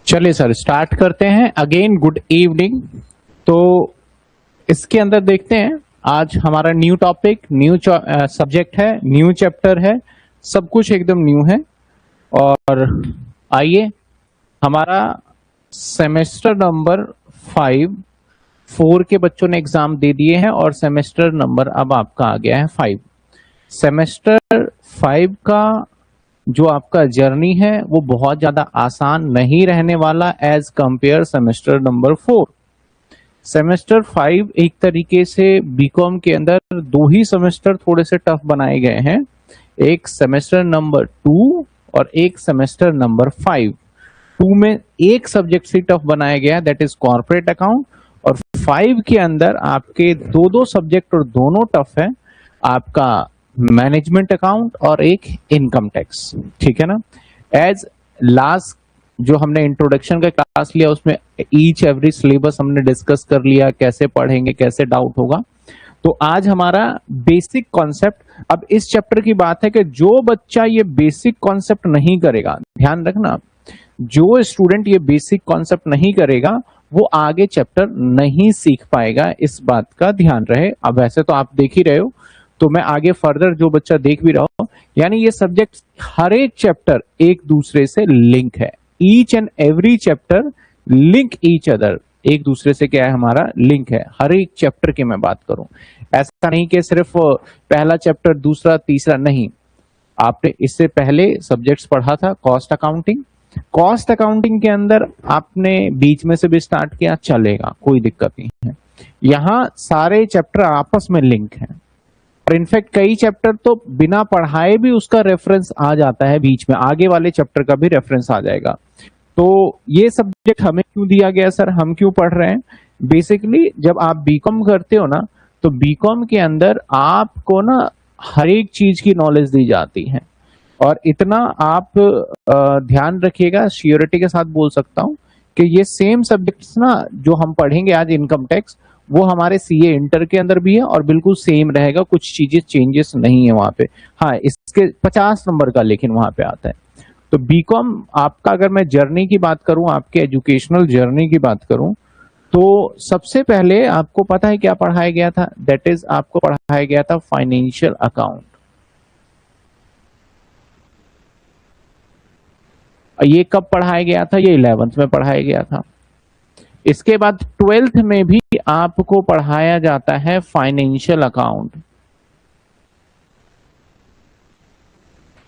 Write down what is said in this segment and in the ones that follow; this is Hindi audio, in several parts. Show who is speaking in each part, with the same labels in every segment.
Speaker 1: चलिए सर स्टार्ट करते हैं। Again good evening. तो इसके अंदर देखते हैं, आज हमारा न्यू टॉपिक, न्यू सब्जेक्ट है, न्यू चैप्टर है, सब कुछ एकदम न्यू है। और आइए, हमारा सेमेस्टर नंबर 4 के बच्चों ने एग्जाम दे दिए हैं और सेमेस्टर नंबर अब आपका आ गया है 5। सेमेस्टर 5 का जो आपका जर्नी है वो बहुत ज्यादा आसान नहीं रहने वाला as compare semester number 4। Semester 5 एक तरीके से बीकॉम के अंदर दो ही सेमेस्टर थोड़े से टफ बनाए गए हैं, एक सेमेस्टर नंबर 2 और एक सेमेस्टर नंबर 5। 2 में एक सब्जेक्ट से टफ बनाया गया है, दैट इज कॉर्पोरेट अकाउंट, और 5 के अंदर आपके दो सब्जेक्ट और दोनों टफ है, आपका मैनेजमेंट अकाउंट और एक इनकम टैक्स। ठीक है ना। एज लास्ट जो हमने इंट्रोडक्शन का क्लास लिया उसमें ईच एवरी सिलेबस हमने डिस्कस कर लिया, कैसे पढ़ेंगे, कैसे डाउट होगा। तो आज हमारा बेसिक कॉन्सेप्ट, अब इस चैप्टर की बात है कि जो बच्चा ये बेसिक कॉन्सेप्ट नहीं करेगा, ध्यान रखना, जो स्टूडेंट ये बेसिक कॉन्सेप्ट नहीं करेगा वो आगे चैप्टर नहीं सीख पाएगा, इस बात का ध्यान रहे। अब वैसे तो आप देख ही रहे हो, तो मैं आगे फर्दर जो बच्चा देख भी रहा हूं, यानी ये सब्जेक्ट हर एक चैप्टर एक दूसरे से लिंक है। Each and every chapter link each other, एक दूसरे से क्या है, हमारा लिंक है हर एक चैप्टर की मैं बात करूं। ऐसा नहीं कि सिर्फ पहला चैप्टर दूसरा तीसरा, नहीं। आपने इससे पहले सब्जेक्ट्स पढ़ा था कॉस्ट अकाउंटिंग। कॉस्ट अकाउंटिंग के अंदर आपने बीच में से भी स्टार्ट किया, चलेगा, कोई दिक्कत नहीं है। यहां सारे चैप्टर आपस में लिंक हैं और इनफैक्ट कई चैप्टर तो बिना पढ़ाए भी उसका रेफरेंस आ जाता है, बीच में आगे वाले चैप्टर का भी रेफरेंस आ जाएगा। तो ये सब्जेक्ट हमें क्यों दिया गया सर, हम क्यों पढ़ रहे हैं? बेसिकली जब आप बीकॉम करते हो ना, तो बीकॉम के अंदर आपको ना हर एक चीज की नॉलेज दी जाती है, और इतना आप ध्यान रखिएगा, श्योरिटी के साथ बोल सकता हूं कि ये सेम सब्जेक्ट्स ना जो हम पढ़ेंगे आज, इनकम टैक्स, वो हमारे सीए इंटर के अंदर भी है और बिल्कुल सेम रहेगा, कुछ चीजें चेंजेस नहीं है वहां पे। हाँ, इसके 50 नंबर का लेकिन वहां पे आता है। तो बीकॉम आपका, अगर मैं जर्नी की बात करूं, आपके एजुकेशनल जर्नी की बात करूं, तो सबसे पहले आपको पता है क्या पढ़ाया गया था? दैट इज आपको पढ़ाया गया था फाइनेंशियल अकाउंट। ये कब पढ़ाया गया था? ये 11th में पढ़ाया गया था। इसके बाद 12th में भी आपको पढ़ाया जाता है फाइनेंशियल अकाउंट।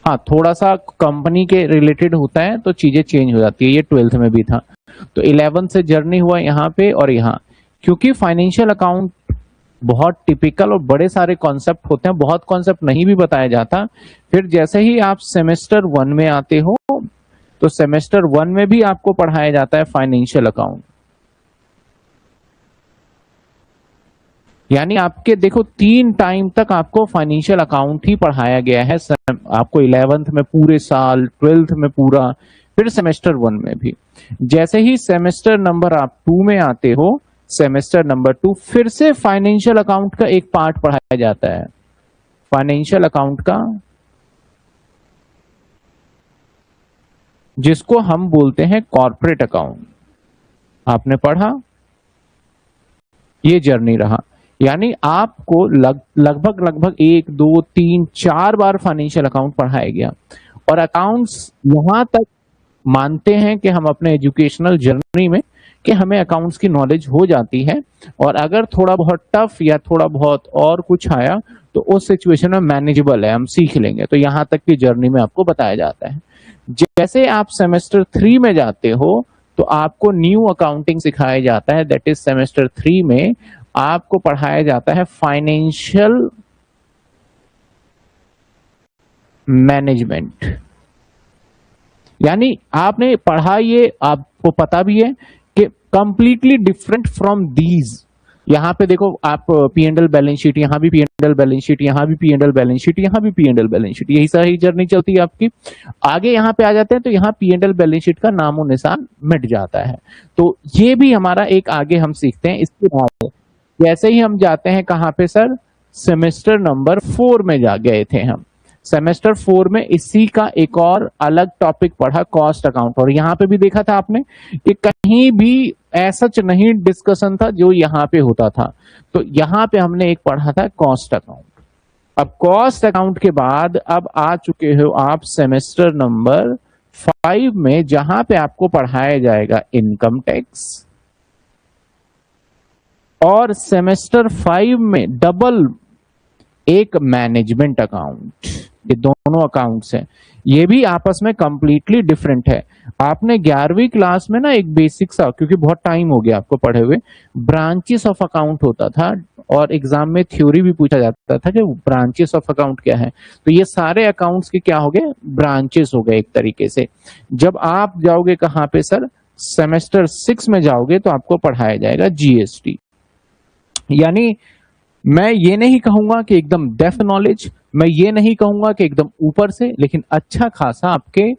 Speaker 1: हाँ, थोड़ा सा कंपनी के रिलेटेड होता है तो चीजें चेंज हो जाती है, ये 12th में भी था। तो 11th से जर्नी हुआ यहाँ पे और यहाँ, क्योंकि फाइनेंशियल अकाउंट बहुत टिपिकल और बड़े सारे कॉन्सेप्ट होते हैं, बहुत कॉन्सेप्ट नहीं भी बताया जाता। फिर जैसे ही आप सेमेस्टर 1 में आते हो, तो सेमेस्टर 1 में भी आपको पढ़ाया जाता है फाइनेंशियल अकाउंट। यानी आपके देखो 3 टाइम तक आपको फाइनेंशियल अकाउंट ही पढ़ाया गया है, आपको 11th में पूरे साल, 12th में पूरा, फिर सेमेस्टर 1 में भी। जैसे ही सेमेस्टर नंबर आप 2 में आते हो, सेमेस्टर नंबर 2, फिर से फाइनेंशियल अकाउंट का एक पार्ट पढ़ाया जाता है, फाइनेंशियल अकाउंट का, जिसको हम बोलते हैं कॉर्पोरेट अकाउंट। आपने पढ़ा, ये जर्नी रहा। यानी आपको लगभग 1 2 3 4 बार फाइनेंशियल अकाउंट पढ़ाया गया। और अकाउंट्स यहां तक मानते हैं कि हम अपने एजुकेशनल जर्नी में कि हमें अकाउंट्स की नॉलेज हो जाती है, और अगर थोड़ा बहुत टफ या थोड़ा बहुत और कुछ आया तो उस सिचुएशन में मैनेजेबल है, हम सीख लेंगे। तो यहां तक की जर्नी में आपको बताया जाता है। जैसे आप सेमेस्टर 3 में जाते हो तो आपको न्यू अकाउंटिंग सिखाया जाता है, दैट इज सेमेस्टर 3 में आपको पढ़ाया जाता है फाइनेंशियल मैनेजमेंट। यानी आपने पढ़ा, ये आपको पता भी है कि कंप्लीटली डिफरेंट फ्रॉम दीज। यहां पे देखो, आप P and L balance sheet, यहां भी P and L balance sheet, यहां भी P and L balance sheet, यहां भी P and L balance sheet, यही सारी जर्नी चलती है आपकी। आगे यहां पे आ जाते हैं तो यहाँ P and L balance sheet का नामो निशान मिट जाता है। तो ये भी हमारा एक आगे हम सीखते हैं। इसके बाद जैसे ही हम जाते हैं कहां पे सर, सेमेस्टर नंबर 4 में जा गए थे हम। सेमेस्टर 4 में इसी का एक और अलग टॉपिक पढ़ा, कॉस्ट अकाउंट। और यहाँ पे भी देखा था आपने कि कहीं भी ऐसा नहीं डिस्कशन था जो यहाँ पे होता था। तो यहाँ पे हमने एक पढ़ा था कॉस्ट अकाउंट। अब कॉस्ट अकाउंट के बाद अब आ चुके हो आप सेमेस्टर नंबर 5 में, जहां पे आपको पढ़ाया जाएगा इनकम टैक्स, और सेमेस्टर 5 में डबल एक मैनेजमेंट अकाउंट। ये दोनों अकाउंट्स हैं, ये भी आपस में कंप्लीटली डिफरेंट है। आपने 11वीं क्लास में ना एक बेसिक सा, क्योंकि बहुत टाइम हो गया आपको पढ़े हुए, ब्रांचेस ऑफ अकाउंट होता था, और एग्जाम में थ्योरी भी पूछा जाता था कि ब्रांचेस ऑफ अकाउंट क्या है। तो ये सारे अकाउंट्स के क्या हो गए, ब्रांचेस हो गए एक तरीके से। जब आप जाओगे कहां पे सर, सेमेस्टर 6 में जाओगे तो आपको पढ़ाया जाएगा जीएसटी। यानी मैं ये नहीं कहूंगा कि एकदम डेफ नॉलेज, मैं ये नहीं कहूंगा कि एकदम ऊपर से, लेकिन अच्छा खासा आपके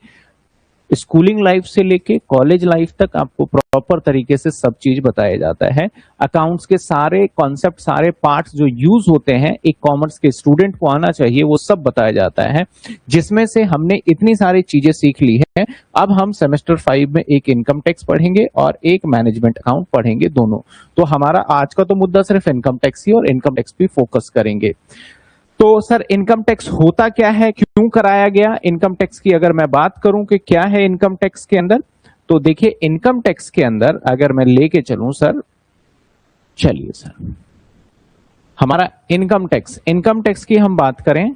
Speaker 1: स्कूलिंग लाइफ से लेके कॉलेज लाइफ तक आपको प्रॉपर तरीके से सब चीज बताया जाता है। अकाउंट्स के सारे कॉन्सेप्ट, सारे पार्ट्स जो यूज होते हैं एक कॉमर्स के स्टूडेंट को आना चाहिए, वो सब बताया जाता है, जिसमें से हमने इतनी सारी चीजें सीख ली है। अब हम सेमेस्टर 5 में एक इनकम टैक्स पढ़ेंगे और एक मैनेजमेंट अकाउंट पढ़ेंगे, दोनों। तो हमारा आज का तो मुद्दा सिर्फ इनकम टैक्स ही, और इनकम टैक्स पे फोकस करेंगे। तो सर इनकम टैक्स होता क्या है, क्यों कराया गया इनकम टैक्स की अगर मैं बात करूं कि क्या है इनकम टैक्स के अंदर, तो देखिए इनकम टैक्स के अंदर अगर मैं लेके चलूं सर, चलिए सर हमारा इनकम टैक्स की हम बात करें,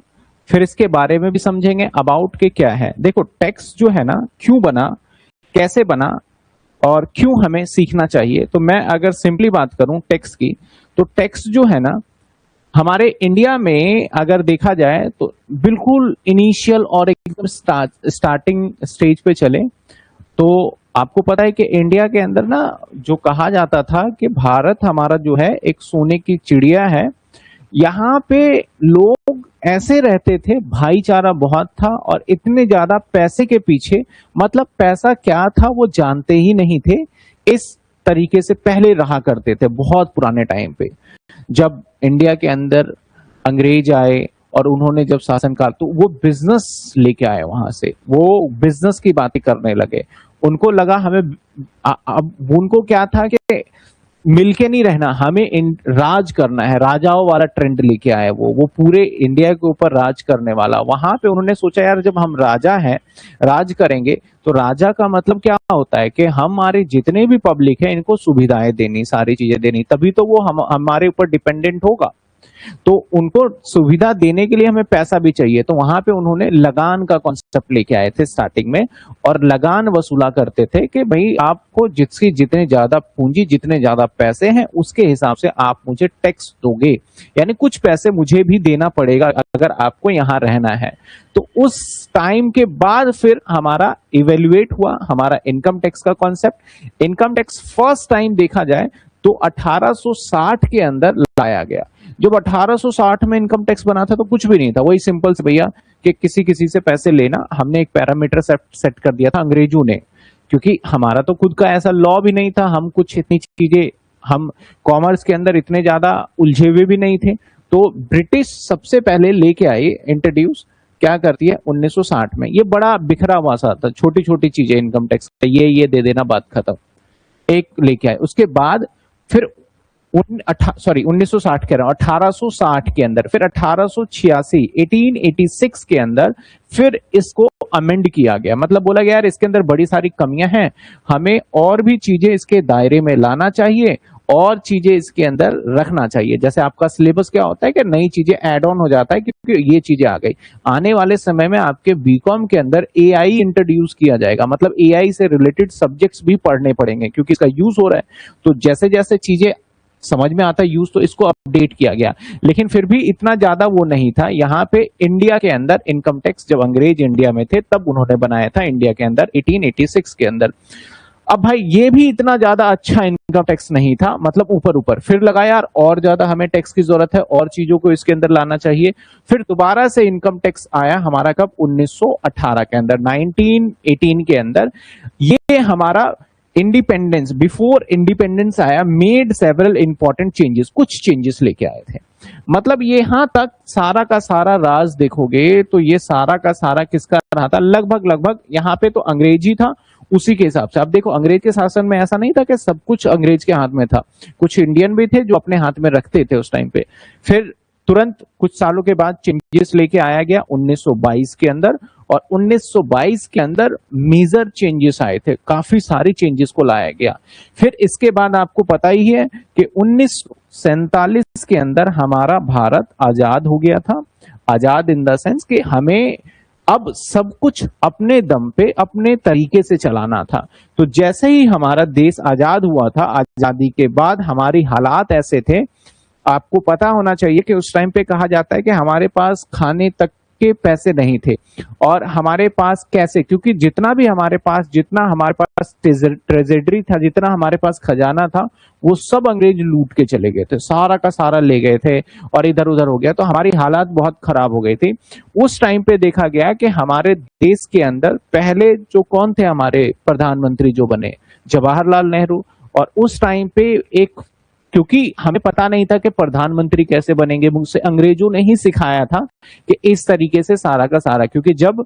Speaker 1: फिर इसके बारे में भी समझेंगे अबाउट के क्या है। देखो टैक्स जो है ना, क्यों बना, कैसे बना, और क्यों हमें सीखना चाहिए। तो मैं अगर सिंपली बात करूं टैक्स की, तो टैक्स जो है ना हमारे इंडिया में अगर देखा जाए तो बिल्कुल इनिशियल और एकदम स्टार्टिंग स्टेज पे चले तो आपको पता है कि इंडिया के अंदर ना जो कहा जाता था कि भारत हमारा जो है एक सोने की चिड़िया है। यहाँ पे लोग ऐसे रहते थे, भाईचारा बहुत था, और इतने ज्यादा पैसे के पीछे, मतलब पैसा क्या था वो जानते ही नहीं थे। इस तरीके से पहले रहा करते थे बहुत पुराने टाइम पे। जब इंडिया के अंदर अंग्रेज आए और उन्होंने जब शासन काल, तो वो बिजनेस लेके आए, वहां से वो बिजनेस की बातें करने लगे। उनको लगा हमें अब उनको क्या था कि मिलके नहीं रहना, हमें राज करना है, राजाओं वाला ट्रेंड लेके आए वो पूरे इंडिया के ऊपर राज करने वाला। वहां पे उन्होंने सोचा यार जब हम राजा हैं, राज करेंगे, तो राजा का मतलब क्या होता है कि हमारे जितने भी पब्लिक है इनको सुविधाएं देनी, सारी चीजें देनी, तभी तो वो हमारे ऊपर डिपेंडेंट होगा। तो उनको सुविधा देने के लिए हमें पैसा भी चाहिए। तो वहां पे उन्होंने लगान का कॉन्सेप्ट लेके आए थे स्टार्टिंग में, और लगान वसूला करते थे कि भाई आपको जिसकी जितने ज्यादा पूंजी, जितने ज्यादा पैसे हैं, उसके हिसाब से आप मुझे टैक्स दोगे, यानी कुछ पैसे मुझे भी देना पड़ेगा अगर आपको यहाँ रहना है। तो उस टाइम के बाद फिर हमारा इवेल्युएट हुआ हमारा इनकम टैक्स का concept. Income tax first time देखा जाए तो 1860 के अंदर लाया गया। जब 1860 में इनकम टैक्स बना था तो कुछ भी नहीं था, वही सिंपल से भैया कि किसी से पैसे लेना, हमने एक पैरामीटर सेट कर दिया था अंग्रेजों ने, क्योंकि हमारा तो खुद का ऐसा लॉ भी नहीं था, हम कुछ इतनी चीजें, हम कॉमर्स के अंदर इतने ज्यादा उलझे हुए भी नहीं थे। तो ब्रिटिश सबसे पहले लेके आई, इंट्रोड्यूस क्या करती है 1960 में। ये बड़ा बिखरा हुआ सा था, छोटी छोटी चीजें इनकम टैक्स, ये दे देना, बात खत्म, एक लेके आए। उसके बाद फिर 1960 कह रहा हूं, 1860 के अंदर, फिर 1886 1886 के अंदर फिर इसको अमेंड किया गया। मतलब बोला गया यार इसके अंदर बड़ी सारी कमियां हैं, हमें और भी चीजें इसके दायरे में लाना चाहिए, और चीजें इसके अंदर रखना चाहिए। जैसे आपका सिलेबस क्या होता है कि नई चीजें ऐड ऑन हो जाता है, क्योंकि ये चीजें आ गई। आने वाले समय में आपके बीकॉम के अंदर एआई इंट्रोड्यूस किया जाएगा, मतलब एआई से रिलेटेड सब्जेक्ट्स भी पढ़ने पड़ेंगे, क्योंकि इसका यूज हो रहा है। तो जैसे जैसे चीजें समझ में आता है यूज, तो इसको अपडेट किया गया, लेकिन फिर भी इतना ज्यादा वो नहीं था। यहाँ पे इंडिया के अंदर इनकम टैक्स जब अंग्रेज इंडिया में थे तब उन्होंने बनाया था इंडिया के अंदर 1886 के अंदर। अब भाई ये भी इतना ज्यादा अच्छा इनकम टैक्स नहीं था, मतलब ऊपर ऊपर फिर लगा यार और ज्यादा हमें टैक्स की जरूरत है, और चीजों को इसके अंदर लाना चाहिए। फिर दोबारा से इनकम टैक्स आया हमारा कब, 1918 के अंदर, 1918 के अंदर। ये हमारा इंडिपेंडेंस, बिफोर इंडिपेंडेंस आया, मेड सेवरल इंपॉर्टेंट चेंजेस, कुछ चेंजेस लेके आए थे। मतलब यहां तक सारा का सारा राज देखोगे तो ये सारा का सारा किसका रहा था, लगभग लगभग यहाँ पे तो अंग्रेजी था उसी के हिसाब से। अब देखो अंग्रेज के शासन में ऐसा नहीं था कि सब कुछ अंग्रेज के हाथ में था, कुछ इंडियन भी थे जो अपने हाथ में रखते थे उस टाइम पे। फिर तुरंत कुछ सालों के बाद चेंजेस लेके आया गया 1922 के अंदर, और 1922 के अंदर मेजर चेंजेस आए थे, काफी सारी चेंजेस को लाया गया। फिर इसके बाद आपको पता ही है कि 1947 के अंदर हमारा भारत आजाद हो गया था। आजाद इन द सेंस कि हमें अब सब कुछ अपने दम पे अपने तरीके से चलाना था। तो जैसे ही हमारा देश आजाद हुआ था, आजादी के बाद हमारी हालात ऐसे थे, आपको पता होना चाहिए कि उस टाइम पे कहा जाता है कि हमारे पास खाने तक के पैसे नहीं थे। और हमारे पास कैसे, क्योंकि जितना हमारे पास ट्रेजेडरी था, जितना हमारे पास खजाना था, वो सब अंग्रेज लूट के चले गए थे, सारा का सारा ले गए थे और इधर उधर हो गया। तो हमारी हालात बहुत खराब हो गई थी। उस टाइम पे देखा गया कि हमारे देश के अंदर पहले जो कौन थे हमारे प्रधानमंत्री जो बने, जवाहरलाल नेहरू। और उस टाइम पे एक, क्योंकि हमें पता नहीं था कि प्रधानमंत्री कैसे बनेंगे, मुझसे अंग्रेजों ने ही सिखाया था कि इस तरीके से सारा का सारा, क्योंकि जब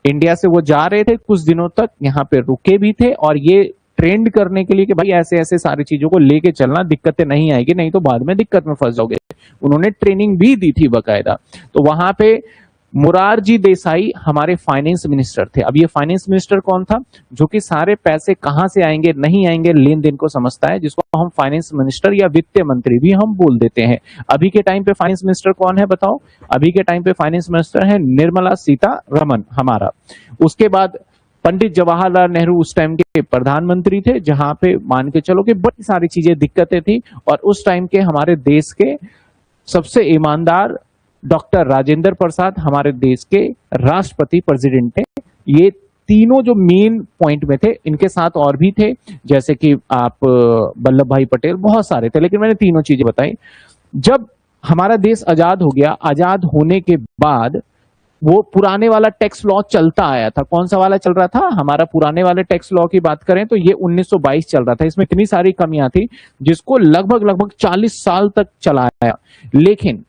Speaker 1: इंडिया से वो जा रहे थे कुछ दिनों तक यहाँ पे रुके भी थे, और ये ट्रेंड करने के लिए कि भाई ऐसे ऐसे सारी चीजों को लेके चलना, दिक्कतें नहीं आएगी, नहीं तो बाद में दिक्कत में फंस जाओगे। उन्होंने ट्रेनिंग भी दी थी बकायदा। तो वहां पे मुरारजी देसाई हमारे फाइनेंस मिनिस्टर थे। अब ये फाइनेंस मिनिस्टर कौन था, जो कि सारे पैसे कहां से आएंगे नहीं आएंगे लेन देन को समझता है, जिसको हम फाइनेंस मिनिस्टर या वित्त मंत्री भी हम बोल देते हैं। अभी के टाइम पे फाइनेंस मिनिस्टर कौन है बताओ, अभी के टाइम पे फाइनेंस मिनिस्टर है निर्मला सीतारमण हमारा। उसके बाद पंडित जवाहरलाल नेहरू उस टाइम के प्रधानमंत्री थे, जहां पे मान के चलो कि बड़ी सारी चीजें दिक्कतें थी। और उस टाइम के हमारे देश के सबसे ईमानदार डॉक्टर राजेंद्र प्रसाद हमारे देश के राष्ट्रपति प्रेसिडेंट थे। ये तीनों जो मेन पॉइंट में थे, इनके साथ और भी थे, जैसे कि आप वल्लभ भाई पटेल, बहुत सारे थे, लेकिन मैंने तीनों चीजें बताई। जब हमारा देश आजाद हो गया, आजाद होने के बाद वो पुराने वाला टैक्स लॉ चलता आया था। कौन सा वाला चल रहा था, हमारा पुराने वाले टैक्स लॉ की बात करें तो ये 1922 चल रहा था। इसमें इतनी सारी कमियां थी जिसको लगभग लगभग 40 साल तक चलाया। लेकिन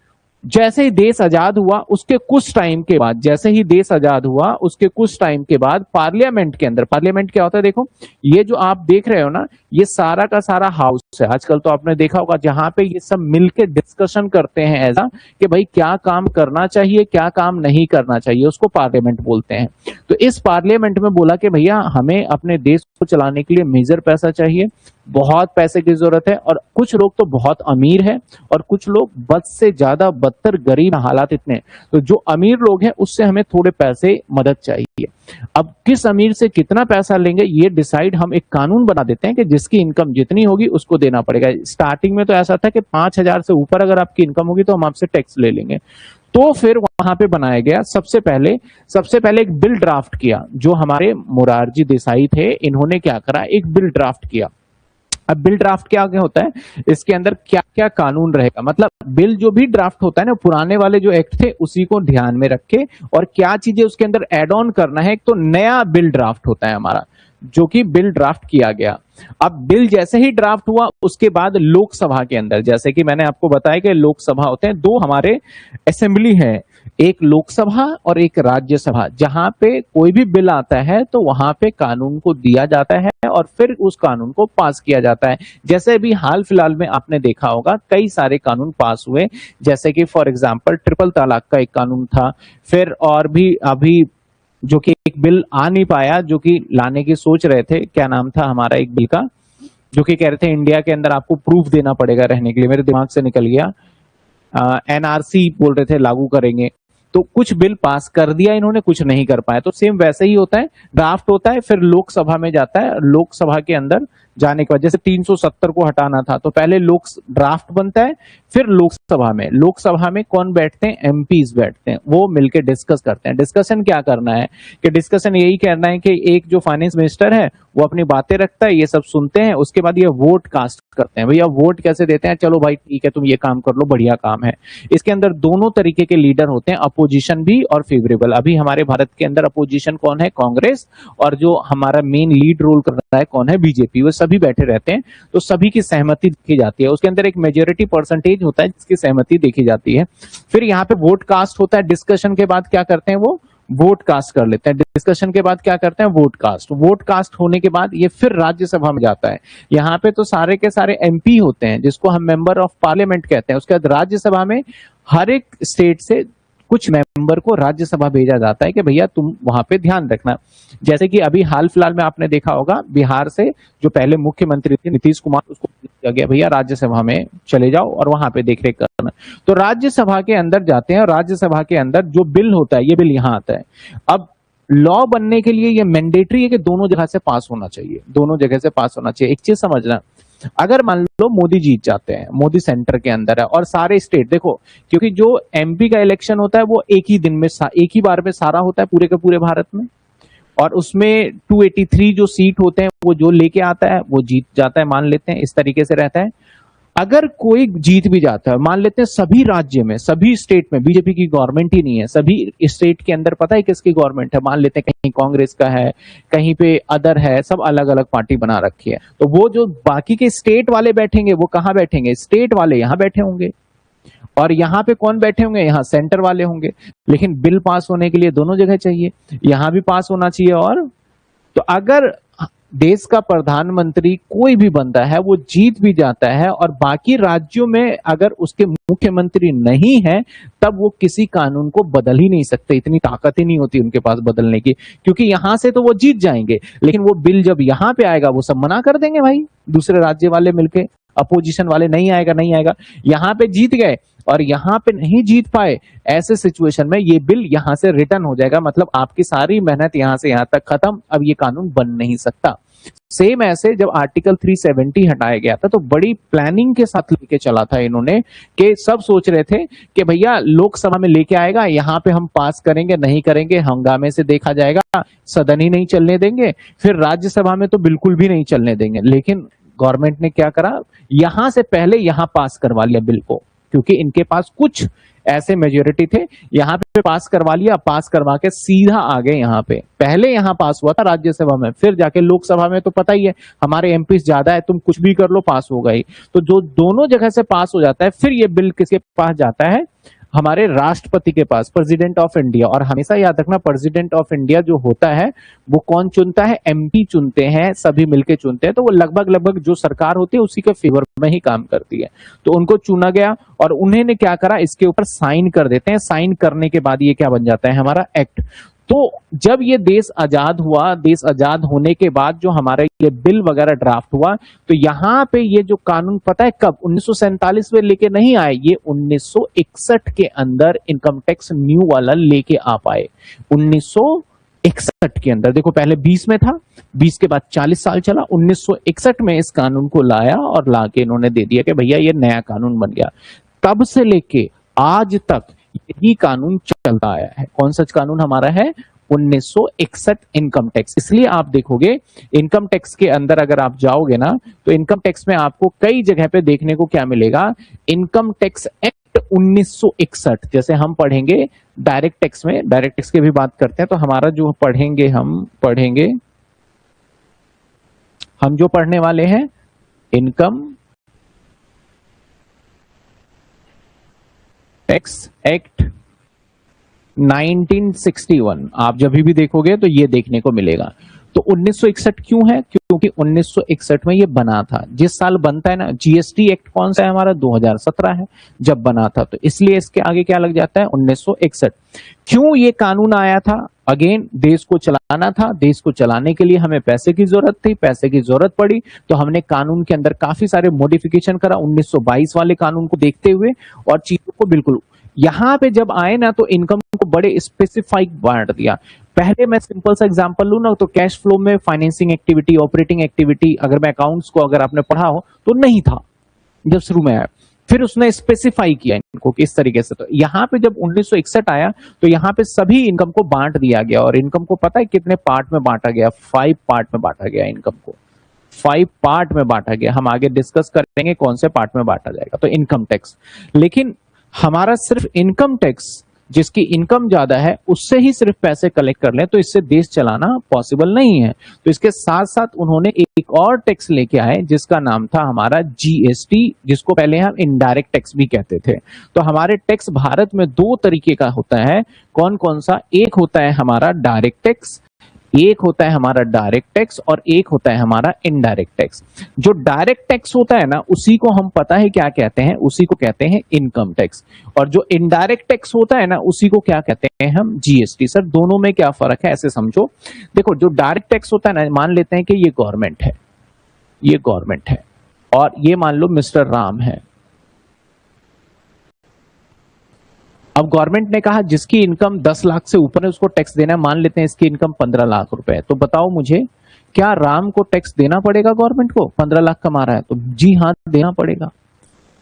Speaker 1: जैसे ही देश आजाद हुआ उसके कुछ टाइम के बाद, जैसे ही देश आजाद हुआ उसके कुछ टाइम के बाद पार्लियामेंट के अंदर, पार्लियामेंट क्या होता है देखो, ये जो आप देख रहे हो ना, ये सारा का सारा हाउस है। आजकल तो आपने देखा होगा जहां पे ये सब मिलके डिस्कशन करते हैं ऐसा कि भाई क्या काम करना चाहिए क्या काम नहीं करना चाहिए, उसको पार्लियामेंट बोलते हैं। तो इस पार्लियामेंट में बोला कि भैया हमें अपने देश को चलाने के लिए मेजर पैसा चाहिए, बहुत पैसे की जरूरत है। और कुछ लोग तो बहुत अमीर है और कुछ लोग बद से ज्यादा बदतर गरीब हालात इतने, तो जो अमीर लोग हैं उससे हमें थोड़े पैसे मदद चाहिए। अब किस अमीर से कितना पैसा लेंगे ये डिसाइड हम एक कानून बना देते हैं कि जिसकी इनकम जितनी होगी उसको देना पड़ेगा। स्टार्टिंग में तो ऐसा था कि 5,000 से ऊपर अगर आपकी इनकम होगी तो हम आपसे टैक्स ले लेंगे। तो फिर वहां पे बनाया गया सबसे पहले एक बिल ड्राफ्ट किया, जो हमारे मुरारजी देसाई थे, इन्होंने क्या करा, एक बिल ड्राफ्ट किया। अब बिल ड्राफ्ट क्या होता है, इसके अंदर क्या क्या कानून रहेगा, मतलब बिल जो भी ड्राफ्ट होता है ना, पुराने वाले जो एक्ट थे उसी को ध्यान में रखे और क्या चीजें उसके अंदर एड ऑन करना है। एक तो नया बिल ड्राफ्ट होता है हमारा, जो कि बिल ड्राफ्ट किया गया। अब बिल जैसे ही ड्राफ्ट हुआ उसके बाद लोकसभा के अंदर, जैसे कि मैंने आपको बताया कि लोकसभा होते हैं दो, हमारे असेंबली है, एक लोकसभा और एक राज्यसभा। जहां पे कोई भी बिल आता है तो वहां पे कानून को दिया जाता है और फिर उस कानून को पास किया जाता है। जैसे अभी हाल फिलहाल में आपने देखा होगा कई सारे कानून पास हुए, जैसे कि फॉर एग्जांपल ट्रिपल तलाक का एक कानून था। फिर और भी अभी जो कि एक बिल आ नहीं पाया, जो कि लाने की सोच रहे थे, क्या नाम था हमारा एक बिल का, जो कि कह रहे थे इंडिया के अंदर आपको प्रूफ देना पड़ेगा रहने के लिए, मेरे दिमाग से निकल गया। एनआरसी बोल रहे थे लागू करेंगे, तो कुछ बिल पास कर दिया इन्होंने, कुछ नहीं कर पाए। तो सेम वैसे ही होता है, ड्राफ्ट होता है फिर लोकसभा में जाता है, लोकसभा के अंदर जाने के बाद, जैसे 370 को हटाना था तो पहले ड्राफ्ट बनता है, फिर लोकसभा में कौन बैठते हैं, एमपीज बैठते हैं, वो मिलके डिस्कस करते हैं। डिस्कशन क्या करना है कि डिस्कशन यही करना है कि एक जो फाइनेंस मिनिस्टर है वो अपनी बातें रखता है, ये सब सुनते हैं, उसके बाद ये वोट कास्ट करते हैं। भैया वोट कैसे देते हैं, चलो भाई ठीक है तुम ये काम कर लो, बढ़िया काम है। इसके अंदर दोनों तरीके के लीडर होते हैं, अपोजिशन भी और फेवरेबल। अभी हमारे भारत के अंदर अपोजिशन कौन है, कांग्रेस, और जो हमारा मेन लीड रोल कर रहा है कौन है, बीजेपी। वो सभी बैठे रहते हैं, तो सभी की सहमति देखी जाती है। उसके अंदर एक मेजोरिटी परसेंटेज होता है जिसकी सहमति देखी जाती है। फिर यहाँ पे वोट कास्ट होता है। डिस्कशन के बाद क्या करते हैं, वो वोट कास्ट कर लेते हैं। डिस्कशन के बाद क्या करते हैं, वोट कास्ट होने के बाद ये फिर राज्यसभा में जाता है। यहाँ पे तो सारे के सारे एमपी होते हैं जिसको हम मेंबर ऑफ पार्लियामेंट कहते हैं। उसके बाद राज्यसभा में हर एक स्टेट से कुछ मेंबर को राज्यसभा भेजा जाता है कि भैया तुम वहां पे ध्यान रखना। जैसे कि अभी हाल फिलहाल में आपने देखा होगा, बिहार से जो पहले मुख्यमंत्री थे नीतीश कुमार, उसको दिया गया भैया राज्यसभा में चले जाओ और वहां पे देखरेख करना। तो राज्यसभा के अंदर जाते हैं और राज्यसभा के अंदर जो बिल होता है, ये बिल यहाँ आता है। अब लॉ बनने के लिए ये मैंडेटरी है कि दोनों जगह से पास होना चाहिए, दोनों जगह से पास होना चाहिए। एक चीज समझना, अगर मान लो मोदी जीत जाते हैं, मोदी सेंटर के अंदर है और सारे स्टेट देखो, क्योंकि जो एमपी का इलेक्शन होता है वो एक ही दिन में एक ही बार में सारा होता है पूरे के पूरे भारत में, और उसमें 283 जो सीट होते हैं वो जो लेके आता है वो जीत जाता है, मान लेते हैं इस तरीके से रहता है। अगर कोई जीत भी जाता है, मान लेते हैं सभी राज्य में, सभी स्टेट में बीजेपी की गवर्नमेंट ही नहीं है, सभी स्टेट के अंदर पता है किसकी गवर्नमेंट है, मान लेते हैं कहीं कांग्रेस का है, कहीं पे अदर है, सब अलग अलग पार्टी बना रखी है। तो वो जो बाकी के स्टेट वाले बैठेंगे वो कहां बैठेंगे, स्टेट वाले यहां बैठे होंगे, और यहां पे कौन बैठे होंगे, यहां सेंटर वाले होंगे। लेकिन बिल पास होने के लिए दोनों जगह चाहिए, यहां भी पास होना चाहिए। और तो अगर देश का प्रधानमंत्री कोई भी बनता है, वो जीत भी जाता है और बाकी राज्यों में अगर उसके मुख्यमंत्री नहीं है, तब वो किसी कानून को बदल ही नहीं सकते, इतनी ताकत ही नहीं होती उनके पास बदलने की, क्योंकि यहां से तो वो जीत जाएंगे, लेकिन वो बिल जब यहां पे आएगा वो सब मना कर देंगे भाई, दूसरे राज्य वाले मिलके, अपोजिशन वाले, नहीं आएगा नहीं आएगा। यहां पे जीत गए और यहां पे नहीं जीत पाए, ऐसे सिचुएशन में ये बिल यहां से रिटर्न हो जाएगा, मतलब आपकी सारी मेहनत यहां से यहां तक खत्म, अब ये कानून बन नहीं सकता। सेम ऐसे जब आर्टिकल 370 हटाया गया था तो बड़ी प्लानिंग के साथ लेके चला था इन्होंने, कि सब सोच रहे थे कि भैया लोकसभा में लेके आएगा, यहां पे हम पास करेंगे, नहीं करेंगे हंगामे से देखा जाएगा, सदन ही नहीं चलने देंगे, फिर राज्यसभा में तो बिल्कुल भी नहीं चलने देंगे। लेकिन गवर्नमेंट ने क्या करा, यहां से पहले यहां पास करवा लिया बिल को, क्योंकि इनके पास कुछ ऐसे मेजोरिटी थे, यहां पे पास करवा लिया, पास करवा के सीधा आ गए यहाँ पे। पहले यहां पास हुआ था राज्यसभा में, फिर जाके लोकसभा में तो पता ही है हमारे एमपी ज्यादा है, तुम कुछ भी कर लो पास होगा ही। तो जो दोनों जगह से पास हो जाता है, फिर ये बिल किसके पास जाता है, हमारे राष्ट्रपति के पास, प्रेसिडेंट ऑफ इंडिया। और हमेशा याद रखना, प्रेसिडेंट ऑफ इंडिया जो होता है वो कौन चुनता है, एमपी चुनते हैं, सभी मिलके चुनते हैं। तो वो लगभग जो सरकार होती है उसी के फेवर में ही काम करती है। तो उनको चुना गया और उन्होंने क्या करा, इसके ऊपर साइन कर देते हैं। साइन करने के बाद ये क्या बन जाता है, हमारा एक्ट। तो जब ये देश आजाद हुआ, देश आजाद होने के बाद जो हमारा ये बिल वगैरह ड्राफ्ट हुआ, तो यहां पे ये जो कानून पता है कब 1947 में लेके नहीं आए, ये 1961 के अंदर इनकम टैक्स न्यू वाला लेके आ पाए। 1961 के अंदर, देखो पहले 20 में था, 20 के बाद 40 साल चला, 1961 में इस कानून को लाया और लाके इन्होंने दे दिया कि भैया ये नया कानून बन गया। तब से लेके आज तक यही कानून चलता आया है। कौन सा कानून हमारा है, 1961 इनकम टैक्स। इसलिए आप देखोगे इनकम टैक्स के अंदर अगर आप जाओगे ना, तो इनकम टैक्स में आपको कई जगह पे देखने को क्या मिलेगा, इनकम टैक्स एक्ट 1961। जैसे हम पढ़ेंगे डायरेक्ट टैक्स में, डायरेक्ट टैक्स की भी बात करते हैं, तो हमारा जो हम जो पढ़ने वाले हैं इनकम टैक्स एक्ट 1961, आप जब भी देखोगे तो ये देखने को मिलेगा। तो 1961 क्यों है, क्योंकि 1961 में ये बना था। जिस साल बनता है ना, जीएसटी एक्ट कौन सा है हमारा, 2017 है जब बना था, तो इसलिए इसके आगे क्या लग जाता है, 1961। क्यों ये कानून आया था, अगेन देश को चलाना था, देश को चलाने के लिए हमें पैसे की जरूरत थी, पैसे की जरूरत पड़ी तो हमने कानून के अंदर काफी सारे मॉडिफिकेशन करा 1922 वाले कानून को देखते हुए, और चीजों को बिल्कुल यहां पे जब आए ना तो इनकम को बड़े स्पेसिफाइक बांट दिया। पहले मैं सिंपल सा एग्जांपल लूं ना, तो कैश फ्लो में फाइनेंसिंग एक्टिविटी, ऑपरेटिंग एक्टिविटी, अगर मैं अकाउंट्स को अगर आपने पढ़ा हो तो नहीं था जब शुरू में आया, फिर उसने स्पेसिफाई किया इनको कि इस तरीके से। तो यहाँ पे जब 1961 आया तो यहाँ पे सभी इनकम को बांट दिया गया, और इनकम को पता है कितने पार्ट में बांटा गया? 5 पार्ट में बांटा गया इनकम को, 5 पार्ट में बांटा गया। हम आगे डिस्कस करेंगे कौन से पार्ट में बांटा जाएगा। तो इनकम टैक्स, लेकिन हमारा सिर्फ इनकम टैक्स, जिसकी इनकम ज्यादा है उससे ही सिर्फ पैसे कलेक्ट कर लें तो इससे देश चलाना पॉसिबल नहीं है। तो इसके साथ साथ उन्होंने एक और टैक्स लेके आए जिसका नाम था हमारा जीएसटी, जिसको पहले हम इनडायरेक्ट टैक्स भी कहते थे। तो हमारे टैक्स भारत में 2 तरीके का होता है। कौन कौन सा? एक होता है हमारा डायरेक्ट टैक्स, एक होता है हमारा डायरेक्ट टैक्स, और एक होता है हमारा इनडायरेक्ट टैक्स। जो डायरेक्ट टैक्स होता है ना, उसी को हम पता है क्या कहते हैं, उसी को कहते हैं इनकम टैक्स। और जो इनडायरेक्ट टैक्स होता है ना, उसी को क्या कहते हैं हम? जीएसटी। सर दोनों में क्या फर्क है, ऐसे समझो। देखो, जो डायरेक्ट टैक्स होता है ना, मान लेते हैं कि ये गवर्नमेंट है, ये गवर्नमेंट है, और ये मान लो मिस्टर राम है। अब गवर्नमेंट ने कहा जिसकी इनकम 10 लाख से ऊपर है उसको टैक्स देना है। मान लेते हैं इसकी इनकम 15 लाख रुपए है। तो बताओ मुझे, क्या राम को टैक्स देना पड़ेगा गवर्नमेंट को? 15 लाख कमा रहा है तो जी हाँ, देना पड़ेगा,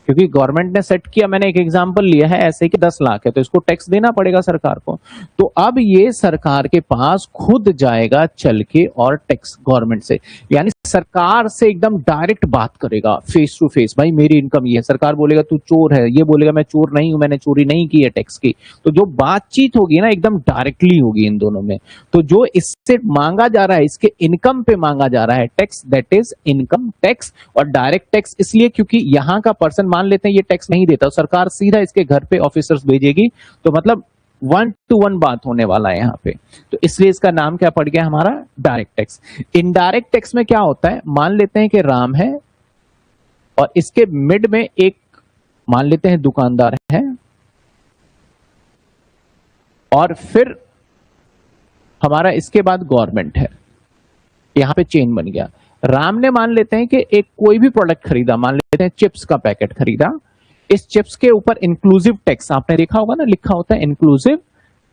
Speaker 1: क्योंकि गवर्नमेंट ने सेट किया। मैंने एक एग्जांपल लिया है ऐसे कि 10 लाख है तो इसको टैक्स देना पड़ेगा सरकार को। तो अब ये सरकार के पास खुद जाएगा चल के और टैक्स गवर्नमेंट से, यानी सरकार से एकदम डायरेक्ट बात करेगा, फेस टू फेस। भाई मेरी इनकम ये है, सरकार बोलेगा तू चोर है, ये बोलेगा मैं चोर नहीं हूं, मैंने चोरी नहीं की है टैक्स की। तो जो बातचीत होगी ना, एकदम डायरेक्टली होगी इन दोनों में। तो जो इससे मांगा जा रहा है, इसके इनकम पे मांगा जा रहा है tax, that is income tax. और डायरेक्ट टैक्स इसलिए क्योंकि यहाँ का पर्सन, मान लेते हैं ये टैक्स नहीं देता, सरकार सीधा इसके घर पे ऑफिसर्स भेजेगी, तो मतलब 1 to 1 बात होने वाला है यहाँ पे। तो इसलिए इसका नाम क्या पड़ गया हमारा? Direct tax. इनडायरेक्ट टैक्स में क्या होता है, मान लेते हैं कि राम है और इसके मिड में एक, मान लेते हैं दुकानदार है, और फिर हमारा इसके बाद गवर्नमेंट है। यहां पे चेन बन गया। राम ने मान लेते हैं कि एक कोई भी प्रोडक्ट खरीदा, मान लेते हैं चिप्स का पैकेट खरीदा, इस चिप्स के ऊपर इंक्लूसिव टैक्स, आपने देखा होगा ना, लिखा होता है इंक्लूसिव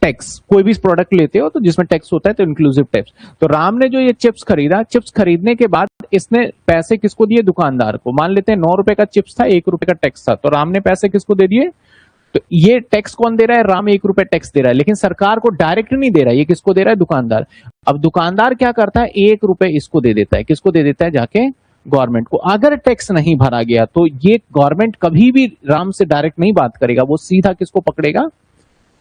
Speaker 1: टैक्स। कोई भी प्रोडक्ट लेते हो तो जिसमें टैक्स होता है तो इंक्लूसिव टैक्स। तो राम ने जो ये चिप्स खरीदा, चिप्स खरीदने के बाद इसने पैसे किसको दिए? दुकानदार को। मान लेते हैं 9 रुपए का चिप्स था, 1 रुपए का टैक्स था, तो राम ने पैसे किसको दे दिए? तो ये टैक्स कौन दे रहा है? राम 1 रुपए टैक्स दे रहा है, लेकिन सरकार को डायरेक्ट नहीं दे रहा है, ये किसको दे रहा है? दुकानदार। अब दुकानदार क्या करता है? 1 रुपए इसको दे देता है। किसको दे देता है? जाके गवर्नमेंट को। अगर टैक्स नहीं भरा गया तो ये गवर्नमेंट कभी भी राम से डायरेक्ट नहीं बात करेगा, वो सीधा किसको पकड़ेगा?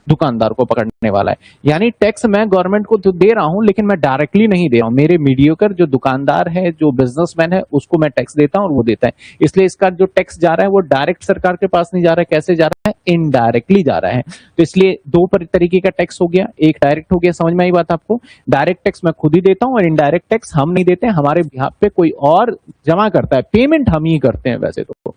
Speaker 1: दुकानदार को पकड़ने वाला है। यानी टैक्स मैं गवर्नमेंट को तो दे रहा हूं, लेकिन मैं डायरेक्टली नहीं दे रहा हूं। मेरे मीडियोकर जो दुकानदार है, जो बिजनेसमैन है, उसको मैं टैक्स देता हूं और वो देता है। इसलिए इसका जो टैक्स जा रहा है वो डायरेक्ट सरकार के पास नहीं जा रहा है। कैसे जा रहा है? इनडायरेक्टली जा रहा है। तो इसलिए 2 तरीके का टैक्स हो गया, एक डायरेक्ट हो गया। समझ में आई बात आपको? डायरेक्ट टैक्स मैं खुद ही देता हूं और इनडायरेक्ट टैक्स हम नहीं देते, हमारे बिहाफ पे कोई और जमा करता है। पेमेंट हम ही करते हैं वैसे तो।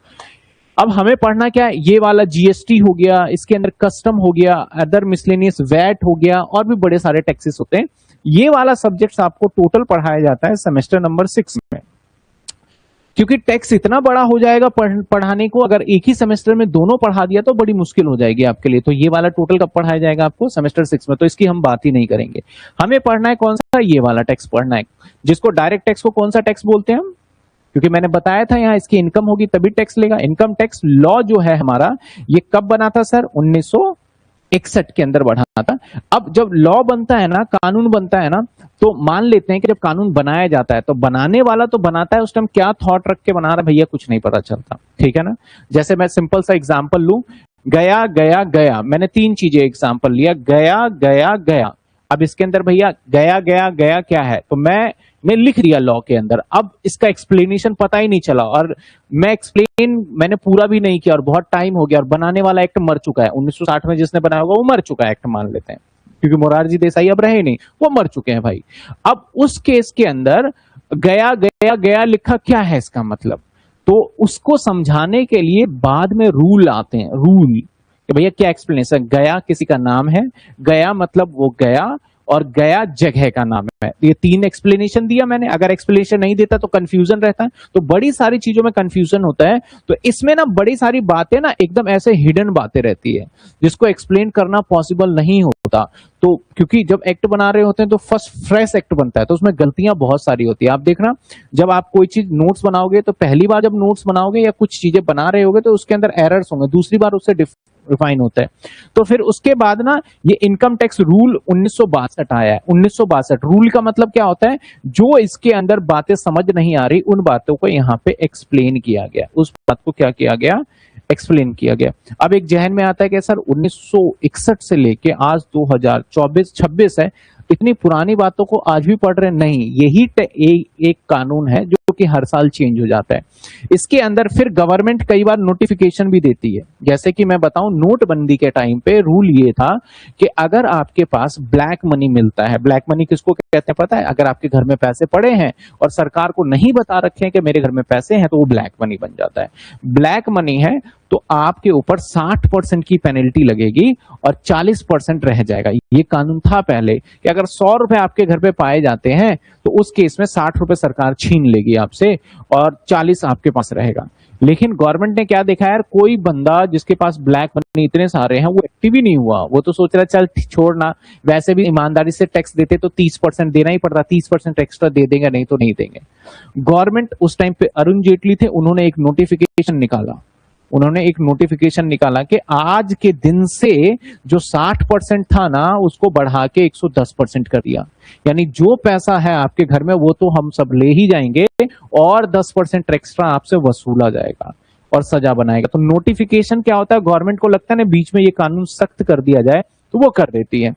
Speaker 1: अब हमें पढ़ना क्या है? ये वाला जीएसटी हो गया, इसके अंदर कस्टम हो गया, अदर मिसलेनियस वैट हो गया, और भी बड़े सारे टैक्सेस होते हैं। ये वाला सब्जेक्ट्स आपको टोटल पढ़ाया जाता है सेमेस्टर नंबर 6 में। क्योंकि टैक्स इतना बड़ा हो जाएगा पढ़ाने को, अगर एक ही सेमेस्टर में दोनों पढ़ा दिया तो बड़ी मुश्किल हो जाएगी आपके लिए। तो ये वाला टोटल कब पढ़ाया जाएगा आपको? सेमेस्टर 6 में। तो इसकी हम बात ही नहीं करेंगे। हमें पढ़ना है कौन सा? ये वाला टैक्स पढ़ना है, जिसको डायरेक्ट टैक्स को कौन सा टैक्स बोलते हैं हम? क्योंकि मैंने बताया था यहां इसकी इनकम होगी तभी टैक्स लेगा। इनकम टैक्स लॉ जो है हमारा, ये कब बना था सर? 1961 के अंदर बढ़ा था। अब जब लॉ बनता है ना, कानून बनता है ना, तो मान लेते हैं कि जब कानून बनाया जाता है तो बनाने वाला तो बनाता है, उस टाइम क्या थॉट रख के बना रहा है भैया कुछ नहीं पता चलता, ठीक है ना। जैसे मैं सिंपल सा एग्जांपल लूं, गया गया गया, मैंने 3 चीजें एग्जांपल लिया, गया गया गया। अब इसके अंदर भैया गया गया गया क्या है, तो मैं लिख दिया लॉ के अंदर। अब इसका एक्सप्लेनेशन पता ही नहीं चला, और मैंने पूरा भी नहीं किया, और बहुत टाइम हो गया, और बनाने वाला एक्ट मर चुका है। 1960 में जिसने बनाया होगा वो मर चुका है एक्ट, मान लेते हैं, क्योंकि मोरारजी देसाई अब रहे नहीं, वो मर चुके हैं भाई। अब उस केस के अंदर गया गया गया लिखा क्या है इसका मतलब, तो उसको समझाने के लिए बाद में रूल आते हैं, रूल कि भैया क्या एक्सप्लेनेशन। गया किसी का नाम है, गया मतलब वो गया, और गया जगह का नाम है। ये 3 एक्सप्लेनेशन दिया मैंने। अगर एक्सप्लेनेशन नहीं देता तो कंफ्यूजन रहता है, तो बड़ी सारी चीजों में कंफ्यूजन होता है। तो इसमें ना बड़ी सारी बातें ना एकदम ऐसे हिडन बातें रहती है जिसको एक्सप्लेन करना पॉसिबल नहीं होता। तो क्योंकि जब एक्ट बना रहे होते हैं तो फर्स्ट फ्रेश एक्ट बनता है, तो उसमें गलतियां बहुत सारी होती है। आप देखना, जब आप कोई चीज नोट्स बनाओगे तो पहली बार जब नोट्स बनाओगे या कुछ चीजें बना रहे होगे तो उसके अंदर एरर्स होंगे, दूसरी बार उससे रिफाइन होता है। तो फिर उसके बाद ना ये इनकम टैक्स रूल 1962 आया है। 1962 रूल का मतलब क्या होता है, जो इसके अंदर बातें समझ नहीं आ रही उन बातों को यहाँ पे एक्सप्लेन किया गया, उस बात को क्या किया गया, एक्सप्लेन किया गया। अब एक जहन में आता है कि सर 1961 से लेके आज 2024-26 है, इतनी पुरानी बातों को आज भी पढ़ रहे हैं? नहीं, यही एक कानून है जो कि हर साल चेंज हो जाता है। इसके अंदर फिर गवर्नमेंट कई बार नोटिफिकेशन भी देती है। जैसे कि मैं बताऊं, नोटबंदी के टाइम पे रूल ये था कि अगर आपके पास ब्लैक मनी मिलता है, ब्लैक मनी किसको कहते हैं पता है? अगर आपके घर में पैसे पड़े हैं और सरकार को नहीं बता रखे हैं कि मेरे घर में पैसे हैं, तो वो ब्लैक मनी बन जाता है। ब्लैक मनी है तो आपके ऊपर 60% की पेनल्टी लगेगी और 40% रह जाएगा। ये कानून था पहले कि अगर 100 रुपए आपके घर पे पाए जाते हैं तो उस केस में 60 रुपए सरकार छीन लेगी आपसे और 40 आपके पास रहेगा। लेकिन गवर्नमेंट ने क्या देखा यार, कोई बंदा जिसके पास ब्लैक मनी इतने सारे हैं वो एक्टिव ही नहीं हुआ, वो तो सोच रहा चल छोड़ना, वैसे भी ईमानदारी से टैक्स देते तो 30% देना ही पड़ता, 30% एक्स्ट्रा दे देंगे, नहीं तो नहीं देंगे। गवर्नमेंट उस टाइम पे अरुण जेटली थे, उन्होंने एक नोटिफिकेशन निकाला। उन्होंने एक नोटिफिकेशन निकाला कि आज के दिन से जो 60% था ना उसको बढ़ा के 110% कर दिया। यानी जो पैसा है आपके घर में वो तो हम सब ले ही जाएंगे और 10% एक्स्ट्रा आपसे वसूला जाएगा और सजा बनाएगा। तो नोटिफिकेशन क्या होता है, गवर्नमेंट को लगता है ना बीच में ये कानून सख्त कर दिया जाए तो वो कर देती है।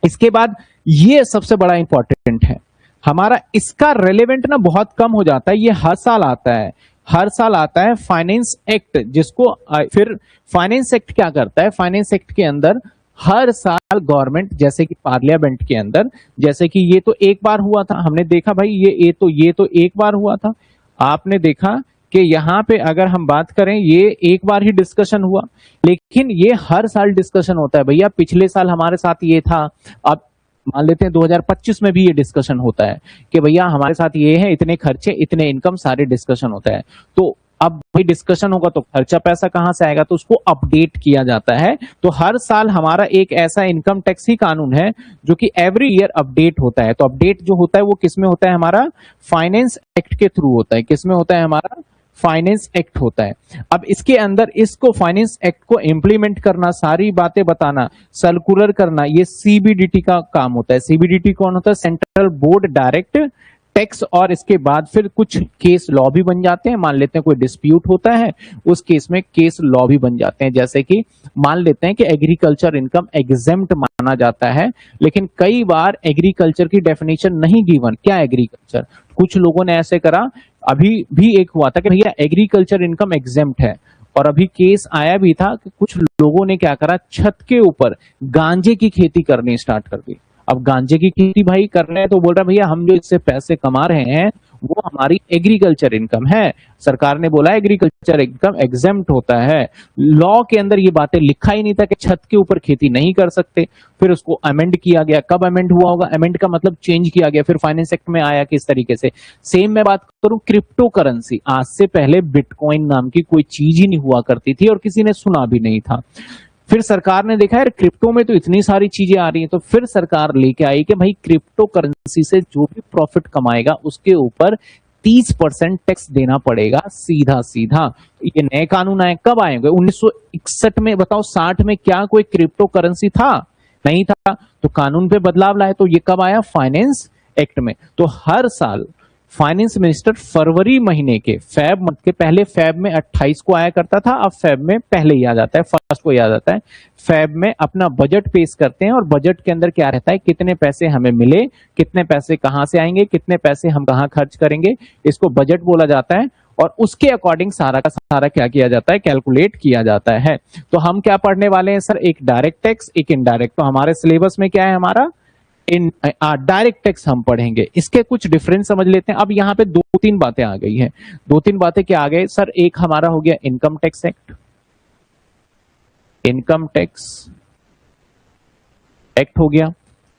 Speaker 1: इसके बाद ये सबसे बड़ा इंपॉर्टेंट है हमारा, इसका रेलेवेंट ना बहुत कम हो जाता है, ये हर साल आता है, हर साल आता है फाइनेंस एक्ट, जिसको फिर फाइनेंस एक्ट क्या करता है, फाइनेंस एक्ट के अंदर हर साल गवर्नमेंट, जैसे कि पार्लियामेंट के अंदर, जैसे कि ये तो एक बार हुआ था, हमने देखा भाई ये तो एक बार हुआ था, आपने देखा कि यहां पे अगर हम बात करें ये एक बार ही डिस्कशन हुआ, लेकिन ये हर साल डिस्कशन होता है भैया। पिछले साल हमारे साथ ये था, अब मान लेते हैं 2025 में भी ये डिस्कशन होता है कि भैया हमारे साथ ये है, इतने खर्चे इतने इनकम, सारे डिस्कशन होता है। तो अब भाई डिस्कशन होगा तो खर्चा पैसा कहां से आएगा, तो उसको अपडेट किया जाता है। तो हर साल हमारा एक ऐसा इनकम टैक्स ही कानून है जो कि एवरी ईयर अपडेट होता है। तो अपडेट जो होता है वो किसमें होता है, हमारा फाइनेंस एक्ट के थ्रू होता है। किसमें होता है, हमारा फाइनेंस एक्ट होता है। अब इसके अंदर इसको फाइनेंस एक्ट को इंप्लीमेंट करना, सारी बातें बताना, सर्कुलर करना, ये सीबीडीटी का काम होता है। सीबीडीटी कौन होता है, सेंट्रल बोर्ड डायरेक्ट टैक्स। और इसके बाद फिर कुछ केस लॉ भी बन जाते हैं। मान लेते हैं कोई डिस्प्यूट होता है, उस केस में केस लॉ भी बन जाते हैं। जैसे कि मान लेते हैं कि एग्रीकल्चर इनकम एग्जेम्प्ट माना जाता है, लेकिन कई बार एग्रीकल्चर की डेफिनेशन नहीं गिवन, क्या एग्रीकल्चर, कुछ लोगों ने ऐसे करा। अभी भी एक हुआ था कि भैया एग्रीकल्चर इनकम एग्जेम्प्ट है, और अभी केस आया भी था कि कुछ लोगों ने क्या करा, छत के ऊपर गांजे की खेती करनी स्टार्ट कर दी। अब गांजे की खेती भाई कर रहे हैं तो बोल रहा भैया हम जो इससे पैसे कमा रहे हैं वो हमारी एग्रीकल्चर इनकम है, सरकार ने बोला एग्रीकल्चर इनकम एग्जेम्प्ट होता है। लॉ के अंदर ये बातें लिखा ही नहीं था कि छत के ऊपर खेती नहीं कर सकते। फिर उसको अमेंड किया गया, कब अमेंड हुआ होगा, अमेंड का मतलब चेंज किया गया, फिर फाइनेंस एक्ट में आया किस तरीके से। सेम मैं बात करूं क्रिप्टो करेंसी, आज से पहले बिटकॉइन नाम की कोई चीज ही नहीं हुआ करती थी और किसी ने सुना भी नहीं था। फिर सरकार ने देखा यार क्रिप्टो में तो इतनी सारी चीजें आ रही हैं, तो फिर सरकार लेके आई कि भाई क्रिप्टो करेंसी से जो भी प्रॉफिट कमाएगा उसके ऊपर 30% टैक्स देना पड़ेगा, सीधा सीधा। ये नए कानून आए, कब आएंगे, 1961 में, बताओ 60 में क्या कोई क्रिप्टो करेंसी था, नहीं था। तो कानून पे बदलाव लाए, तो ये कब आया, फाइनेंस एक्ट में। तो हर साल फाइनेंस मिनिस्टर फरवरी महीने के फैब मंथ के पहले, फैब में 28 को आया करता था, अब फैब में पहले ही आ जाता है, फर्स्ट को याद आता है। फैब में अपना बजट पेश करते हैं और बजट के अंदर क्या रहता है, कितने पैसे हमें मिले, कितने पैसे कहां से आएंगे, कितने पैसे हम कहां खर्च करेंगे, इसको बजट बोला जाता है। और उसके अकॉर्डिंग सारा का सारा क्या किया जाता है, कैलकुलेट किया जाता है। तो हम क्या पढ़ने वाले हैं सर, एक डायरेक्ट टैक्स, एक इनडायरेक्ट। तो हमारे सिलेबस में क्या है, हमारा इन डायरेक्ट टैक्स हम पढ़ेंगे। इसके कुछ डिफरेंस समझ लेते हैं। अब यहाँ पे 2-3 बातें आ गई हैं। 2-3 बातें क्या आ गए सर, एक हमारा हो गया income tax act, income tax act हो गया।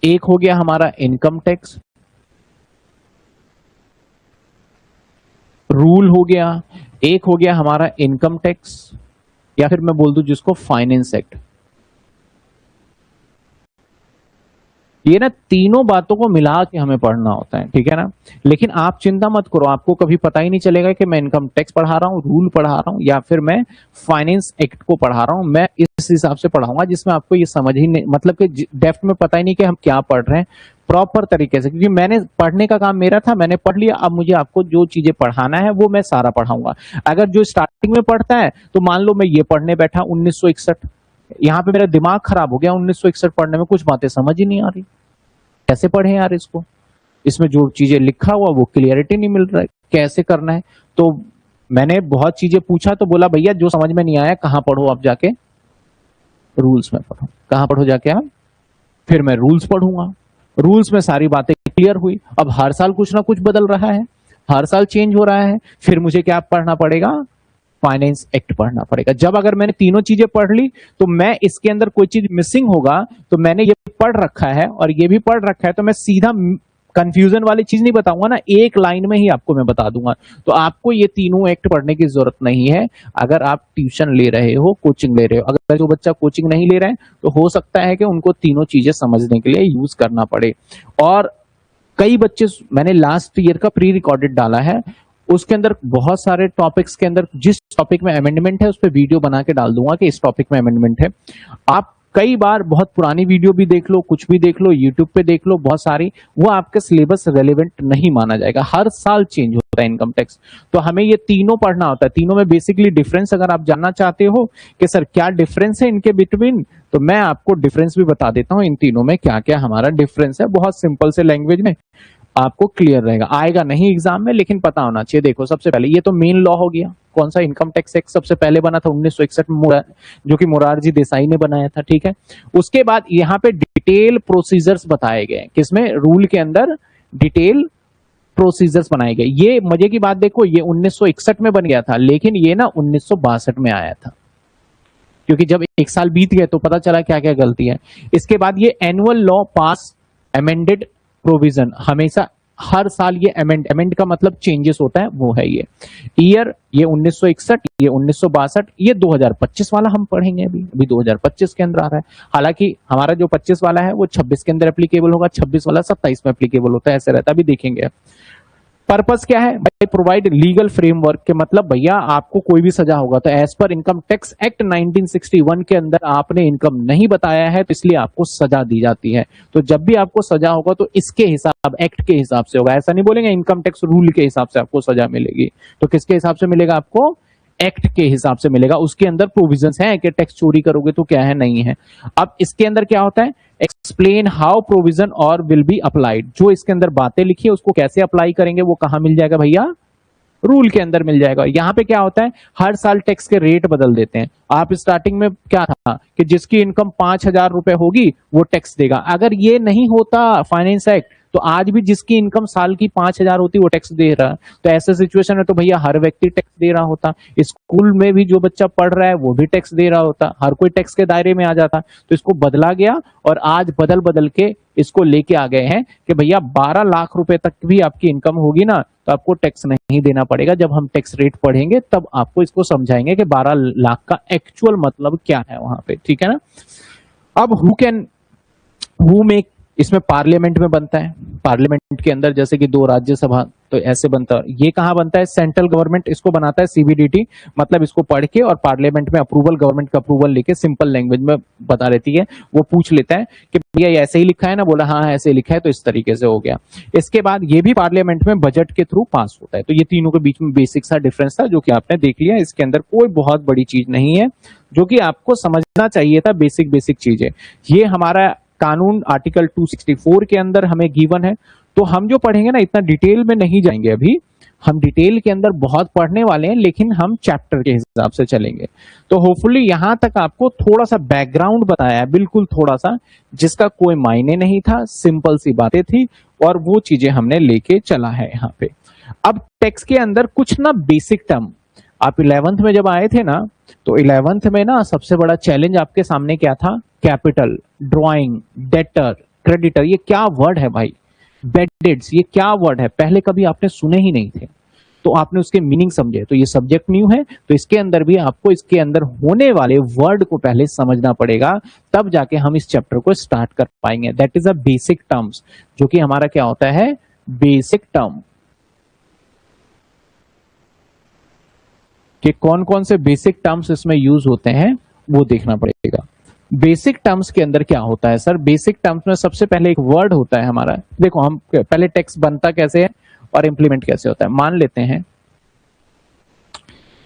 Speaker 1: एक हो गया हमारा इनकम टैक्स रूल हो गया, एक हो गया हमारा इनकम टैक्स, या फिर मैं बोल दूं जिसको फाइनेंस एक्ट। ये ना तीनों बातों को मिला के हमें पढ़ना होता है, ठीक है ना। लेकिन आप चिंता मत करो, आपको कभी पता ही नहीं चलेगा कि मैं इनकम टैक्स पढ़ा रहा हूँ, रूल पढ़ा रहा हूँ, या फिर मैं फाइनेंस एक्ट को पढ़ा रहा हूँ। मैं इस हिसाब से पढ़ाऊंगा जिसमें आपको ये समझ ही नहीं, मतलब कि डेप्थ में पता ही नहीं कि हम क्या पढ़ रहे हैं प्रॉपर तरीके से, क्योंकि मैंने पढ़ने का काम मेरा था, मैंने पढ़ लिया। अब मुझे आपको जो चीजें पढ़ाना है वो मैं सारा पढ़ाऊंगा। अगर जो स्टार्टिंग में पढ़ता है, तो मान लो मैं ये पढ़ने बैठा 1961, यहाँ पे मेरा दिमाग खराब हो गया 1961 पढ़ने में, कुछ बातें समझ ही नहीं आ रही, कैसे पढ़े यार इसको, इसमें जो चीजें लिखा हुआ वो क्लियरिटी नहीं मिल रहा है, कैसे करना है। तो मैंने बहुत चीजें पूछा, तो बोला भैया जो समझ में नहीं आया कहां पढ़ो आप जाके, रूल्स में पढ़ो। कहां पढ़ो जाके आप? फिर मैं रूल्स पढ़ूंगा, रूल्स में सारी बातें क्लियर हुई। अब हर साल कुछ ना कुछ बदल रहा है, हर साल चेंज हो रहा है, फिर मुझे क्या पढ़ना पड़ेगा? फाइनेंस एक्ट पढ़ना पड़ेगा। जब अगर मैंने तीनों चीजें पढ़ ली, तो मैं इसके अंदर कोई चीज मिसिंग होगा, तो मैंने ये पढ़ रखा है और ये भी पढ़ रखा है, तो मैं सीधा कंफ्यूजन वाली चीज नहीं बताऊंगा ना, एक लाइन में ही आपको मैं बता दूंगा। तो आपको ये तीनों एक्ट पढ़ने की जरूरत नहीं है अगर आप ट्यूशन ले रहे हो, कोचिंग ले रहे हो। अगर जो बच्चा कोचिंग नहीं ले रहे हैं, तो हो सकता है कि उनको तीनों चीजें समझने के लिए यूज करना पड़े। और कई बच्चे, मैंने लास्ट ईयर का प्री रिकॉर्डेड डाला है, उसके अंदर बहुत सारे टॉपिक्स के अंदर जिस टॉपिक में अमेंडमेंट है उस पर वीडियो बना के डाल दूंगा कि इस टॉपिक में अमेंडमेंट है। आप कई बार बहुत पुरानी वीडियो भी देख लो, कुछ भी देख लो, यूट्यूब पे देख लो बहुत सारी, वो आपके सिलेबस रेलेवेंट नहीं माना जाएगा। हर साल चेंज होता है इनकम टैक्स, तो हमें ये तीनों पढ़ना होता है। तीनों में बेसिकली डिफरेंस अगर आप जानना चाहते हो कि सर क्या डिफरेंस है इनके बिटवीन, तो मैं आपको डिफरेंस भी बता देता हूं इन तीनों में क्या क्या हमारा डिफरेंस है, बहुत सिंपल से लैंग्वेज में आपको क्लियर रहेगा। आएगा नहीं एग्जाम में, लेकिन पता होना चाहिए। देखो सबसे पहले ये तो मेन लॉ हो गया, कौन सा? इनकम टैक्स एक्ट सबसे पहले बना था 1961 में, जो कि मोरारजी देसाई ने बनाया था, ठीक है। उसके बाद यहाँ पे डिटेल प्रोसीजर्स बताए गए, किसमें? रूल के अंदर डिटेल प्रोसीजर्स बनाए गए। ये मजे की बात देखो, ये 1961 में बन गया था, लेकिन ये ना 1962 में आया था, क्योंकि जब एक साल बीत गए तो पता चला क्या क्या गलती है। इसके बाद ये एनुअल लॉ पास अमेंडेड प्रोविजन, हमेशा हर साल ये अमेंड का मतलब चेंजेस होता है, वो है ये ईयर। ये 1961, ये 1962, ये 2025 वाला हम पढ़ेंगे अभी 2025 के अंदर आ रहा है। हालांकि हमारा जो 25 वाला है वो 26 के अंदर एप्लीकेबल होगा, 26 वाला 27 में एप्लीकेबल होता है, ऐसे रहता है, अभी देखेंगे। पर्पस क्या है भाई? प्रोवाइड लीगल फ्रेमवर्क के मतलब भैया आपको कोई भी सजा होगा तो as per income tax act 1961 के अंदर आपने इनकम नहीं बताया है, तो इसलिए आपको सजा दी जाती है। तो जब भी आपको सजा होगा तो इसके हिसाब, एक्ट के हिसाब से होगा। ऐसा नहीं बोलेंगे इनकम टैक्स रूल के हिसाब से आपको सजा मिलेगी, तो किसके हिसाब से मिलेगा? आपको एक्ट के हिसाब से मिलेगा। उसके अंदर प्रोविजंस हैं कि टैक्स चोरी करोगे तो क्या है, नहीं है। अब इसके अंदर क्या होता है? एक्सप्लेन हाउ प्रोविजन और विल बी अप्लाइड। जो इसके अंदर बातें लिखी है उसको कैसे अप्लाई करेंगे, वो कहां मिल जाएगा भैया? रूल के अंदर मिल जाएगा। यहां पे क्या होता है? हर साल टैक्स के रेट बदल देते हैं। आप स्टार्टिंग में क्या था कि जिसकी इनकम 5,000 रुपए होगी वो टैक्स देगा। अगर ये नहीं होता फाइनेंस एक्ट, तो आज भी जिसकी इनकम साल की 5,000 होती वो टैक्स दे रहा है। तो ऐसे सिचुएशन में तो भैया हर व्यक्ति टैक्स दे रहा होता, स्कूल में भी जो बच्चा पढ़ रहा है वो भी टैक्स दे रहा होता, हर कोई टैक्स के दायरे में आ जाता। तो इसको बदला गया और आज बदल बदल के इसको लेके आ गए हैं कि भैया 12 लाख रुपए तक भी आपकी इनकम होगी ना तो आपको टैक्स नहीं देना पड़ेगा। जब हम टैक्स रेट पढ़ेंगे तब आपको इसको समझाएंगे कि 12 लाख का एक्चुअल मतलब क्या है वहां पे, ठीक है ना। अब हु मेक, इसमें पार्लियामेंट में बनता है, पार्लियामेंट के अंदर जैसे कि 2 राज्यसभा, तो ऐसे बनता है। ये कहां बनता है? सेंट्रल गवर्नमेंट इसको बनाता है, सीबीडीटी। मतलब इसको पढ़ के और पार्लियामेंट में अप्रूवल, गवर्नमेंट का अप्रूवल लेके सिंपल लैंग्वेज में बता देती है। वो पूछ लेता है कि भैया ये ऐसे ही लिखा है ना, बोला हाँ ऐसे ही लिखा है, तो इस तरीके से हो गया। इसके बाद ये भी पार्लियामेंट में बजट के थ्रू पास होता है। तो ये तीनों के बीच में बेसिक सा डिफरेंस था जो कि आपने देख लिया। इसके अंदर कोई बहुत बड़ी चीज नहीं है, जो कि आपको समझना चाहिए था, बेसिक बेसिक चीजें। ये हमारा कानून आर्टिकल 264 के अंदर हमें गिवन है। तो हम जो पढ़ेंगे ना इतना डिटेल में नहीं जाएंगे अभी, हम डिटेल के अंदर बहुत पढ़ने वाले हैं, लेकिन हम चैप्टर के हिसाब से चलेंगे। तो होपफुली यहां तक आपको थोड़ा सा बैकग्राउंड बताया है, बिल्कुल थोड़ा सा, जिसका कोई मायने नहीं था, सिंपल सी बातें थी और वो चीजें हमने लेके चला है यहाँ पे। अब टैक्स के अंदर कुछ ना बेसिक टर्म, आप 11th में जब आए थे ना, तो 11th में ना सबसे बड़ा चैलेंज आपके सामने क्या था? कैपिटल, ड्राइंग, डेटर, क्रेडिटर, ये क्या वर्ड है भाई? बैड डेट्स, ये क्या वर्ड है? पहले कभी आपने सुने ही नहीं थे, तो आपने उसके मीनिंग समझे। तो ये सब्जेक्ट न्यू है, तो इसके अंदर भी आपको इसके अंदर होने वाले वर्ड को पहले समझना पड़ेगा, तब जाके हम इस चैप्टर को स्टार्ट कर पाएंगे। That is a basic terms, जो कि हमारा क्या होता है? Basic term. कि कौन कौन से बेसिक टर्म्स इसमें यूज होते हैं वो देखना पड़ेगा। बेसिक टर्म्स के अंदर क्या होता है सर? बेसिक टर्म्स में सबसे पहले एक वर्ड होता है हमारा। देखो, हम पहले टेक्स्ट बनता कैसे है और इंप्लीमेंट कैसे होता है। मान लेते हैं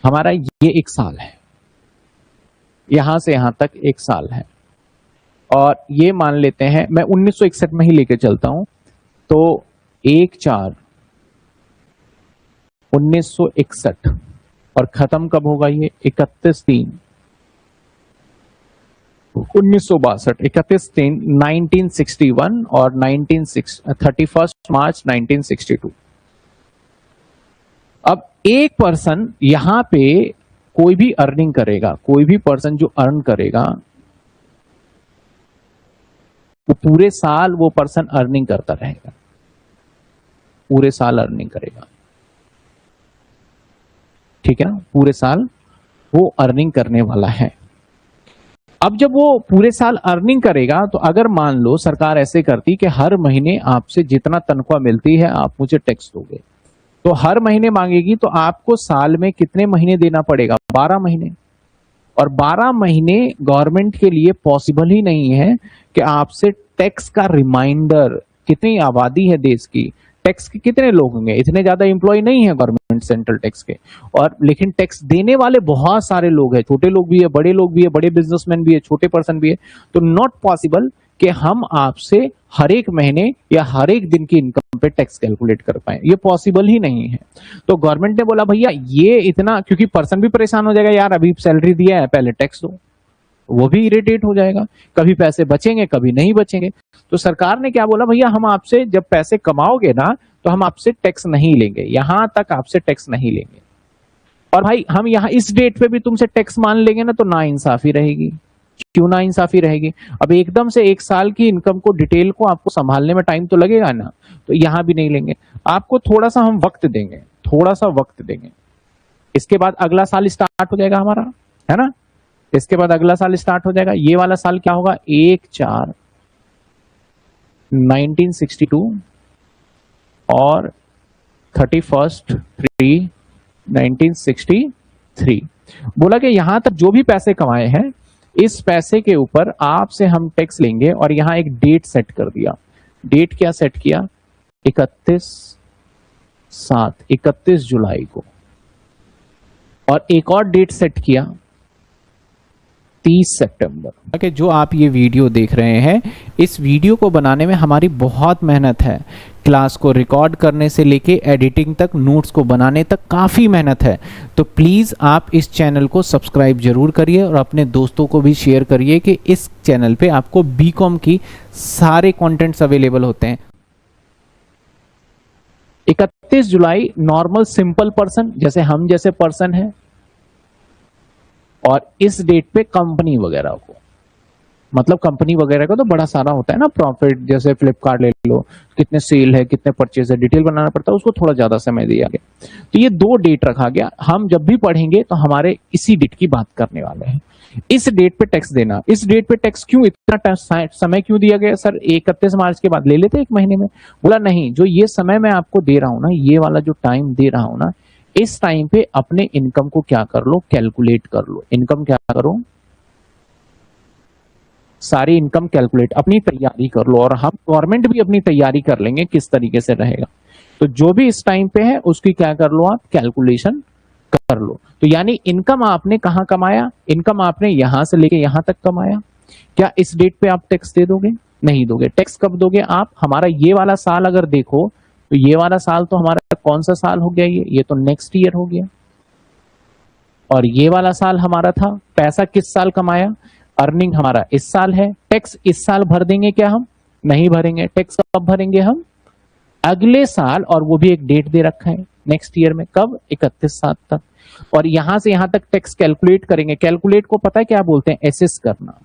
Speaker 1: हमारा ये एक साल है, यहां से यहां तक एक साल है, और ये मान लेते हैं मैं 1961 में ही लेके चलता हूं, तो 1/4/1961, और खत्म कब होगा ये? 31/3/1962, 31/3/1961 और 31 मार्च 1962। अब एक पर्सन यहां पे कोई भी अर्निंग करेगा, कोई भी पर्सन जो अर्न करेगा, वो पूरे साल वो पर्सन अर्निंग करता रहेगा, पूरे साल अर्निंग करेगा, ठीक है ना? पूरे साल वो अर्निंग करने वाला है। अब जब वो पूरे साल अर्निंग करेगा, तो अगर मान लो सरकार ऐसे करती कि हर महीने आपसे जितना तनख्वाह मिलती है आप मुझे टैक्स दोगे, तो हर महीने मांगेगी, तो आपको साल में कितने महीने देना पड़ेगा? 12 महीने। और 12 महीने गवर्नमेंट के लिए पॉसिबल ही नहीं है कि आपसे टैक्स का रिमाइंडर, कितनी आबादी है देश की, टैक्स के कितने लोग होंगे, इतने ज्यादा एम्प्लॉय नहीं है गवर्नमेंट सेंट्रल टैक्स के, और लेकिन टैक्स देने वाले बहुत सारे लोग हैं, छोटे लोग भी है, बड़े लोग भी है, बड़े बिजनेसमैन भी है, छोटे पर्सन भी है। तो नॉट पॉसिबल कि हम आपसे हर एक महीने या हर एक दिन की इनकम पे टैक्स कैलकुलेट कर पाए, ये पॉसिबल ही नहीं है। तो गवर्नमेंट ने बोला भैया ये इतना, क्योंकि पर्सन भी परेशान हो जाएगा, यार अभी सैलरी दिया है पहले टैक्स दो, वो भी इरिटेट हो जाएगा, कभी पैसे बचेंगे कभी नहीं बचेंगे। तो सरकार ने क्या बोला, भैया हम आपसे जब पैसे कमाओगे ना, तो हम आपसे टैक्स नहीं लेंगे, यहां तक आपसे टैक्स नहीं लेंगे। और भाई हम यहां इस डेट पे भी तुमसे टैक्स मान लेंगे ना, तो ना इंसाफी रहेगी। क्यों ना इंसाफी रहेगी? अब एकदम से एक साल की इनकम को, डिटेल को आपको संभालने में टाइम तो लगेगा ना, तो यहां भी नहीं लेंगे। आपको थोड़ा सा हम वक्त देंगे, थोड़ा सा वक्त देंगे। इसके बाद अगला साल स्टार्ट हो जाएगा हमारा, है ना? इसके बाद अगला साल स्टार्ट हो जाएगा। ये वाला साल क्या होगा? 1/4/1962 और 31/3/1963। बोला कि यहां तक जो भी पैसे कमाए हैं, इस पैसे के ऊपर आपसे हम टैक्स लेंगे, और यहां एक डेट सेट कर दिया। डेट क्या सेट किया? 31 जुलाई को। और एक और डेट सेट किया 30 सितंबर। कि जो आप ये वीडियो देख रहे हैं, इस वीडियो को बनाने में हमारी बहुत मेहनत है। क्लास को रिकॉर्ड करने से लेके एडिटिंग तक, नोट्स को बनाने तक काफ़ी मेहनत है। तो प्लीज़ आप इस चैनल को सब्सक्राइब जरूर करिए और अपने दोस्तों को भी शेयर करिए कि इस चैनल पे आपको बीकॉम की सारे कंटेंट्स अवेलेबल होते हैं। 31 जुलाई नॉर्मल सिंपल पर्सन, जैसे हम जैसे पर्सन है, और इस डेट पे कंपनी वगैरह को, मतलब कंपनी वगैरह का तो बड़ा सारा होता है ना प्रॉफिट, जैसे फ्लिपकार्ट ले लो, कितने सेल है, कितने परचेज है, डिटेल बनाना पड़ता है, उसको थोड़ा ज्यादा समय दिया गया। तो ये 2 डेट रखा गया। हम जब भी पढ़ेंगे तो हमारे इसी डेट की बात करने वाले हैं। इस डेट पे टैक्स देना, इस डेट पे टैक्स क्यों, इतना समय क्यों दिया गया? सर 31 मार्च के बाद ले लेते एक महीने में। बोला नहीं, जो ये समय मैं आपको दे रहा हूं ना, ये वाला जो टाइम दे रहा हूं ना, इस टाइम पे अपने इनकम को क्या कर लो, कैलकुलेट कर लो। इनकम क्या करो? सारी इनकम कैलकुलेट, अपनी तैयारी कर लो, और हम गवर्नमेंट भी अपनी तैयारी कर लेंगे किस तरीके से रहेगा। तो जो भी इस टाइम पे है उसकी क्या कर लो, आप कैलकुलेशन कर लो। तो यानी इनकम आपने कहां कमाया? इनकम आपने यहां से लेके यहां तक कमाया। क्या इस डेट पे आप टैक्स दे दोगे? नहीं दोगे। टैक्स कब दोगे आप? हमारा ये वाला साल अगर देखो, तो ये वाला साल तो हमारा कौन सा साल हो गया? ये तो नेक्स्ट ईयर हो गया। और ये वाला साल हमारा था, पैसा किस साल कमाया? अर्निंग हमारा इस साल है। टैक्स इस साल भर देंगे क्या हम? नहीं भरेंगे। टैक्स कब भरेंगे हम? अगले साल, और वो भी एक डेट दे रखा है नेक्स्ट ईयर में, कब? 31/7 तक। और यहां से यहां तक टैक्स कैलकुलेट करेंगे। कैलकुलेट को पता है क्या बोलते हैं? एसेस करना।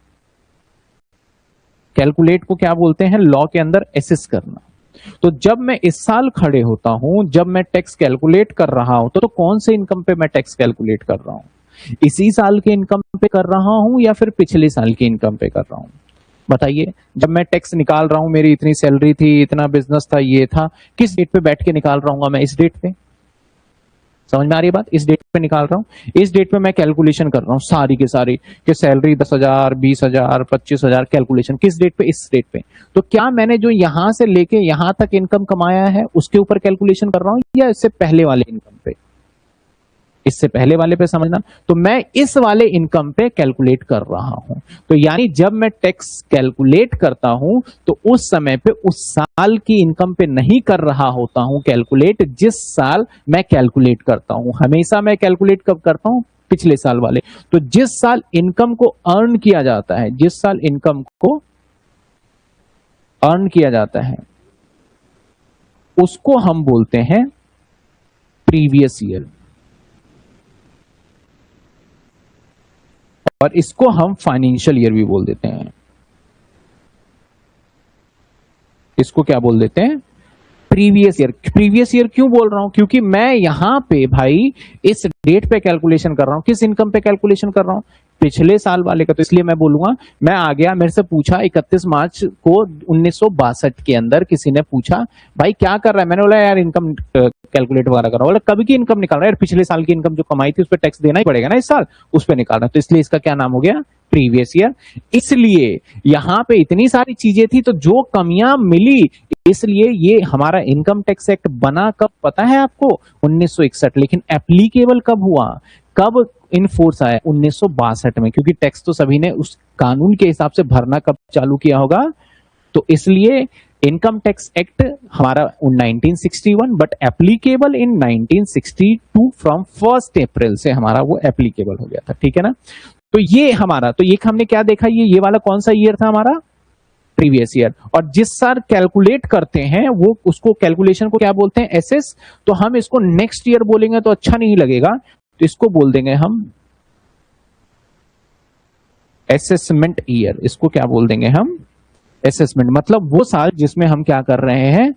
Speaker 1: कैलकुलेट को क्या बोलते हैं लॉ के अंदर? एसेस करना। तो जब मैं इस साल खड़े होता हूं, जब मैं टैक्स कैलकुलेट कर रहा हूं, तो कौन से इनकम पे मैं टैक्स कैलकुलेट कर रहा हूं? इसी साल के इनकम पे कर रहा हूं या फिर पिछले साल की इनकम पे कर रहा हूं? बताइए। जब मैं टैक्स निकाल रहा हूं, मेरी इतनी सैलरी थी, इतना बिजनेस था, ये था, किस डेट पे बैठ के निकाल रहा हूं मैं? इस डेट पे। समझ में आ रही है बात? इस डेट पे निकाल रहा हूं, इस डेट पे मैं कैलकुलेशन कर रहा हूं सारी की सारी, कि सैलरी 10,000, 20,000, 25,000, कैलकुलेशन किस डेट पे? इस डेट पे। तो क्या मैंने जो यहां से लेके यहां तक इनकम कमाया है उसके ऊपर कैलकुलेशन कर रहा हूं या इससे पहले वाले इनकम पे? इससे पहले वाले पे समझना। तो मैं इस वाले इनकम पे कैलकुलेट कर रहा हूं। तो यानी जब मैं टैक्स कैलकुलेट करता हूं तो उस समय पे उस साल की इनकम पे नहीं कर रहा होता हूं कैलकुलेट, जिस साल मैं कैलकुलेट करता हूं। हमेशा मैं कैलकुलेट कब करता हूं? पिछले साल वाले। तो जिस साल इनकम को अर्न किया जाता है, जिस साल इनकम को अर्न किया जाता है, उसको हम बोलते हैं प्रीवियस ईयर, और इसको हम फाइनेंशियल ईयर भी बोल देते हैं। इसको क्या बोल देते हैं? Previous year. प्रीवियस ईयर क्यों बोल रहा हूं? क्योंकि मैं यहां पे भाई इस डेट पे कैलकुलेशन कर रहा हूं। किस इनकम पे कैलकुलेशन कर रहा हूं? पिछले साल वाले का। तो इसलिए मैं बोलूंगा, मैं आ गया, मेरे से पूछा 31 मार्च को 1962 के अंदर किसी ने पूछा, भाई क्या कर रहा है? मैंने बोला यार इनकम कैलकुलेट वगैरह कर रहा हूं। बोला कभी की इनकम निकाल रहा है? यार पिछले साल की इनकम जो कमाई थी उस पर टैक्स देना ही पड़ेगा ना इस साल, उस पर निकाल रहा है। तो इसलिए इसका क्या नाम हो गया? Previous year. इसलिए यहां पे इतनी सारी चीजें थी, तो जो कमियां मिली, इसलिए ये हमारा इनकम टैक्स एक्ट बना कब पता है आपको? 1961। लेकिन एप्लीकेबल कब हुआ? कब इन फोर्स आया? 1962 में। क्योंकि टैक्स तो सभी ने उस कानून के हिसाब से भरना कब चालू किया होगा? तो इसलिए इनकम टैक्स एक्ट हमारा 1961, बट एप्लीकेबल इन 1962 फ्रॉम 1 अप्रैल से हमारा वो एप्लीकेबल हो गया था। ठीक है ना? तो ये हमारा, तो ये हमने क्या देखा, ये वाला कौन सा ईयर था हमारा? Previous year. और जिस साल कैलकुलेट करते हैं वो उसको, कैलकुलेशन को क्या बोलते हैं? एसएस। तो हम इसको नेक्स्ट ईयर बोलेंगे तो अच्छा नहीं लगेगा, तो इसको बोल देंगे हम असेसमेंट ईयर। इसको क्या बोल देंगे हम? असेसमेंट। मतलब वो साल जिसमें हम क्या कर रहे हैं?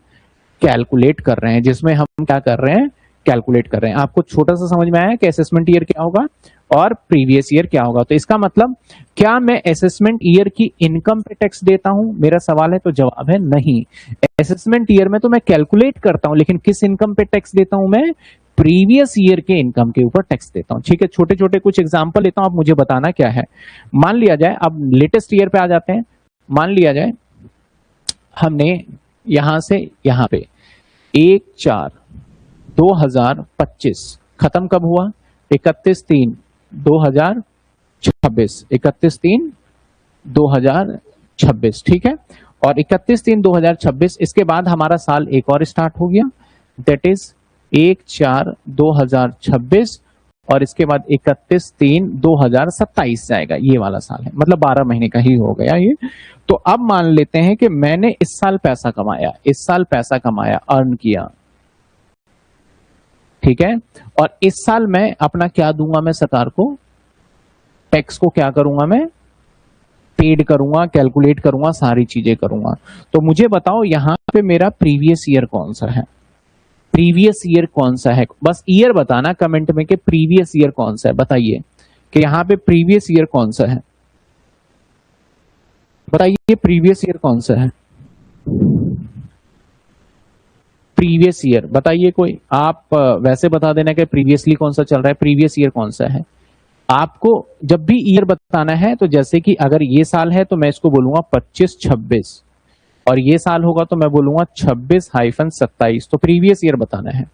Speaker 1: कैलकुलेट कर रहे हैं, जिसमें हम क्या कर रहे हैं? कैलकुलेट कर रहे हैं। आपको छोटा सा समझ में आया कि असेसमेंट ईयर क्या होगा और प्रीवियस ईयर क्या होगा? तो इसका मतलब, क्या मैं असेसमेंट ईयर की इनकम पे टैक्स देता हूं? मेरा सवाल है, तो जवाब है नहीं। असेसमेंट ईयर में तो मैं कैलकुलेट करता हूं, लेकिन किस इनकम पे टैक्स देता हूं मैं? प्रीवियस ईयर के इनकम के ऊपर टैक्स देता हूं। ठीक है, छोटे छोटे कुछ एग्जांपल लेता हूं, आप मुझे बताना क्या है। मान लिया जाए, अब लेटेस्ट ईयर पे आ जाते हैं। मान लिया जाए हमने यहां से यहां पे 1/4/2025 खत्म कब हुआ? 31/3/2026। 31/3/2026। ठीक है। और 31/3/2026 इसके बाद हमारा साल एक और स्टार्ट हो गया, दैट इज 1/4/2026, और इसके बाद 31/3/2027 जाएगा। ये वाला साल है, मतलब 12 महीने का ही हो गया ये। तो अब मान लेते हैं कि मैंने इस साल पैसा कमाया, इस साल पैसा कमाया, अर्न किया। ठीक है। और इस साल मैं अपना क्या दूंगा? मैं सरकार को टैक्स को क्या करूंगा? मैं पेड करूंगा, कैलकुलेट करूंगा, सारी चीजें करूंगा। तो मुझे बताओ यहां पे मेरा प्रीवियस ईयर कौन सा है? प्रीवियस ईयर कौन सा है? बस ईयर बताना कमेंट में कि प्रीवियस ईयर कौन सा है। बताइए कि यहां पे प्रीवियस ईयर कौन सा है। बताइए प्रीवियस ईयर कौन सा है? प्रीवियस ईयर बताइए कोई। आप वैसे बता देना कि प्रीवियसली कौन सा चल रहा है, प्रीवियस ईयर कौन सा है। आपको जब भी ईयर बताना है, तो जैसे कि अगर ये साल है तो मैं इसको बोलूंगा 25-26, और ये साल होगा तो मैं बोलूंगा 26-27। तो प्रीवियस ईयर बताना है।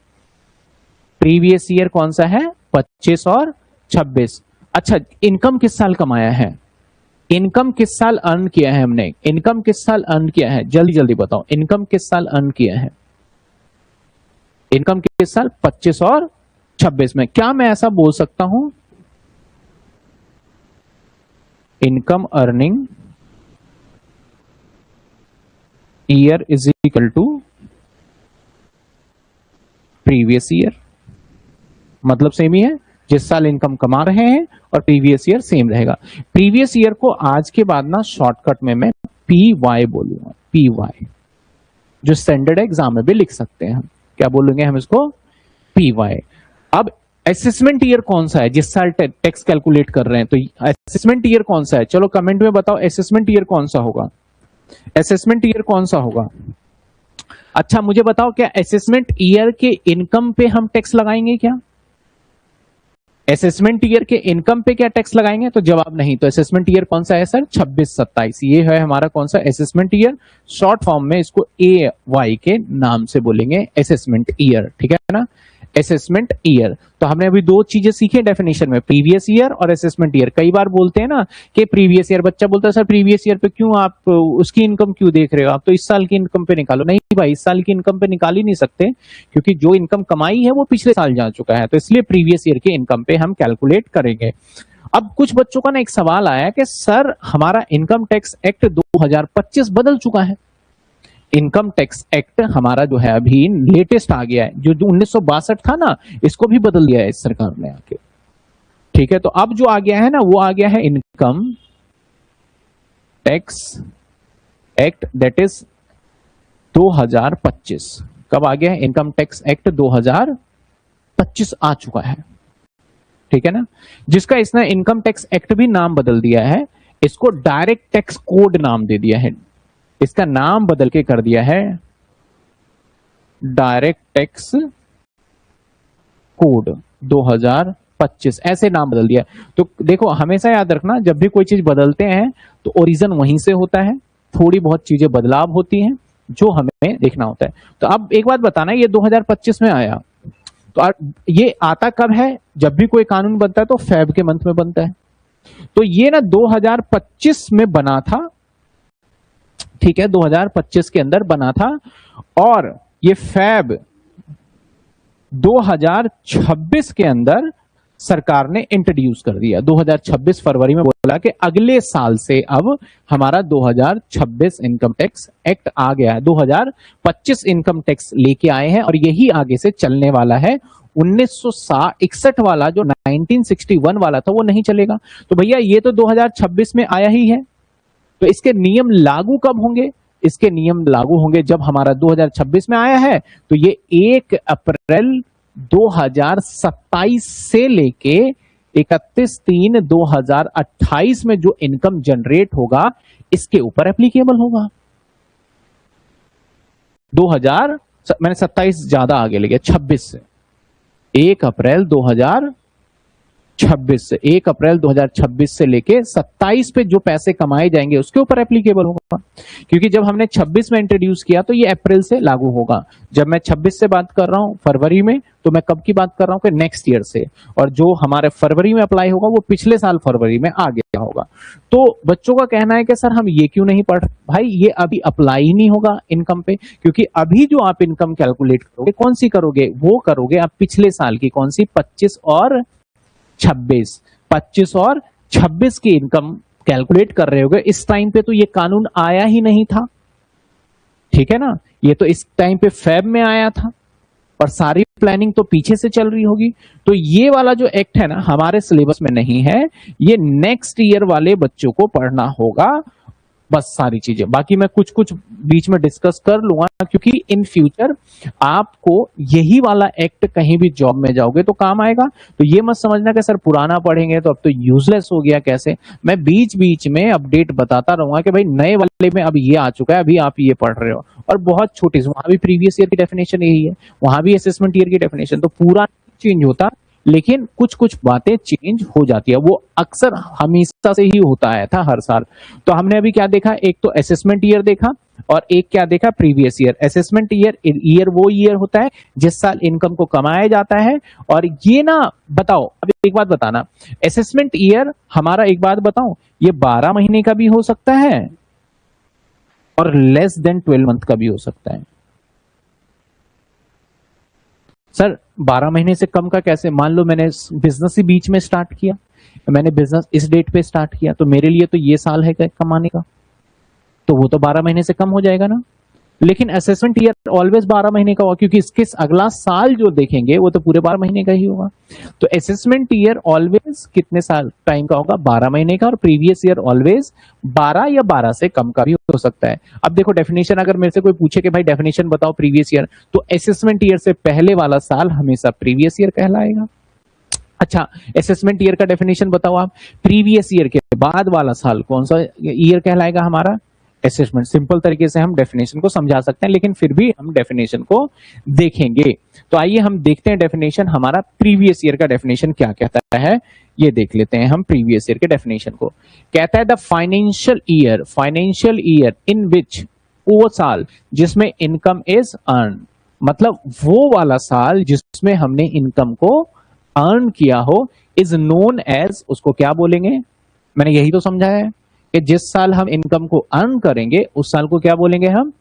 Speaker 1: प्रीवियस ईयर कौन सा है? 25 और 26। अच्छा, इनकम किस साल कमाया है? इनकम किस साल अर्न किया है हमने? इनकम किस साल अर्न किया है? जल्दी जल्दी बताओ, इनकम किस साल अर्न किया है? इनकम किस साल? 25 और 26 में। क्या मैं ऐसा बोल सकता हूं, income earning year is equal to previous year? मतलब सेम ही है। जिस साल इनकम कमा रहे हैं, और प्रीवियस ईयर सेम रहेगा। प्रीवियस ईयर को आज के बाद ना शॉर्टकट में मैं PY बोलूंगा, PY, जो स्टैंडर्ड एग्जाम में भी लिख सकते हैं हम। क्या बोलेंगे हम इसको? PY। अब असेसमेंट ईयर कौन सा है जिस साल टैक्स कैलकुलेट कर रहे हैं? तो असेसमेंट ईयर कौन सा है? चलो कमेंट में बताओ असेसमेंट ईयर कौन सा होगा? असेसमेंट ईयर कौन सा होगा? अच्छा मुझे बताओ, क्या असेसमेंट ईयर के इनकम पे हम टैक्स लगाएंगे क्या? असेसमेंट ईयर के इनकम पे क्या टैक्स लगाएंगे? तो जवाब नहीं। तो असेसमेंट ईयर कौन सा है सर? 26-27। ये है हमारा कौन सा असेसमेंट ईयर। शॉर्ट फॉर्म में इसको AY के नाम से बोलेंगे, असेसमेंट ईयर। ठीक है ना, असेसमेंट ईयर। तो हमने अभी दो चीजें सीखी डेफिनेशन में, प्रीवियस ईयर और असेसमेंट ईयर। कई बार बोलते हैं ना कि प्रीवियस ईयर, बच्चा बोलता है सर प्रीवियस ईयर पे क्यों आप उसकी इनकम क्यों देख रहे हो, आप तो इस साल की इनकम पे निकालो। नहीं भाई, इस साल की इनकम पे निकाल ही नहीं सकते, क्योंकि जो इनकम कमाई है वो पिछले साल जा चुका है। तो इसलिए प्रीवियस ईयर के इनकम पे हम कैलकुलेट करेंगे। अब कुछ बच्चों का ना एक सवाल आया कि सर हमारा इनकम टैक्स एक्ट 2025 बदल चुका है। इनकम टैक्स एक्ट हमारा जो है अभी लेटेस्ट आ गया है, जो 1962 था ना, इसको भी बदल दिया है इस सरकार ने आके। ठीक है, तो अब जो आ गया है ना, वो आ गया है income tax act, that is 2025। कब आ गया है? इनकम टैक्स एक्ट 2025 आ चुका है। ठीक है ना, जिसका इसने इनकम टैक्स एक्ट भी नाम बदल दिया है, इसको डायरेक्ट टैक्स कोड नाम दे दिया है। इसका नाम बदल के कर दिया है डायरेक्ट टैक्स कोड 2025, ऐसे नाम बदल दिया। तो देखो हमेशा याद रखना, जब भी कोई चीज बदलते हैं तो ओरिजिन वहीं से होता है, थोड़ी बहुत चीजें बदलाव होती हैं जो हमें देखना होता है। तो अब एक बात बताना, ये 2025 में आया, तो ये आता कब है? जब भी कोई कानून बनता है तो फेब के मंथ में बनता है। तो ये ना 2025 में बना था। ठीक है, 2025 के अंदर बना था, और ये फेब 2026 के अंदर सरकार ने इंट्रोड्यूस कर दिया। 2026 फरवरी में बोला कि अगले साल से अब हमारा 2026 इनकम टैक्स एक्ट आ गया है। 2025 इनकम टैक्स लेके आए हैं, और यही आगे से चलने वाला है। 1961 वाला जो 1961 वाला था वो नहीं चलेगा। तो भैया ये तो 2026 में आया ही है, तो इसके नियम लागू कब होंगे? इसके नियम लागू होंगे जब हमारा 2026 में आया है, तो ये 1 अप्रैल 2027 से लेके 31/3/2028 में जो इनकम जनरेट होगा, इसके ऊपर एप्लीकेबल होगा। 2000 मैंने 27 ज्यादा आगे ले गया, 26 से 1 अप्रैल 2026 से 1 अप्रैल 2026 से लेके 27 पे जो पैसे कमाए जाएंगे उसके ऊपर एप्लीकेबल होगा। क्योंकि जब हमने 26 में इंट्रोड्यूस किया तो ये अप्रैल से लागू होगा। जब मैं 26 से बात कर रहा हूं फरवरी में, तो मैं कब की बात कर रहा हूं कि नेक्स्ट ईयर से, और जो हमारे फरवरी में अप्लाई होगा वो पिछले साल फरवरी में आ गया होगा। तो बच्चों का कहना है कि सर हम ये क्यों नहीं पढ़, भाई ये अभी अप्लाई ही नहीं होगा इनकम पे, क्योंकि अभी जो आप इनकम कैलकुलेट करोगे, कौन सी करोगे? वो करोगे आप पिछले साल की, कौन सी? 25 और 26 की इनकम कैलकुलेट कर रहे होगे। इस टाइम पे तो ये कानून आया ही नहीं था। ठीक है ना, ये तो इस टाइम पे फेब में आया था, और सारी प्लानिंग तो पीछे से चल रही होगी। तो ये वाला जो एक्ट है ना, हमारे सिलेबस में नहीं है, ये नेक्स्ट ईयर वाले बच्चों को पढ़ना होगा, बस सारी चीजें। बाकी मैं कुछ कुछ बीच में डिस्कस कर लूंगा, क्योंकि इन फ्यूचर आपको यही वाला एक्ट कहीं भी जॉब में जाओगे तो काम आएगा। तो ये मत समझना कि सर पुराना पढ़ेंगे तो अब तो यूजलेस हो गया। कैसे? मैं बीच बीच में अपडेट बताता रहूंगा कि भाई नए वाले में अब ये आ चुका है, अभी आप ये पढ़ रहे हो, और बहुत छोटी, वहां भी प्रीवियस ईयर की डेफिनेशन यही है, वहां भी असेसमेंट ईयर की डेफिनेशन, तो पूरा चेंज होता, लेकिन कुछ कुछ बातें चेंज हो जाती है। वो अक्सर हमेशा से ही होता आया था, हर साल। तो हमने अभी क्या देखा? एक तो असेसमेंट ईयर देखा, और एक क्या देखा? Previous year. असेसमेंट ईयर वो ईयर होता है जिस साल इनकम को कमाया जाता है। और ये ना बताओ, अब एक बात बताना, असेसमेंट ईयर हमारा, एक बात बताऊं, ये 12 महीने का भी हो सकता है और लेस देन 12 मंथ का भी हो सकता है। सर 12 महीने से कम का कैसे? मान लो मैंने बिजनेस ही बीच में स्टार्ट किया, मैंने बिजनेस इस डेट पे स्टार्ट किया, तो मेरे लिए तो ये साल है कमाने का, तो वो तो 12 महीने से कम हो जाएगा ना। लेकिन असेसमेंट ईयर ऑलवेज 12 महीने का होगा, क्योंकि इसके अगला साल जो देखेंगे वो तो पूरे 12 महीने का ही होगा। तो असेसमेंट ईयर ऑलवेज कितने साल टाइम का होगा? 12 महीने का। और प्रीवियस ईयर ऑलवेज 12 या 12 से कम का भी हो सकता है। अब देखो डेफिनेशन, अगर मेरे से कोई पूछे कि भाई डेफिनेशन बताओ प्रीवियस ईयर, तो असेसमेंट ईयर से पहले वाला साल हमेशा प्रीवियस ईयर कहलाएगा। अच्छा, असेसमेंट ईयर का डेफिनेशन बताओ आप। प्रीवियस ईयर के बाद वाला साल कौन सा ईयर कहलाएगा? हमारा असेसमेंट। सिंपल तरीके से हम डेफिनेशन को समझा सकते हैं, लेकिन फिर भी हम डेफिनेशन को देखेंगे। तो आइए हम देखते हैं डेफिनेशन, हमारा प्रीवियस ईयर का डेफिनेशन क्या कहता है, ये देख लेते हैं हम प्रीवियस ईयर के डेफिनेशन को। कहता है द फाइनेंशियल ईयर इन विच, वो साल जिसमें इनकम इज अर्न, मतलब वो वाला साल जिसमें हमने इनकम को अर्न किया हो, इज नोन एज, उसको क्या बोलेंगे? मैंने यही तो समझाया है कि जिस साल हम इनकम को अर्न करेंगे उस साल को क्या बोलेंगे हम?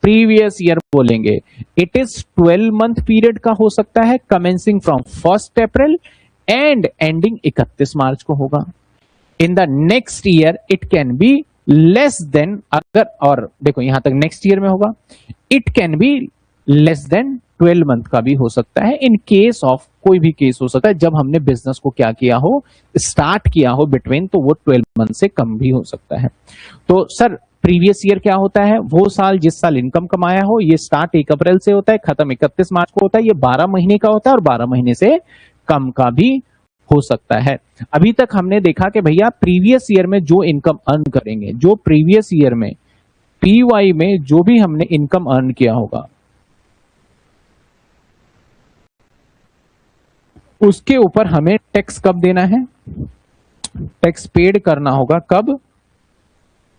Speaker 1: प्रीवियस ईयर बोलेंगे। इट इज 12 मंथ पीरियड का हो सकता है, commencing from 1 April and ending 31 मार्च को होगा। In the next year it can be less than, अगर, और देखो यहां तक नेक्स्ट ईयर में होगा, it can be less than 12 month का भी हो सकता है। इन केस ऑफ, कोई भी केस हो सकता है जब हमने बिजनेस को क्या किया हो, स्टार्ट किया हो बिटवीन, तो वो 12 मंथ से कम भी हो सकता है। तो सर प्रीवियस ईयर क्या होता है? वो साल जिस साल इनकम कमाया हो, ये स्टार्ट 1 अप्रैल से होता है, खत्म 31 मार्च को होता है, ये 12 महीने का होता है और 12 महीने से कम का भी हो सकता है। अभी तक हमने देखा कि भैया प्रीवियस ईयर में जो इनकम अर्न करेंगे, जो प्रीवियस ईयर में पीवाई में जो भी हमने इनकम अर्न किया होगा, उसके ऊपर हमें टैक्स कब देना है? टैक्स पेड करना होगा कब?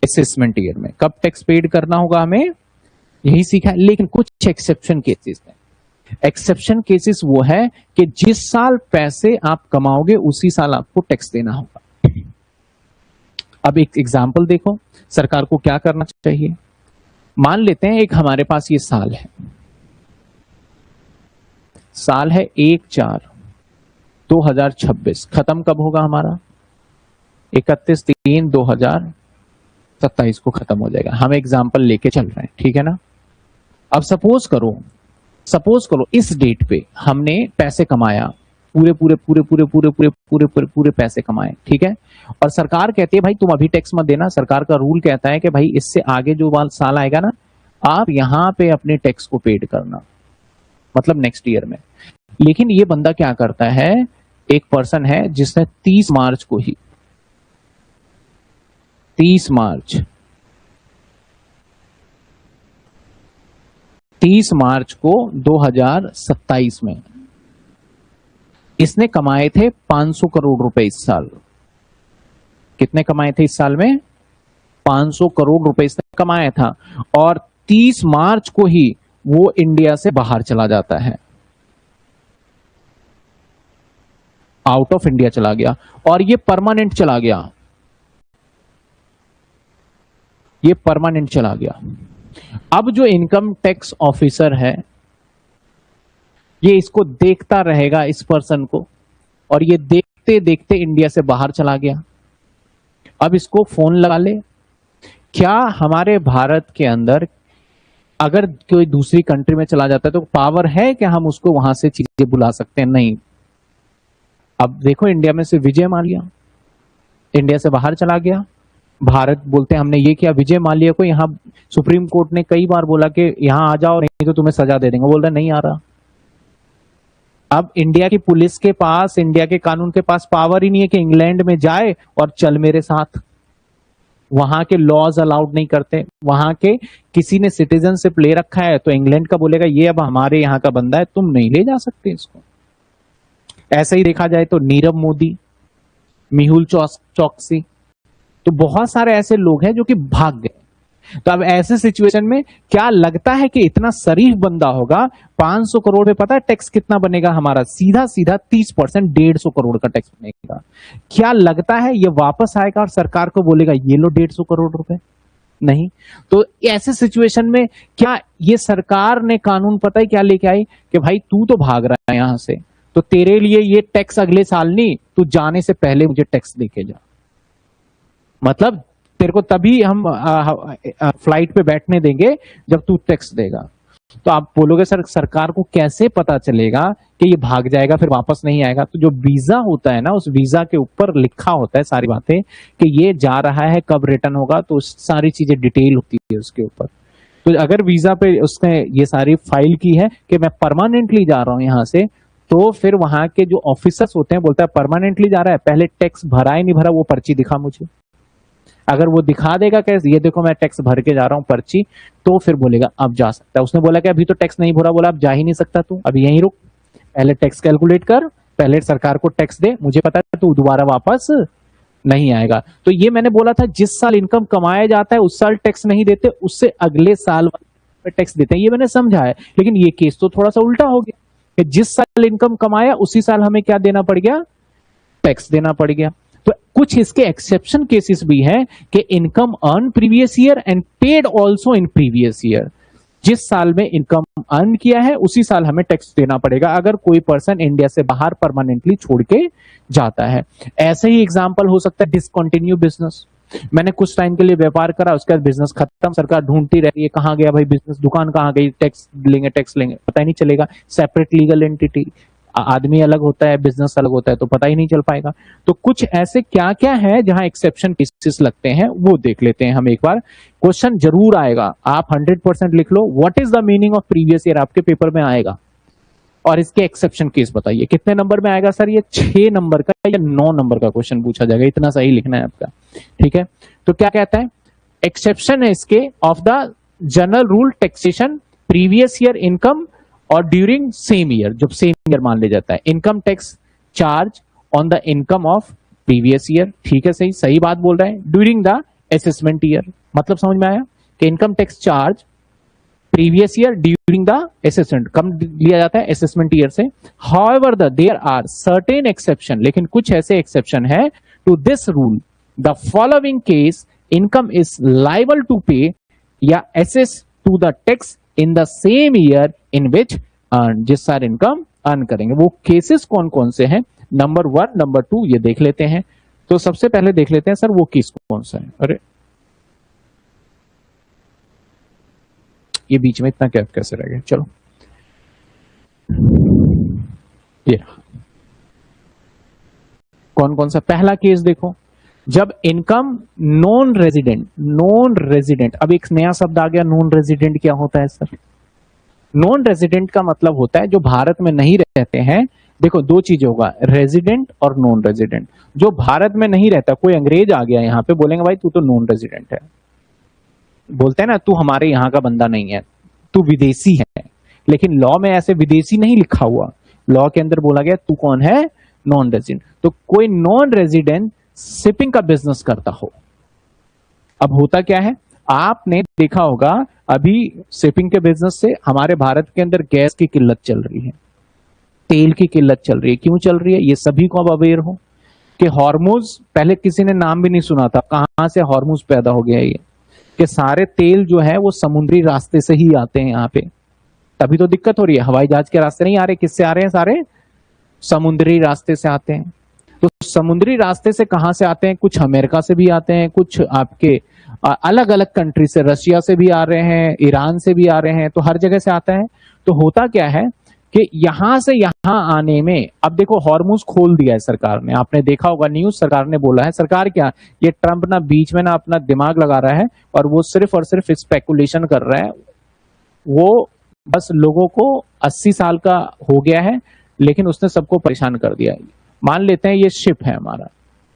Speaker 1: असेसमेंट ईयर में। कब टैक्स पेड करना होगा हमें? यही सीखा है। लेकिन कुछ एक्सेप्शन केसेस हैं। एक्सेप्शन केसेस वो है कि जिस साल पैसे आप कमाओगे उसी साल आपको टैक्स देना होगा। अब एक एग्जांपल देखो, सरकार को क्या करना चाहिए। मान लेते हैं एक हमारे पास ये साल है, साल है 1/4/2026, खत्म कब होगा हमारा? 31/3/2027 को खत्म हो जाएगा। हम एग्जांपल लेके चल रहे हैं, ठीक है ना। अब सपोज करो इस डेट पे हमने पैसे कमाया, पूरे पैसे कमाए, ठीक है। और सरकार कहती है भाई तुम अभी टैक्स मत देना। सरकार का रूल कहता है कि भाई इससे आगे जो साल आएगा ना, आप यहां पे अपने टैक्स को पेड करना, मतलब नेक्स्ट ईयर में। लेकिन ये बंदा क्या करता है, एक पर्सन है जिसने 30 मार्च को ही 30 मार्च को 2027 में इसने कमाए थे 500 करोड़ रुपए इस साल। कितने कमाए थे इस साल में? 500 करोड़ रुपए इसने कमाया था। और 30 मार्च को ही वो इंडिया से बाहर चला जाता है, आउट ऑफ इंडिया चला गया, और ये परमानेंट चला गया, ये परमानेंट चला गया। अब जो इनकम टैक्स ऑफिसर है ये इसको देखता रहेगा, इस पर्सन को, और ये देखते देखते इंडिया से बाहर चला गया। अब इसको फोन लगा ले। क्या हमारे भारत के अंदर अगर कोई दूसरी कंट्री में चला जाता है तो पावर है कि हम उसको वहां से चीजें बुला सकते हैं? नहीं। अब देखो इंडिया में से विजय माल्या इंडिया से बाहर चला गया, भारत बोलते हैं हमने ये किया। विजय माल्या को यहाँ सुप्रीम कोर्ट ने कई बार बोला कि यहाँ आ जाओ, नहीं तो तुम्हें सजा दे देंगे, बोल रहा नहीं आ रहा। अब इंडिया की पुलिस के पास, इंडिया के कानून के पास पावर ही नहीं है कि इंग्लैंड में जाए और चल मेरे साथ। वहां के लॉज अलाउड नहीं करते। वहां के किसी ने सिटीजनशिप ले रखा है तो इंग्लैंड का बोलेगा ये अब हमारे यहाँ का बंदा है, तुम नहीं ले जा सकते इसको। ऐसे ही देखा जाए तो नीरव मोदी, मेहुल चौकसी, तो बहुत सारे ऐसे लोग हैं जो कि भाग गए। तो अब ऐसे सिचुएशन में क्या लगता है कि इतना शरीफ बंदा होगा? 500 करोड़ पे पता है टैक्स कितना बनेगा हमारा? सीधा सीधा 30%, 150 करोड़ का टैक्स बनेगा। क्या लगता है ये वापस आएगा और सरकार को बोलेगा ये लो 150 करोड़ रुपए? नहीं। तो ऐसे सिचुएशन में क्या ये सरकार ने कानून पता है क्या लेके आई कि भाई तू तो भाग रहा है यहां से, तो तेरे लिए ये टैक्स अगले साल नहीं, तू जाने से पहले मुझे टैक्स देके जा। मतलब तेरे को तभी हम फ्लाइट पे बैठने देंगे जब तू टैक्स देगा। तो आप बोलोगे सर सरकार को कैसे पता चलेगा कि ये भाग जाएगा फिर वापस नहीं आएगा? तो जो वीजा होता है ना, उस वीजा के ऊपर लिखा होता है सारी बातें कि ये जा रहा है, कब रिटर्न होगा, तो सारी चीजें डिटेल होती है उसके ऊपर। तो अगर वीजा पे उसने ये सारी फाइल की है कि मैं परमानेंटली जा रहा हूं यहां से, तो फिर वहां के जो ऑफिसर्स होते हैं बोलता है परमानेंटली जा रहा है, पहले टैक्स भरा है नहीं भरा वो पर्ची दिखा मुझे। अगर वो दिखा देगा कैसे, ये देखो मैं टैक्स भर के जा रहा हूं पर्ची, तो फिर बोलेगा अब जा सकता है। उसने बोला कि अभी तो टैक्स नहीं भरा, बोला अब जा ही नहीं सकता तू, अभी यहीं रुक, पहले टैक्स कैलकुलेट कर, पहले सरकार को टैक्स दे, मुझे पता है तू दोबारा वापस नहीं आएगा। तो ये मैंने बोला था जिस साल इनकम कमाया जाता है उस साल टैक्स नहीं देते, उससे अगले साल पे टैक्स देते हैं, ये मैंने समझा है। लेकिन ये केस तो थोड़ा सा उल्टा हो गया कि जिस साल इनकम कमाया उसी साल हमें क्या देना पड़ गया, टैक्स देना पड़ गया। तो कुछ इसके एक्सेप्शन केसेस भी हैं कि income earn previous year and paid also in previous year, जिस साल में इनकम अर्न किया है उसी साल हमें टैक्स देना पड़ेगा अगर कोई पर्सन इंडिया से बाहर परमानेंटली छोड़ के जाता है। ऐसे ही एग्जांपल हो सकता है डिसकंटिन्यू बिजनेस, मैंने कुछ टाइम के लिए व्यापार करा, उसके बाद बिजनेस खत्म, सरकार ढूंढती रहती है कहां गया भाई बिजनेस, दुकान कहां गई, टैक्स लेंगे पता ही नहीं चलेगा, सेपरेट लीगल एंटिटी, आदमी अलग होता है बिजनेस अलग होता है, तो पता ही नहीं चल पाएगा। तो कुछ ऐसे क्या क्या है जहां एक्सेप्शन केसेस लगते हैं वो देख लेते हैं हम एक बार। क्वेश्चन जरूर आएगा, आप 100% लिख लो, what is the meaning of previous year, आपके पेपर में आएगा। और इसके एक्सेप्शन केस बताइए कितने नंबर में आएगा सर, ये 6 नंबर का या 9 नंबर का क्वेश्चन पूछा जाएगा, इतना सही लिखना है आपका, ठीक है। तो क्या कहता है, एक्सेप्शन है इसके of the general rule taxation previous year income और ड्यूरिंग सेम ईयर, जब सेम ईयर मान ले जाता है, income tax charge on the income of previous year, ठीक है, सही सही बात बोल रहे हैं, ड्यूरिंग द असेसमेंट ईयर, मतलब समझ में आया कि income tax charge previous year during the assessment, कम लिया जाता है असेसमेंट ईयर से। However there are certain exception, लेकिन कुछ ऐसे एक्सेप्शन है to this rule, the following case income is liable to pay या assess to the tax in the same year in which earn, जिस साल इनकम अर्न करेंगे। वो केसेस कौन कौन से हैं, नंबर 1 नंबर 2 ये देख लेते हैं। तो सबसे पहले देख लेते हैं सर वो केस कौन सा है, अरे ये बीच में इतना गैप कैसे रह गया, चलो ये कौन कौन सा, पहला केस देखो, जब इनकम नॉन रेजिडेंट, अब एक नया शब्द आ गया, नॉन रेजिडेंट क्या होता है सर, नॉन रेजिडेंट का मतलब होता है जो भारत में नहीं रहते हैं। देखो दो चीज होगा, रेजिडेंट और नॉन रेजिडेंट। जो भारत में नहीं रहता, कोई अंग्रेज आ गया यहाँ पे, बोलेंगे भाई तू तो नॉन रेजिडेंट है, बोलते हैं ना तू हमारे यहाँ का बंदा नहीं है, तू विदेशी है, लेकिन लॉ में ऐसे विदेशी नहीं लिखा हुआ, लॉ के अंदर बोला गया तू कौन है, नॉन रेजिडेंट। तो कोई नॉन रेजिडेंट शिपिंग का बिजनेस करता हो, अब होता क्या है, आपने देखा होगा अभी शिपिंग के बिजनेस से हमारे भारत के अंदर गैस की किल्लत चल रही है, तेल की किल्लत चल रही है, क्यों चल रही है ये सभी को अब अवेयर हो कि हॉर्मुज, पहले किसी ने नाम भी नहीं सुना था, कहां से हॉर्मुज पैदा हो गया, ये कि सारे तेल जो है वो समुद्री रास्ते से ही आते हैं यहाँ पे, तभी तो दिक्कत हो रही है, हवाई जहाज के रास्ते नहीं आ रहे, किससे आ रहे हैं, सारे समुद्री रास्ते से आते हैं। तो समुद्री रास्ते से कहां से आते हैं, कुछ अमेरिका से भी आते हैं, कुछ आपके अलग अलग कंट्री से, रशिया से भी आ रहे हैं, ईरान से भी आ रहे हैं, तो हर जगह से आता है। तो होता क्या है कि यहां से यहां आने में, अब देखो हॉर्मुज खोल दिया है सरकार ने, आपने देखा होगा न्यूज, सरकार ने बोला है, सरकार क्या, ये ट्रंप ना बीच में ना अपना दिमाग लगा रहा है और वो सिर्फ और सिर्फ स्पेकुलेशन कर रहा है, वो बस लोगों को 80 साल का हो गया है लेकिन उसने सबको परेशान कर दिया है। मान लेते हैं ये शिप है हमारा,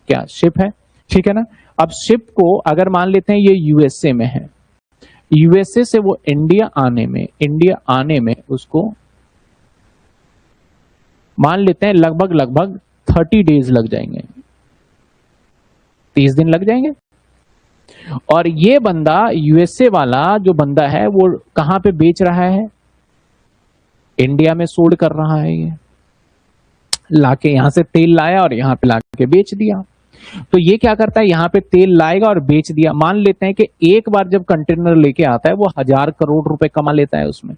Speaker 1: क्या शिप है, ठीक है ना, अब शिप को अगर मान लेते हैं ये यूएसए में है, यूएसए से वो इंडिया आने में उसको मान लेते हैं लगभग 30 डेज लग जाएंगे, 30 दिन लग जाएंगे। और ये बंदा यूएसए वाला जो बंदा है वो कहां पे बेच रहा है, इंडिया में सोल्ड कर रहा है, ये लाके यहां से तेल लाया और यहां पे लाके बेच दिया। तो ये क्या करता है, यहां पे तेल लाएगा और बेच दिया, मान लेते हैं कि एक बार जब कंटेनर लेके आता है वो 1000 करोड़ रुपए कमा लेता है उसमें,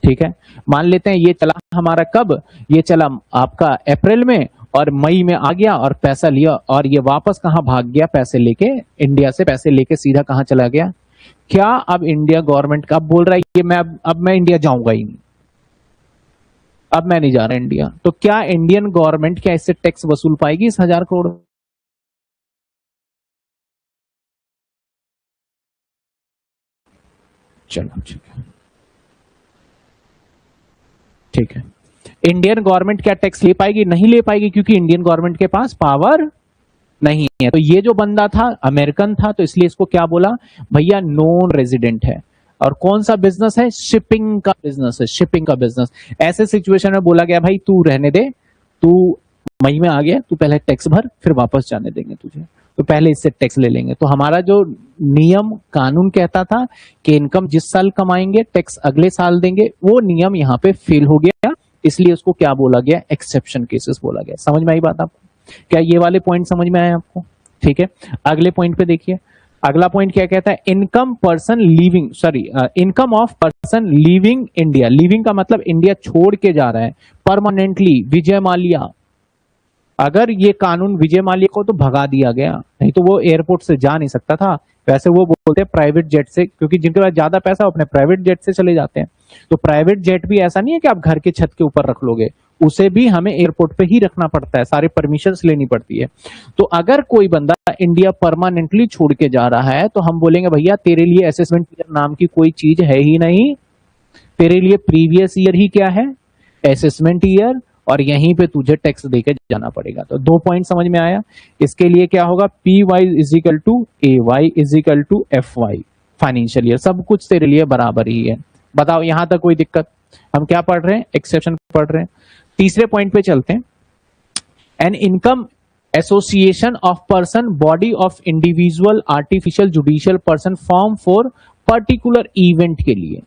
Speaker 1: ठीक है। मान लेते हैं ये चला हमारा कब, ये चला आपका अप्रैल में और मई में आ गया और पैसा लिया और ये वापस कहां भाग गया पैसे लेके, इंडिया से पैसे लेके सीधा कहां चला गया? क्या अब इंडिया गवर्नमेंट का अब बोल रहा है कि अब मैं इंडिया जाऊंगा ही नहीं, अब मैं नहीं जा रहा इंडिया, तो क्या इंडियन गवर्नमेंट क्या इससे टैक्स वसूल पाएगी इस 1000 करोड़? चलो ठीक है, इंडियन गवर्नमेंट क्या टैक्स ले पाएगी? नहीं ले पाएगी, क्योंकि इंडियन गवर्नमेंट के पास पावर नहीं है। तो ये जो बंदा था अमेरिकन था, तो इसलिए इसको क्या बोला? भैया नॉन रेजिडेंट है। और कौन सा बिजनेस है? शिपिंग का बिजनेस है, शिपिंग का बिजनेस। ऐसे सिचुएशन में बोला गया भाई तू रहने दे, तू मई में आ गया, तू पहले टैक्स भर, फिर वापस जाने देंगे तुझे, तो पहले इससे टैक्स ले लेंगे। तो हमारा जो नियम कानून कहता था कि इनकम जिस साल कमाएंगे टैक्स अगले साल देंगे, वो नियम यहाँ पे फेल हो गया, इसलिए उसको क्या बोला गया? एक्सेप्शन केसेस बोला गया। समझ में आई बात आपको? क्या ये वाले पॉइंट समझ में आए आपको? ठीक है, अगले पॉइंट पे देखिए। अगला पॉइंट क्या कहता है? Income person living, sorry, income of person living India. Living का मतलब इंडिया छोड़ के जा रहा है परमानेंटली। विजय माल्या, अगर ये कानून विजय माल्या को तो भगा दिया गया, नहीं तो वो एयरपोर्ट से जा नहीं सकता था। वैसे वो बोलते हैं प्राइवेट जेट से, क्योंकि जिनके पास ज्यादा पैसा अपने प्राइवेट जेट से चले जाते हैं। तो प्राइवेट जेट भी ऐसा नहीं है कि आप घर के छत के ऊपर रख लोगे, उसे भी हमें एयरपोर्ट पे ही रखना पड़ता है, सारे परमिशंस लेनी पड़ती है। तो अगर कोई बंदा इंडिया परमानेंटली छोड़ के जा रहा है, तो हम बोलेंगे भैया तेरे लिए असेसमेंट ईयर नाम की कोई चीज है ही नहीं, तेरे लिए प्रीवियस ईयर ही क्या है? असेसमेंट ईयर, और यहीं पे तुझे टैक्स देके जाना पड़ेगा। तो 2 पॉइंट समझ में आया। इसके लिए क्या होगा? P Y is equal to A Y is equal to F Y, financial year, सब कुछ तेरे लिए बराबर ही है। बताओ यहां तक कोई दिक्कत? हम क्या पढ़ रहे हैं? एक्सेप्शन पढ़ रहे हैं। तीसरे पॉइंट पे चलते हैं। An income association of person, body of individual, artificial, judicial person form for particular event के लिए।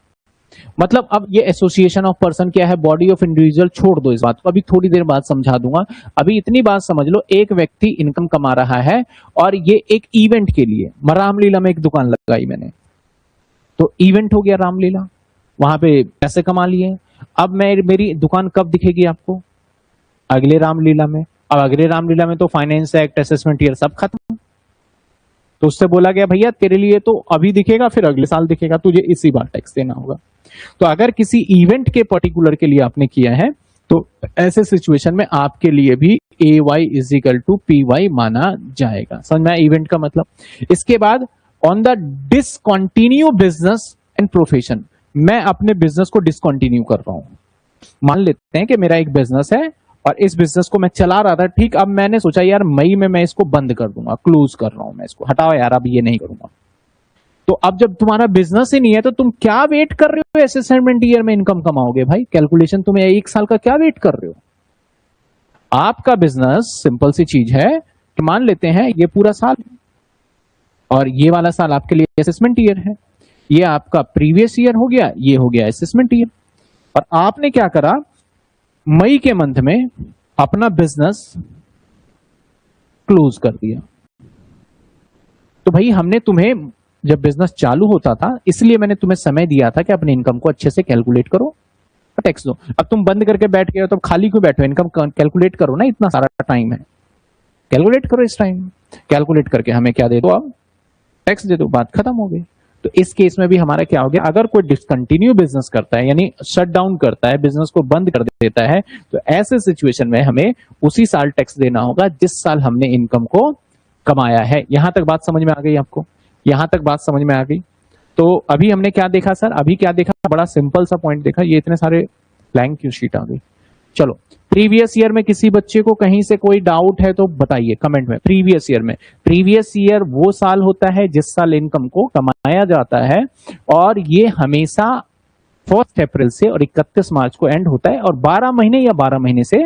Speaker 1: मतलब अब ये एसोसिएशन ऑफ पर्सन क्या है? बॉडी ऑफ इंडिविजुअल छोड़ दो इस बात को, अभी थोड़ी देर बाद समझा दूंगा। अभी इतनी बात समझ लो, एक व्यक्ति इनकम कमा रहा है और ये एक इवेंट के लिए, रामलीला में एक दुकान लगाई मैंने, तो इवेंट हो गया रामलीला, वहां पे पैसे कमा लिए। अब मेरी दुकान कब दिखेगी आपको? अगले रामलीला में। अब अगले रामलीला में तो फाइनेंस एक्ट, असेसमेंट ईयर सब खत्म। तो उससे बोला गया भैया तेरे लिए तो अभी दिखेगा, फिर अगले साल दिखेगा, तुझे इसी बार टैक्स देना होगा। तो अगर किसी इवेंट के पर्टिकुलर के लिए आपने किया है, तो ऐसे सिचुएशन में आपके लिए भी A Y is equal to P Y माना जाएगा। समझ में आया इवेंट का मतलब? इसके बाद on the discontinue business and profession, मैं अपने बिजनेस को डिसकंटिन्यू कर रहा हूं। मान लेते हैं कि मेरा एक बिजनेस है और इस बिजनेस को मैं चला रहा था, ठीक, अब मैंने सोचा यार मई में मैं इसको बंद कर दूंगा, क्लोज कर रहा हूं मैं इसको, हटाओ यार अब ये नहीं करूंगा। तो अब जब तुम्हारा बिजनेस ही नहीं है, तो तुम क्या वेट कर रहे हो? असेसमेंट ईयर में इनकम कमाओगे भाई, कैलकुलेशन तुम्हें 1 साल का क्या वेट कर रहे हो? आपका बिजनेस सिंपल सी चीज है कि मान लेते हैं ये पूरा साल है और ये वाला साल आपके लिए असेसमेंट ईयर है, ये आपका प्रीवियस ईयर हो गया, ये हो गया असेसमेंट ईयर। और आपने क्या करा? मई के मंथ में अपना बिजनेस क्लोज कर दिया। तो भाई हमने तुम्हें, जब बिजनेस चालू होता था, इसलिए मैंने तुम्हें समय दिया था कि अपने इनकम को अच्छे से कैलकुलेट करो, टैक्स दो। अब तुम बंद करके बैठ गए हो, तो खाली क्यों बैठो? इनकम कैलकुलेट करो ना, इतना सारा टाइम है, कैलकुलेट करो इस टाइम, कैलकुलेट करके हमें क्या दे दो? अब टैक्स दे दो, बात खत्म हो गई। तो इस केस में भी हमारा क्या हो गया? अगर कोई डिसकंटिन्यू बिजनेस करता है, यानी शट डाउन करता है, बिजनेस को बंद कर देता है, तो ऐसे सिचुएशन में हमें उसी साल टैक्स देना होगा जिस साल हमने इनकम को कमाया है। यहां तक बात समझ में आ गई आपको? यहां तक बात समझ में आ गई? तो अभी हमने क्या देखा सर? अभी क्या देखा? बड़ा सिंपल सा पॉइंट देखा। ये इतने सारे ब्लैंक क्यों शीट आ गई? चलो, प्रीवियस ईयर में किसी बच्चे को कहीं से कोई डाउट है तो बताइए कमेंट में। प्रीवियस ईयर में, प्रीवियस ईयर वो साल होता है जिस साल इनकम को कमाया जाता है, और ये हमेशा 1 अप्रैल से और 31 मार्च को एंड होता है, और 12 महीने या 12 महीने से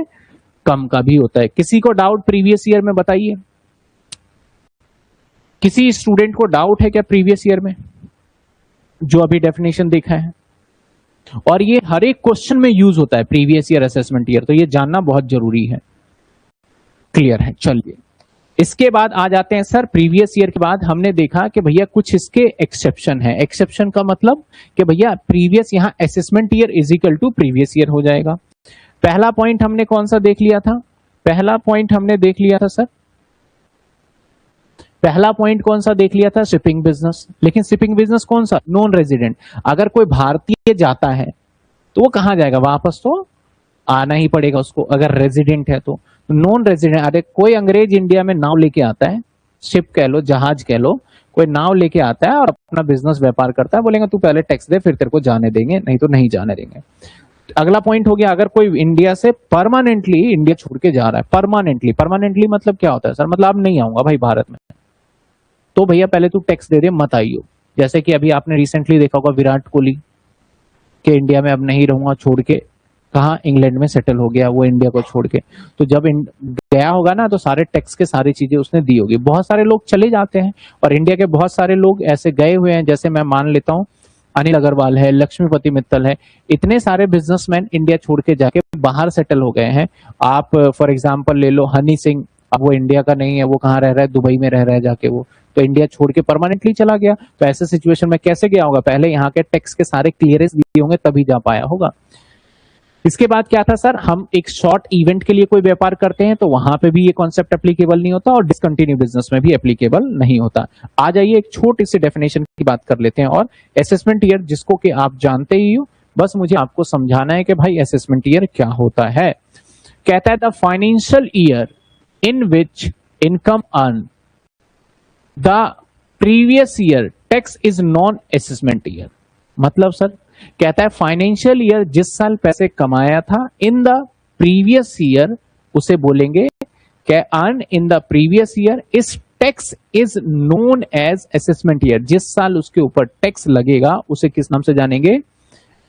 Speaker 1: कम का भी होता है। किसी को डाउट प्रीवियस ईयर में? बताइए, किसी स्टूडेंट को डाउट है क्या प्रीवियस ईयर में, जो अभी डेफिनेशन देखा है? और ये हर एक क्वेश्चन में यूज होता है, प्रीवियस ईयर, असेसमेंट ईयर, तो ये जानना बहुत जरूरी है। क्लियर है? चलिए, इसके बाद आ जाते हैं सर, प्रीवियस ईयर के बाद हमने देखा कि भैया कुछ इसके एक्सेप्शन है। एक्सेप्शन का मतलब कि भैया प्रीवियस, यहां assessment year is equal to previous year हो जाएगा। पहला पॉइंट हमने कौन सा देख लिया था? पहला पॉइंट हमने देख लिया था सर, पहला पॉइंट कौन सा देख लिया था? Shipping business. लेकिन शिपिंग बिजनेस कौन सा? Non resident. अगर कोई भारतीय जाता है तो वो कहां जाएगा? वापस तो आना ही पड़ेगा उसको, अगर रेजिडेंट है तो। नॉन रेजिडेंट, अरे कोई अंग्रेज इंडिया में नाव लेके आता है, शिप कह लो, जहाज कह लो, कोई नाव लेके आता है और अपना बिजनेस व्यापार करता है, बोलेंगे तू पहले टैक्स दे फिर तेरे को जाने देंगे, नहीं तो नहीं जाने देंगे। अगला पॉइंट हो गया, अगर कोई इंडिया से परमानेंटली इंडिया छोड़ के जा रहा है, परमानेंटली, परमानेंटली मतलब क्या होता है सर? मतलब अब नहीं आऊंगा भाई भारत में, तो भैया पहले तू टैक्स दे दे, मत आइयो। जैसे कि अभी आपने रिसेंटली देखा होगा विराट कोहली के इंडिया में अब नहीं रहूंगा छोड़ के, कहा इंग्लैंड में सेटल हो गया वो इंडिया को छोड़ के। तो जब गया होगा ना तो सारे टैक्स के सारी चीजें उसने दी होगी। बहुत सारे लोग चले जाते हैं और इंडिया के बहुत सारे लोग ऐसे गए हुए हैं, जैसे मैं मान लेता हूं अनिल अग्रवाल है, लक्ष्मीपति मित्तल है, इतने सारे बिजनेसमैन इंडिया छोड़ के जाके बाहर सेटल हो गए हैं। आप फॉर एग्जाम्पल ले लो हनी सिंह, अब वो इंडिया का नहीं है, वो कहाँ रह रहा है? दुबई में रह रहा है जाके, वो तो इंडिया छोड़ के परमानेंटली चला गया। तो ऐसे सिचुएशन में कैसे गया होगा? पहले यहाँ के टैक्स के सारे क्लियरेंस दिए होंगे तभी जा पाया होगा। इसके बाद क्या था सर, हम एक शॉर्ट इवेंट के लिए कोई व्यापार करते हैं तो वहां पे भी ये कॉन्सेप्ट एप्लीकेबल नहीं होता और डिसकंटिन्यू बिजनेस में भी एप्लीकेबल नहीं होता। आ जाइए एक छोटी सी डेफिनेशन की बात कर लेते हैं। और असेसमेंट ईयर, जिसको कि आप जानते ही हो, बस मुझे आपको समझाना है कि भाई असेसमेंट ईयर क्या होता है। कहता है the financial year in which income earn the previous year tax is non assessment year. मतलब सर कहता है फाइनेंशियल ईयर जिस साल पैसे कमाया था इन द प्रीवियस ईयर, उसे बोलेंगे क्या? Earn in the previous year, इस tax is known as assessment year. जिस साल उसके ऊपर टैक्स लगेगा उसे किस नाम से जानेंगे?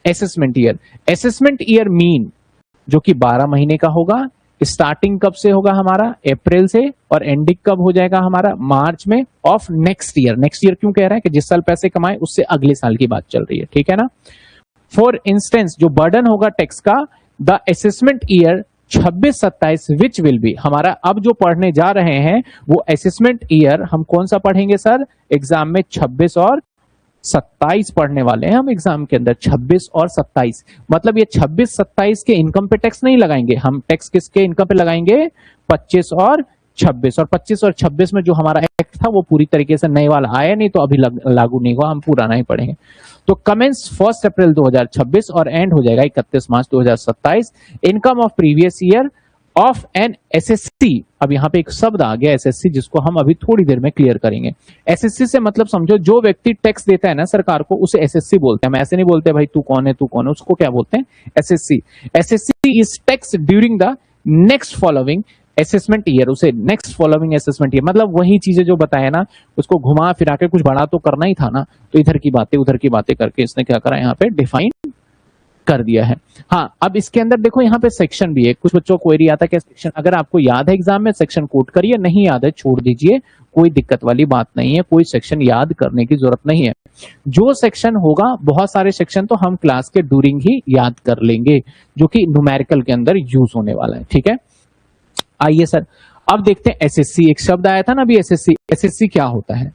Speaker 1: Assessment year. Assessment year mean जो कि 12 महीने का होगा। स्टार्टिंग कब से होगा हमारा? अप्रैल से, और एंडिंग कब हो जाएगा हमारा? मार्च में of next year. Next year क्यों कह रहा है? कि जिस साल पैसे कमाए उससे अगले साल की बात चल रही है, ठीक है ना। फॉर इंस्टेंस जो बर्डन होगा टैक्स का, the assessment year 26-27 which will be, हमारा अब जो पढ़ने जा रहे हैं वो असेसमेंट ईयर हम कौन सा पढ़ेंगे सर? एग्जाम में 26 और 27 पढ़ने वाले हैं हम एग्जाम के अंदर, 26 और 27। मतलब ये 26-27 के इनकम पे टैक्स नहीं लगाएंगे हम, टैक्स किसके इनकम पे लगाएंगे? 25 और 26। और 25 और 26 में जो हमारा एक्ट था वो पूरी तरीके से नए वाला आया नहीं, तो अभी लागू नहीं हुआ, हम पुराना ही पढ़ेंगे। तो कमेंस 1 अप्रैल 2026 और एंड हो जाएगा 31 मार्च 2027। Income of previous year of an assessee. अब यहां पे एक शब्द आ गया एसएससी, जिसको हम अभी थोड़ी देर में क्लियर करेंगे। एसएससी से मतलब समझो जो व्यक्ति टैक्स देता है ना सरकार को, उसे एसएससी बोलते हैं। हम ऐसे नहीं बोलते भाई तू कौन है तू कौन है, उसको क्या बोलते हैं? SSC. SSC is tax during the next following assessment year. उसे नेक्स्ट फॉलोइंग असेसमेंट ईयर, मतलब वही चीजें जो बताया ना, उसको घुमा फिरा के कुछ बड़ा तो करना ही था ना, तो इधर की बातें उधर की बातें करके इसने क्या करा, यहाँ पे डिफाइन कर दिया है। हाँ, अब इसके अंदर देखो यहाँ पे सेक्शन भी है। कुछ बच्चों को क्वेरी आता है कि सेक्शन, अगर आपको याद है एग्जाम में सेक्शन कोट करिए, नहीं याद है छोड़ दीजिए, कोई दिक्कत वाली बात नहीं है, कोई सेक्शन याद करने की जरूरत नहीं है। जो सेक्शन होगा, बहुत सारे सेक्शन तो हम क्लास के ड्यूरिंग ही याद कर लेंगे, जो कि न्यूमेरिकल के अंदर यूज होने वाला है, ठीक है। आइए सर अब देखते हैं एसएससी। एक शब्द आया था ना अभी एसएससी। एसएससी क्या होता है?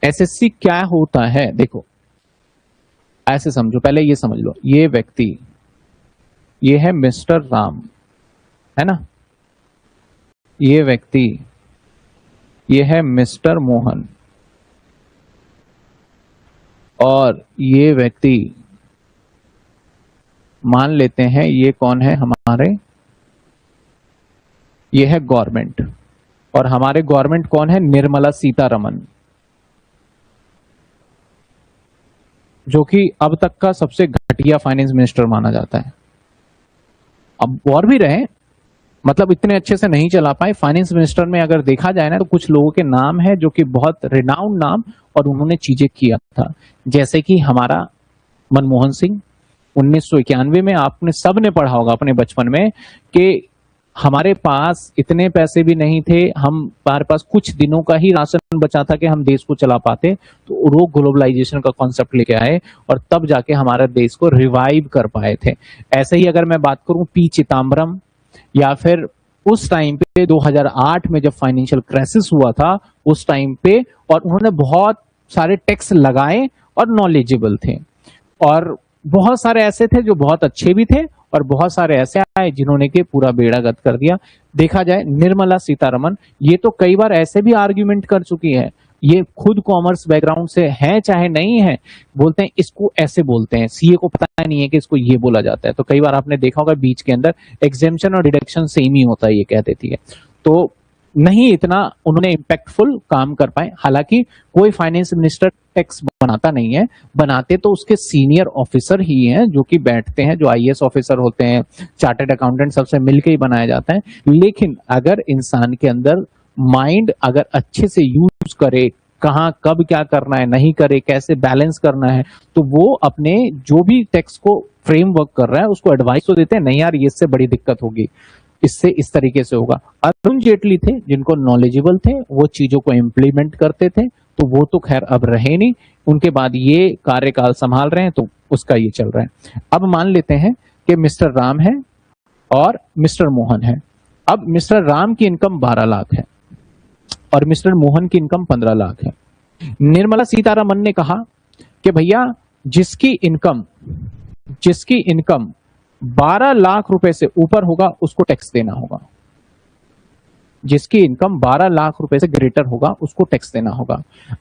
Speaker 1: एसएससी क्या होता है? देखो ऐसे समझो, पहले ये समझ लो, ये व्यक्ति, ये है मिस्टर राम, है ना, ये व्यक्ति, ये है मिस्टर मोहन, और ये व्यक्ति मान लेते हैं ये कौन है हमारे? ये है गवर्नमेंट। और हमारे गवर्नमेंट कौन है? निर्मला सीतारमन, जो कि अब तक का सबसे घटिया फाइनेंस मिनिस्टर माना जाता है। अब और भी रहे, मतलब इतने अच्छे से नहीं चला पाए। फाइनेंस मिनिस्टर में अगर देखा जाए ना तो कुछ लोगों के नाम है जो कि बहुत रिनाउंड नाम, और उन्होंने चीजें किया था। जैसे कि हमारा मनमोहन सिंह, 1991 में आपने सबने पढ़ा होगा अपने बचपन में कि हमारे पास इतने पैसे भी नहीं थे, हमारे पास कुछ दिनों का ही राशन बचा था कि हम देश को चला पाते, तो वो ग्लोबलाइजेशन का कॉन्सेप्ट लेके आए और तब जाके हमारे देश को रिवाइव कर पाए थे। ऐसे ही अगर मैं बात करूं पी चिदम्बरम, या फिर उस टाइम पे 2008 में जब फाइनेंशियल क्राइसिस हुआ था उस टाइम पे, और उन्होंने बहुत सारे टैक्स लगाए और नॉलेजेबल थे, और बहुत सारे ऐसे थे जो बहुत अच्छे भी थे और बहुत सारे ऐसे आए जिन्होंने के पूरा बेड़ा गर्क कर दिया। देखा जाए निर्मला सीतारमन ये तो कई बार ऐसे भी आर्ग्यूमेंट कर चुकी है, ये खुद कॉमर्स बैकग्राउंड से है चाहे नहीं है, बोलते हैं इसको ऐसे बोलते हैं, सीए को पता नहीं है कि इसको ये बोला जाता है। तो कई बार आपने देखा होगा बीच के अंदर एग्जेम्पशन और डिडक्शन सेम ही होता है, ये कह देती है। तो नहीं इतना उन्होंने इम्पैक्टफुल काम कर पाए। हालांकि कोई फाइनेंस मिनिस्टर टैक्स बनाता नहीं है, बनाते तो उसके सीनियर ऑफिसर ही हैं जो कि बैठते हैं, जो आईएएस ऑफिसर होते हैं, चार्टर्ड अकाउंटेंट, सबसे मिलकर ही बनाया जाता है। लेकिन अगर इंसान के अंदर माइंड अगर अच्छे से यूज करे, कहाँ कब क्या करना है, नहीं करे, कैसे बैलेंस करना है, तो वो अपने जो भी टैक्स को फ्रेमवर्क कर रहा है उसको एडवाइस तो देते हैं, नहीं यार ये इससे बड़ी दिक्कत होगी, इससे इस तरीके से होगा। अरुण जेटली थे जिनको नॉलेजेबल थे, वो चीजों को इंप्लीमेंट करते थे, तो वो तो खैर अब रहे नहीं, उनके बाद ये कार्यकाल संभाल रहे हैं, तो उसका ये चल रहा है। अब मान लेते हैं कि मिस्टर राम है और मिस्टर मोहन है। अब मिस्टर राम की इनकम 12 लाख है और मिस्टर मोहन की इनकम 15 लाख है। निर्मला सीतारमन ने कहा कि भैया जिसकी इनकम 12 लाख रुपए से ऊपर होगा उसको टैक्स देना होगा, जिसकी इनकम 12 लाख रुपए से ग्रेटर होगा उसको टैक्स देना होगा।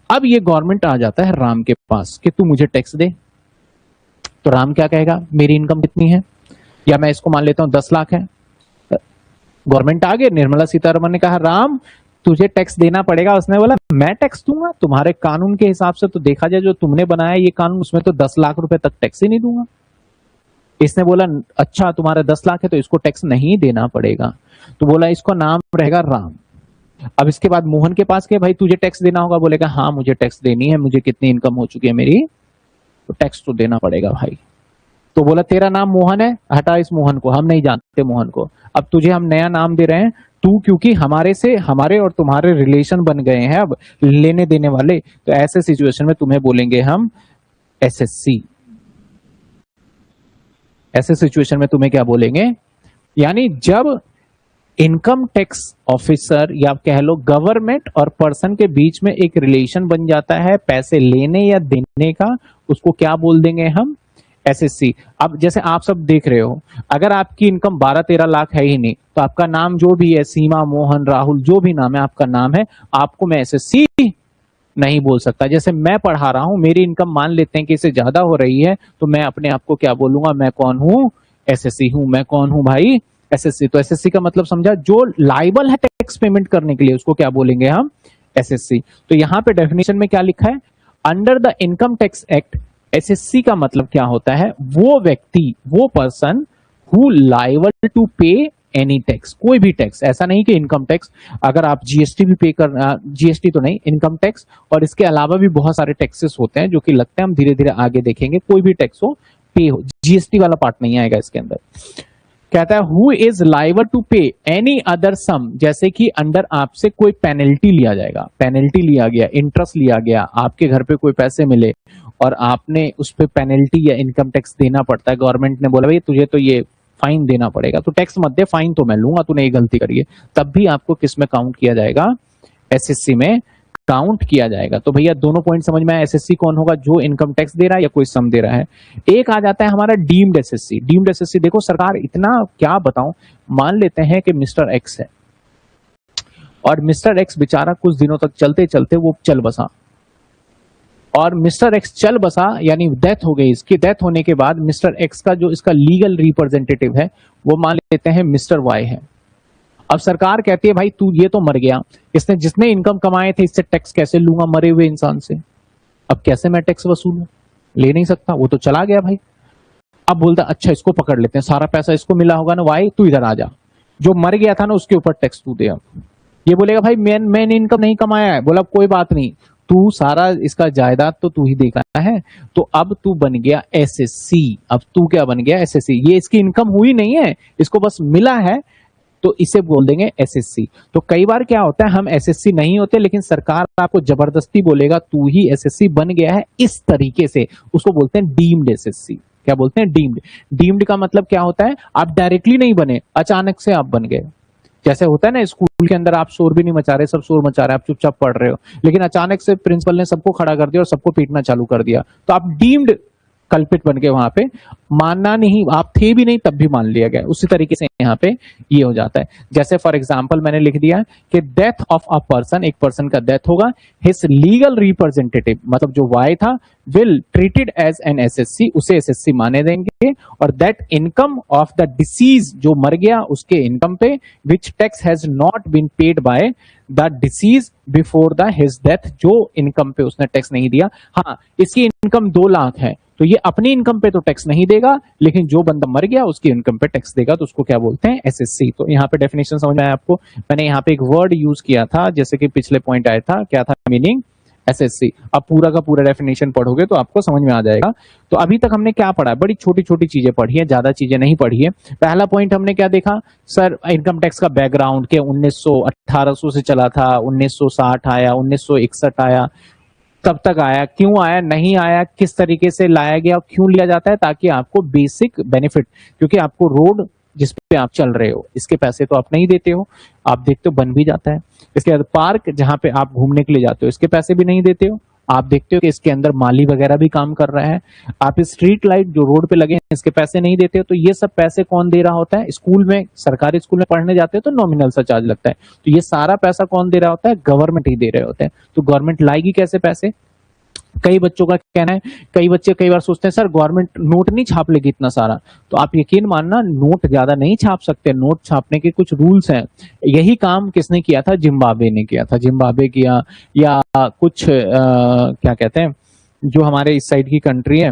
Speaker 1: अब ये गवर्नमेंट आ जाता है राम के पास कि तू मुझे टैक्स दे, तो राम क्या कहेगा, मेरी इनकम कितनी है, या मैं इसको मान लेता हूं 10 लाख है। गवर्नमेंट आ गई, निर्मला सीतारमन ने कहा राम तुझे टैक्स देना पड़ेगा। उसने बोला मैं टैक्स दूंगा, तुम्हारे कानून के हिसाब से तो देखा जाए जो तुमने बनाया ये कानून, उसमें तो 10 लाख रुपए तक टैक्स ही नहीं दूंगा। इसने बोला अच्छा तुम्हारा 10 लाख है तो इसको टैक्स नहीं देना पड़ेगा, तो बोला इसको नाम रहेगा राम। अब इसके बाद मोहन के पास के भाई तुझे टैक्स देना होगा, बोलेगा हाँ मुझे टैक्स देनी है, मुझे कितनी इनकम हो चुकी है मेरी, तो टैक्स तो देना पड़ेगा भाई। तो बोला तेरा नाम मोहन है, हटा इस मोहन को, हम नहीं जानते मोहन को, अब तुझे हम नया नाम दे रहे हैं, तू क्योंकि हमारे और तुम्हारे रिलेशन बन गए हैं अब लेने देने वाले, तो ऐसे सिचुएशन में तुम्हें बोलेंगे हम एसएससी। ऐसे सिचुएशन में तुम्हें क्या बोलेंगे, यानी जब इनकम टैक्स ऑफिसर या कह लो गवर्नमेंट और पर्सन के बीच में एक रिलेशन बन जाता है पैसे लेने या देने का, उसको क्या बोल देंगे हम, एसएससी। अब जैसे आप सब देख रहे हो, अगर आपकी इनकम 12-13 लाख है ही नहीं, तो आपका नाम जो भी है, सीमा, मोहन, राहुल, जो भी नाम है आपका नाम है, आपको मैं एसएससी नहीं बोल सकता। जैसे मैं पढ़ा रहा हूं, मेरी इनकम मान लेते हैं कि इससे ज्यादा हो रही है, तो मैं अपने आप को क्या बोलूंगा, मैं कौन हूं, एसएससी हूं। मैं कौन हूं भाई, एसएससी। तो एसएससी का मतलब समझा, जो लाइबल है टैक्स पेमेंट करने के लिए उसको क्या बोलेंगे हम, एसएससी। तो यहां पे डेफिनेशन में क्या लिखा है, under the income tax act, SSC का मतलब क्या होता है, वो व्यक्ति, वो पर्सन हु लाइबल टू पे एनी टैक्स, कोई भी टैक्स, ऐसा नहीं कि इनकम टैक्स, अगर आप जीएसटी भी पे कर, जीएसटी तो नहीं, इनकम टैक्स और इसके अलावा भी बहुत सारे टैक्सेस होते हैं जो कि लगते हैं हम धीरे धीरे आगे देखेंगे, कोई भी टैक्स हो पे हो, जीएसटी वाला पार्ट नहीं आएगा इसके अंदर। कहता है हु इज लाइबल टू पे एनी अदर सम, जैसे कि अंडर आपसे कोई पेनल्टी लिया जाएगा, पेनल्टी लिया गया, इंटरेस्ट लिया गया, आपके घर पे कोई पैसे मिले और आपने उस पे पेनल्टी या इनकम टैक्स देना पड़ता है, गवर्नमेंट ने बोला भाई तुझे तो ये फाइन देना पड़ेगा, तो टैक्स मत दे, फाइन तो मैं लूंगा, तूने ये गलती करी है, तब भी आपको किस में काउंट किया जाएगा, एसएससी में काउंट किया जाएगा। तो भैया दोनों पॉइंट समझ में आया, एसएससी कौन होगा, जो इनकम टैक्स दे रहा है या कोई सम दे रहा है। एक आ जाता है हमारा डीम्ड एसएससी। डीम्ड एसएससी देखो सरकार इतना क्या बताऊं, मान लेते हैं कि मिस्टर एक्स है और मिस्टर एक्स बेचारा कुछ दिनों तक चलते चलते वो चल बसा, और मिस्टर एक्स चल बसा यानी डेथ हो गई, इसकी डेथ होने के बाद मिस्टर एक्स का जो इसका लीगल रिप्रेजेंटेटिव है वो मान लेते हैं मिस्टर वाई है। अब सरकार कहती है भाई तू ये तो मर गया, इसने जितने इनकम कमाए थे इससे टैक्स कैसे लूंगा मरे हुए इंसान से, अब कैसे मैं टैक्स वसूलूं, ले नहीं सकता, वो तो चला गया भाई। अब बोलता अच्छा इसको पकड़ लेते हैं, सारा पैसा इसको मिला होगा ना, वाई तू इधर आ जा, जो मर गया था ना उसके ऊपर टैक्स तू दे। अब ये बोलेगा भाई मैंने इनकम नहीं कमाया है, बोला कोई बात नहीं, तू सारा इसका जायदाद तो तू ही देखा है, तो अब तू बन गया एसएससी। अब तू क्या बन गया, एसएससी। ये इसकी इनकम हुई नहीं है, इसको बस मिला है, तो इसे बोल देंगे एसएससी। तो कई बार क्या होता है हम एसएससी नहीं होते, लेकिन सरकार आपको जबरदस्ती बोलेगा तू ही एसएससी बन गया है, इस तरीके से उसको बोलते हैं डीम्ड एसएससी। क्या बोलते हैं, डीम्ड। डीम्ड का मतलब क्या होता है, आप डायरेक्टली नहीं बने, अचानक से आप बन गए। जैसे होता है ना स्कूल के अंदर आप शोर भी नहीं मचा रहे, सब शोर मचा रहे, आप चुपचाप पढ़ रहे हो, लेकिन अचानक से प्रिंसिपल ने सबको खड़ा कर दिया और सबको पीटना चालू कर दिया, तो आप डीम्ड कल्पित बन के वहां पे मानना नहीं, आप थे भी नहीं तब भी मान लिया गया। उसी तरीके से यहाँ पे ये हो जाता है। जैसे फॉर एग्जांपल मैंने लिख दिया कि डेथ ऑफ अ पर्सन, एक पर्सन का डेथ होगा, हिज लीगल रिप्रेजेंटेटिव, मतलब जो वाई था, will treated as an assessee, उसे एसएससी माने देंगे, और that income of the deceased, जो मर गया उसके इनकम पे, which tax has not been paid by the deceased before the his death, जो इनकम पे उसने टैक्स नहीं दिया। हाँ, इसकी इनकम 2 लाख है तो ये अपनी इनकम पे तो टैक्स नहीं देगा, लेकिन जो बंदा मर गया उसकी इनकम पे टैक्स देगा, तो उसको क्या बोलते हैं, एसएससी। तो यहाँ पे डेफिनेशन समझ में आया आपको? मैंने यहाँ पे एक वर्ड यूज किया था, जैसे कि पिछले पॉइंट आया था, क्या था मीनिंग, एसएससी। अब पूरा का पूरा डेफिनेशन पढ़ोगे तो आपको समझ में आ जाएगा। तो अभी तक हमने क्या पढ़ा, बड़ी छोटी छोटी चीजें पढ़ी है, ज्यादा चीजें नहीं पढ़ी है। पहला पॉइंट हमने क्या देखा सर, इनकम टैक्स का बैकग्राउंड के 1800 से चला था, 1960 आया, 1961 आया, कब तक आया, क्यों आया, नहीं आया, किस तरीके से लाया गया, क्यों लिया जाता है, ताकि आपको बेसिक बेनिफिट, क्योंकि आपको रोड जिस पे आप चल रहे हो इसके पैसे तो आप नहीं देते हो, आप देखते हो बन भी जाता है। इसके बाद पार्क जहां पे आप घूमने के लिए जाते हो इसके पैसे भी नहीं देते हो, आप देखते हो कि इसके अंदर माली वगैरह भी काम कर रहा है। आप स्ट्रीट लाइट जो रोड पे लगे हैं इसके पैसे नहीं देते हो, तो ये सब पैसे कौन दे रहा होता है? स्कूल में, सरकारी स्कूल में पढ़ने जाते हो तो नॉमिनल सा चार्ज लगता है, तो ये सारा पैसा कौन दे रहा होता है? गवर्नमेंट ही दे रहे होते हैं। तो गवर्नमेंट लाएगी कैसे पैसे? कई बच्चों का कहना है, कई बच्चे कई बार सोचते हैं सर गवर्नमेंट नोट नहीं छाप लेगी इतना सारा, तो आप यकीन मानना नोट ज्यादा नहीं छाप सकते, नोट छापने के कुछ रूल्स हैं। यही काम किसने किया था? जिम्बाब्वे ने किया था, जिम्बाब्वे किया, या कुछ क्या कहते हैं जो हमारे इस साइड की कंट्री है,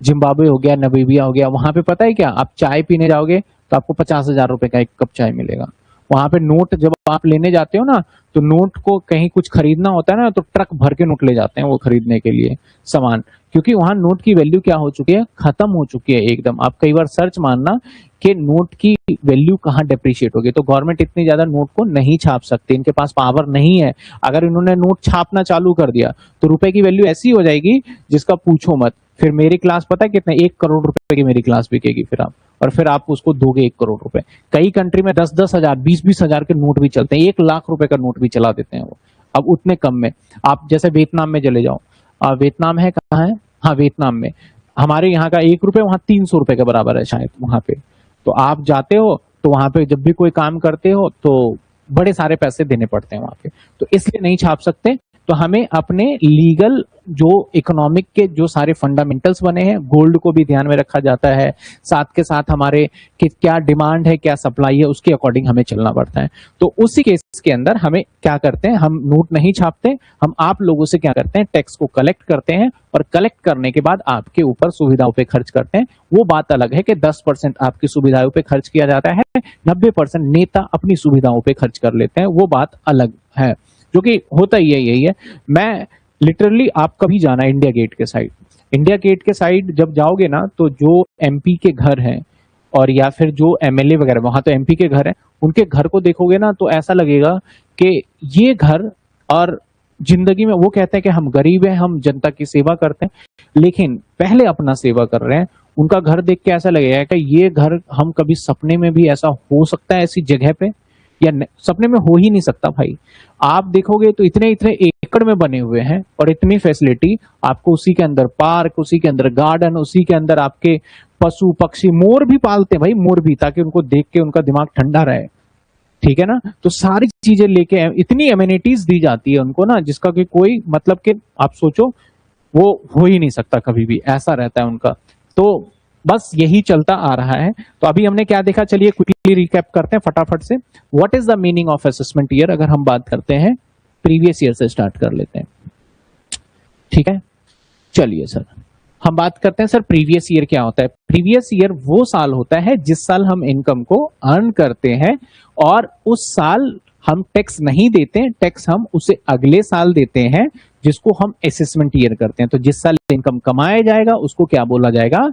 Speaker 1: जिम्बाब्वे हो गया, नमीबिया हो गया, वहां पे पता है क्या, आप चाय पीने जाओगे तो आपको 50,000 रुपए का एक कप चाय मिलेगा। वहां पे नोट जब आप लेने जाते हो ना, तो नोट को कहीं कुछ खरीदना होता है ना, तो ट्रक भर के नोट ले जाते हैं वो खरीदने के लिए सामान, क्योंकि वहां नोट की वैल्यू क्या हो चुकी है, खत्म हो चुकी है एकदम। आप कई बार सर्च मानना कि नोट की वैल्यू कहाँ डेप्रिशिएट होगी। तो गवर्नमेंट इतनी ज्यादा नोट को नहीं छाप सकती, इनके पास पावर नहीं है। अगर इन्होंने नोट छापना चालू कर दिया तो रुपए की वैल्यू ऐसी हो जाएगी जिसका पूछो मत। फिर मेरी क्लास पता है कितने, 1 करोड़ रुपए की मेरी क्लास बिकेगी फिर आप, और फिर आप उसको दोगे 1 करोड़ रुपए। कई कंट्री में 10-10 हजार, 20-20 हजार के नोट भी चलते हैं, 1 लाख रुपए का नोट भी चला देते हैं वो, अब उतने कम में। आप जैसे वियतनाम में चले जाओ, वियतनाम है कहाँ है, हाँ वियतनाम में, हमारे यहाँ का 1 रुपए वहां 300 रुपए के बराबर है शायद वहां पे। तो आप जाते हो तो वहां पे जब भी कोई काम करते हो तो बड़े सारे पैसे देने पड़ते हैं वहां पे, तो इसलिए नहीं छाप सकते। तो हमें अपने लीगल जो इकोनॉमिक के जो सारे फंडामेंटल्स बने हैं, गोल्ड को भी ध्यान में रखा जाता है, साथ के साथ हमारे कि क्या डिमांड है, क्या सप्लाई है, उसके अकॉर्डिंग हमें चलना पड़ता है। तो उसी केस के अंदर हमें क्या करते हैं, हम नोट नहीं छापते, हम आप लोगों से क्या करते हैं, टैक्स को कलेक्ट करते हैं, और कलेक्ट करने के बाद आपके ऊपर सुविधाओं पे खर्च करते हैं। वो बात अलग है कि 10% आपकी सुविधाओं पे खर्च किया जाता है, 90% नेता अपनी सुविधाओं पे खर्च कर लेते हैं, वो बात अलग है, जो कि होता ही है, यही है। मैं लिटरली, आप कभी जाना इंडिया गेट के साइड, इंडिया गेट के साइड जब जाओगे ना, तो जो एमपी के घर हैं और या फिर जो एमएलए वगैरह, वहां तो एमपी के घर हैं, उनके घर को देखोगे ना तो ऐसा लगेगा कि ये घर, और जिंदगी में वो कहते हैं कि हम गरीब हैं, हम जनता की सेवा करते हैं, लेकिन पहले अपना सेवा कर रहे हैं। उनका घर देख के ऐसा लगेगा कि ये घर हम कभी सपने में भी ऐसा हो सकता है, ऐसी जगह पे, या सपने में हो ही नहीं सकता भाई। आप देखोगे तो इतने इतने एकड़ में बने हुए हैं और इतनी फैसिलिटी आपको, उसी के अंदर पार्क, उसी के अंदर गार्डन, उसी के अंदर आपके पशु पक्षी, मोर भी पालते हैं भाई, मोर भी, ताकि उनको देख के उनका दिमाग ठंडा रहे, ठीक है ना। तो सारी चीजें लेके इतनी एमिनिटीज दी जाती है उनको ना, जिसका कि कोई मतलब कि आप सोचो वो हो ही नहीं सकता कभी भी, ऐसा रहता है उनका। तो बस यही चलता आ रहा है। तो अभी हमने क्या देखा, चलिए क्विकली रिकैप करते हैं फटाफट से। What is the meaning of assessment year? अगर हम बात करते हैं प्रीवियस ईयर से स्टार्ट कर लेते हैं, ठीक है। चलिए सर, हम बात करते हैं सर प्रीवियस ईयर क्या होता है। प्रीवियस ईयर वो साल होता है जिस साल हम इनकम को अर्न करते हैं, और उस साल हम टैक्स नहीं देते, टैक्स हम उसे अगले साल देते हैं, जिसको हम असेसमेंट ईयर करते हैं। तो जिस साल इनकम कमाया जाएगा उसको क्या बोला जाएगा?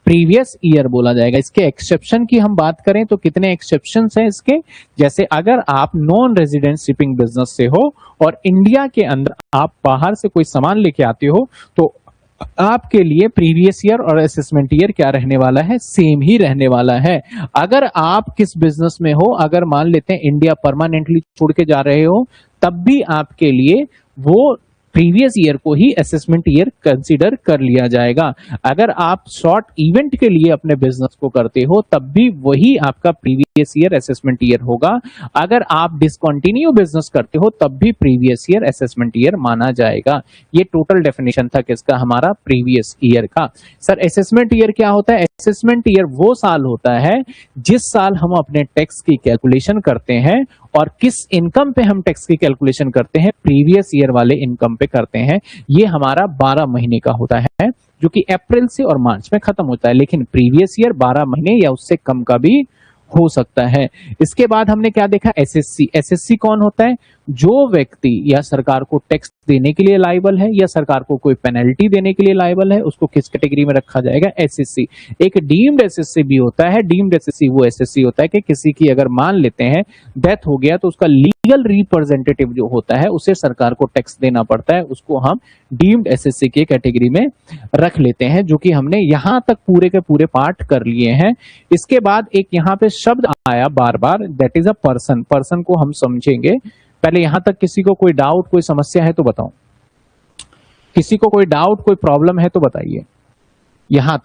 Speaker 1: प्रीवियस ईयर बोला जाएगा। इसके एक्सेप्शन की हम बात करें तो कितने एक्सेप्शंस हैं इसके, जैसे अगर आप नॉन रेजिडेंट शिपिंग बिजनेस से हो और इंडिया के अंदर आप बाहर से कोई सामान लेके आते हो, तो आपके लिए प्रीवियस ईयर और असेसमेंट ईयर क्या रहने वाला है? सेम ही रहने वाला है। अगर आप किस बिजनेस में हो, अगर मान लेते हैं इंडिया परमानेंटली छोड़ के जा रहे हो, तब भी आपके लिए वो प्रीवियस ईयर को ही असेसमेंट ईयर कंसीडर कर लिया जाएगा। अगर आप शॉर्ट इवेंट के लिए अपने बिजनेस को करते हो तब भी वही आपका प्रीवियस ईयर असेसमेंट ईयर होगा। अगर आप डिसकंटिन्यू बिजनेस करते हो तब भी प्रीवियस ईयर असेसमेंट ईयर माना जाएगा। ये टोटल डेफिनेशन था किसका, हमारा प्रीवियस ईयर का। सर असेसमेंट ईयर क्या होता है? असेसमेंट ईयर वो साल होता है जिस साल हम अपने टैक्स की कैलकुलेशन करते हैं, और किस इनकम पे हम टैक्स की कैलकुलेशन करते हैं, प्रीवियस ईयर वाले इनकम पे करते हैं। ये हमारा 12 महीने का होता है जो कि अप्रैल से और मार्च में खत्म होता है, लेकिन प्रीवियस ईयर 12 महीने या उससे कम का भी हो सकता है। इसके बाद हमने क्या देखा, एसएससी। एसएससी कौन होता है? जो व्यक्ति या सरकार को टैक्स देने के लिए लायबल है या सरकार को कोई पेनल्टी देने के लिए लायबल है, उसको किस कैटेगरी में रखा जाएगा? एसएससी। एक डीम्ड एसएससी भी होता है। डीम्ड एसएससी वो एसएससी होता है कि किसी की अगर मान लेते हैं डेथ हो गया तो उसका लीगल रिप्रेजेंटेटिव जो होता है उसे सरकार को टैक्स देना पड़ता है, उसको हम डीम्ड एसएससी के कैटेगरी में रख लेते हैं, जो कि हमने यहां तक पूरे के पूरे पार्ट कर लिए हैं। इसके बाद एक यहां पे शब्द आया बार बार, that is a person. Person को हम समझेंगे। पहले यहां तक किसी को कोई डाउट, कोई समस्या है तो बताओ। किसी को कोई डाउट, कोई प्रॉब्लम है तो बताइए। यहां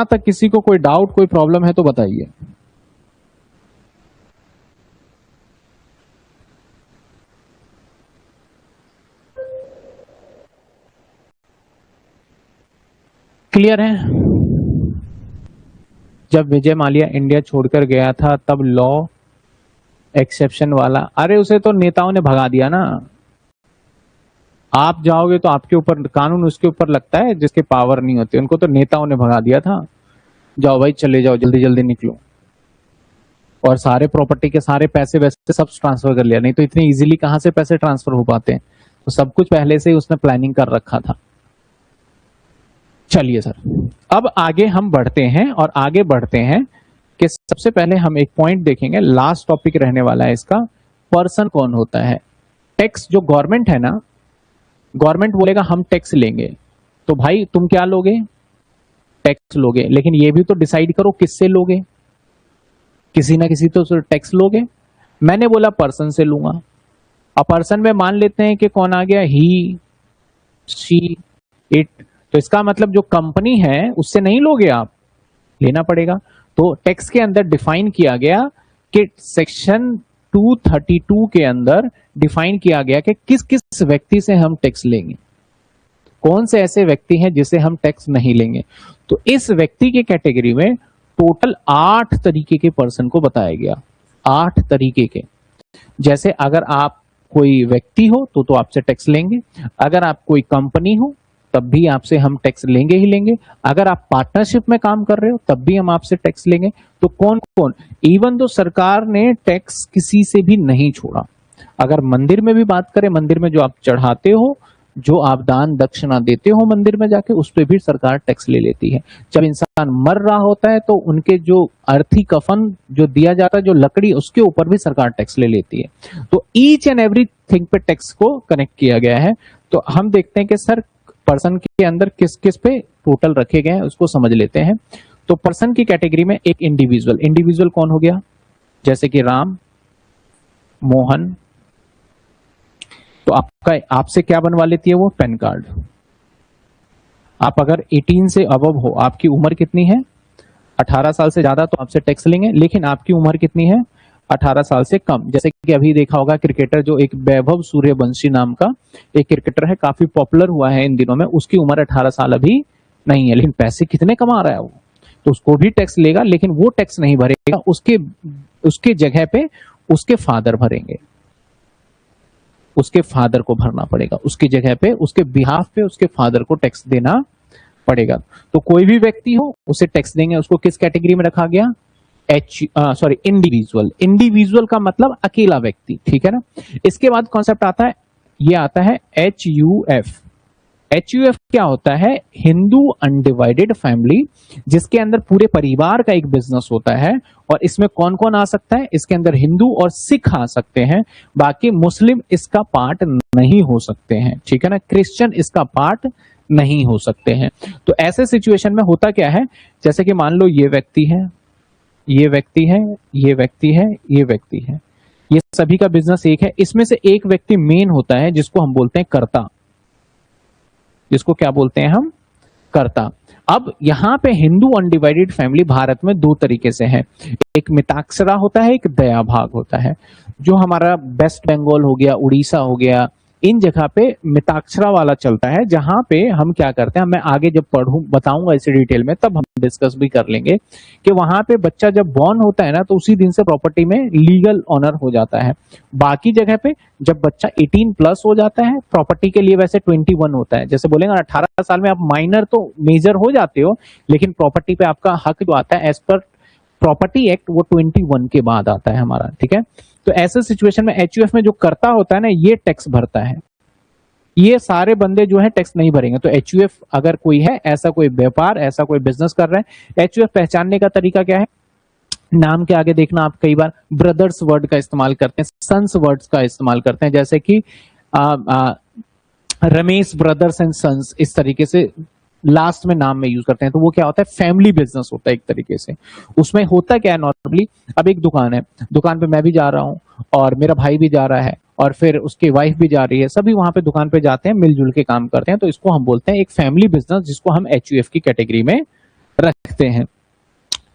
Speaker 1: तक किसी को कोई डाउट, कोई प्रॉब्लम है तो बताइए। क्लियर है? जब विजय माल्या इंडिया छोड़कर गया था तब लॉ एक्सेप्शन वाला, अरे उसे तो नेताओं ने भगा दिया ना। आप जाओगे तो आपके ऊपर कानून उसके ऊपर लगता है जिसके पावर नहीं होती, उनको तो नेताओं ने भगा दिया था। जाओ भाई चले जाओ, जल्दी जल्दी निकलो। और सारे प्रॉपर्टी के सारे पैसे वैसे सब ट्रांसफर कर लिया, नहीं तो इतनी इजीली कहां से पैसे ट्रांसफर हो पाते हैं। तो सब कुछ पहले से ही उसने प्लानिंग कर रखा था। चलिए सर, अब आगे हम बढ़ते हैं और आगे बढ़ते हैं कि सबसे पहले हम एक पॉइंट देखेंगे, लास्ट टॉपिक रहने वाला है इसका। पर्सन कौन होता है? टैक्स जो गवर्नमेंट है ना, गवर्नमेंट बोलेगा हम टैक्स लेंगे, तो भाई तुम क्या लोगे? टैक्स लोगे, लेकिन ये भी तो डिसाइड करो किससे लोगे। किसी ना किसी तो टैक्स लोगे। मैंने बोला पर्सन से लूंगा। अब पर्सन में मान लेते हैं कि कौन आ गया, ही, शी, इट, तो इसका मतलब जो कंपनी है उससे नहीं लोगे आप, लेना पड़ेगा। तो टैक्स के अंदर डिफाइन किया गया कि सेक्शन 232 के अंदर डिफाइन किया गया कि किस किस व्यक्ति से हम टैक्स लेंगे, कौन से ऐसे व्यक्ति हैं जिसे हम टैक्स नहीं लेंगे। तो इस व्यक्ति के कैटेगरी में टोटल 8 तरीके के पर्सन को बताया गया। 8 तरीके के। जैसे अगर आप कोई व्यक्ति हो तो आपसे टैक्स लेंगे, अगर आप कोई कंपनी हो तब भी आपसे हम टैक्स लेंगे ही लेंगे, अगर आप पार्टनरशिप में काम कर रहे हो तब भी हम आपसे टैक्स लेंगे। तो कौन कौन? इवन तो सरकार ने टैक्स किसी से भी नहीं छोड़ा। अगर मंदिर में भी बात करें, मंदिर में जो आप चढ़ाते हो, जो आप दान दक्षिणा देते हो मंदिर में जाके, उस पर भी सरकार टैक्स ले लेती है। जब इंसान मर रहा होता है तो उनके जो अर्थी कफन जो दिया जाता है, जो लकड़ी, उसके ऊपर भी सरकार टैक्स ले लेती है। तो ईच एंड एवरी थिंग पे टैक्स को कनेक्ट किया गया है। तो हम देखते हैं कि सर पर्सन के अंदर किस किस पे टोटल रखे गए हैं, उसको समझ लेते हैं। तो पर्सन की कैटेगरी में एक इंडिविजुअल। इंडिविजुअल कौन हो गया? जैसे कि राम, मोहन। तो आपसे क्या बनवा लेती है वो? Pan card. आप अगर 18 से अबव हो, आपकी उम्र कितनी है? 18 साल से ज्यादा, तो आपसे टैक्स लेंगे, लेकिन आपकी उम्र कितनी है? 18 साल से कम। जैसे कि अभी देखा होगा क्रिकेटर, जो एक वैभव सूर्यवंशी नाम का एक क्रिकेटर है, काफी पॉपुलर हुआ है इन दिनों में, उसकी उम्र 18 साल अभी नहीं है, लेकिन पैसे कितने कमा रहा है वो, तो उसको भी टैक्स लेगा, लेकिन वो टैक्स नहीं भरेगा, उसके जगह पे उसके फादर भरेंगे। उसके फादर को भरना पड़ेगा, उसकी जगह पे, उसके बिहाफ पे उसके फादर को टैक्स देना पड़ेगा। तो कोई भी व्यक्ति हो उसे टैक्स देंगे। उसको किस कैटेगरी में रखा गया? इंडिविजुअल। इंडिविजुअल का मतलब अकेला व्यक्ति, ठीक है ना। इसके बाद कॉन्सेप्ट आता है, ये आता है HUF। HUF क्या होता है? हिंदू अनडिवाइडेड फैमिली, जिसके अंदर पूरे परिवार का एक बिजनेस होता है। और इसमें कौन कौन आ सकता है? इसके अंदर हिंदू और सिख आ सकते हैं, बाकी मुस्लिम इसका पार्ट नहीं हो सकते हैं, ठीक है ना। क्रिश्चियन इसका पार्ट नहीं हो सकते हैं। तो ऐसे सिचुएशन में होता क्या है, जैसे कि मान लो ये व्यक्ति है, ये व्यक्ति है, ये व्यक्ति है, ये व्यक्ति है, ये सभी का बिजनेस एक है। इसमें से एक व्यक्ति मेन होता है जिसको हम बोलते हैं कर्ता, जिसको क्या बोलते हैं हम? कर्ता। अब यहां पे हिंदू अनडिवाइडेड फैमिली भारत में दो तरीके से है, एक मिताक्षरा होता है, एक दया भाग होता है। जो हमारा वेस्ट बंगाल हो गया, उड़ीसा हो गया, इन जगह पे मिताक्षरा वाला चलता है, जहां पे हम क्या करते हैं, मैं आगे जब पढ़ूं बताऊंगा इसे डिटेल में, तब हम डिस्कस भी कर लेंगे कि वहां पे बच्चा जब बॉर्न होता है ना, तो उसी दिन से प्रॉपर्टी में लीगल ऑनर हो जाता है। बाकी जगह पे जब बच्चा 18 प्लस हो जाता है, प्रॉपर्टी के लिए वैसे 21 होता है, जैसे बोलेंगे 18 साल में आप माइनर तो मेजर हो जाते हो, लेकिन प्रॉपर्टी पे आपका हक जो आता है एज पर प्रॉपर्टी एक्ट, वो 21 के बाद आता है हमारा, ठीक है। तो ऐसे सिचुएशन में एचयूएफ में जो करता होता है ना, ये टैक्स भरता है। ये सारे बंदे जो है टैक्स नहीं भरेंगे। तो एचयूएफ अगर कोई है, ऐसा कोई व्यापार, ऐसा कोई बिजनेस कर रहा है, एचयूएफ पहचानने का तरीका क्या है? नाम के आगे देखना, आप कई बार ब्रदर्स वर्ड का इस्तेमाल करते हैं, सन्स वर्ड्स का इस्तेमाल करते हैं, जैसे कि रमेश ब्रदर्स एंड सन्स, इस तरीके से लास्ट में नाम में यूज करते हैं। तो वो क्या होता है? फैमिली बिजनेस होता है एक तरीके से। उसमें होता क्या है नॉर्मली, अब एक दुकान है, दुकान पे मैं भी जा रहा हूँ और मेरा भाई भी जा रहा है और फिर उसकी वाइफ भी जा रही है, सभी वहां पे दुकान पे जाते हैं, मिलजुल के काम करते हैं। तो इसको हम बोलते हैं एक फैमिली बिजनेस, जिसको हम एचयूएफ की कैटेगरी में रखते हैं।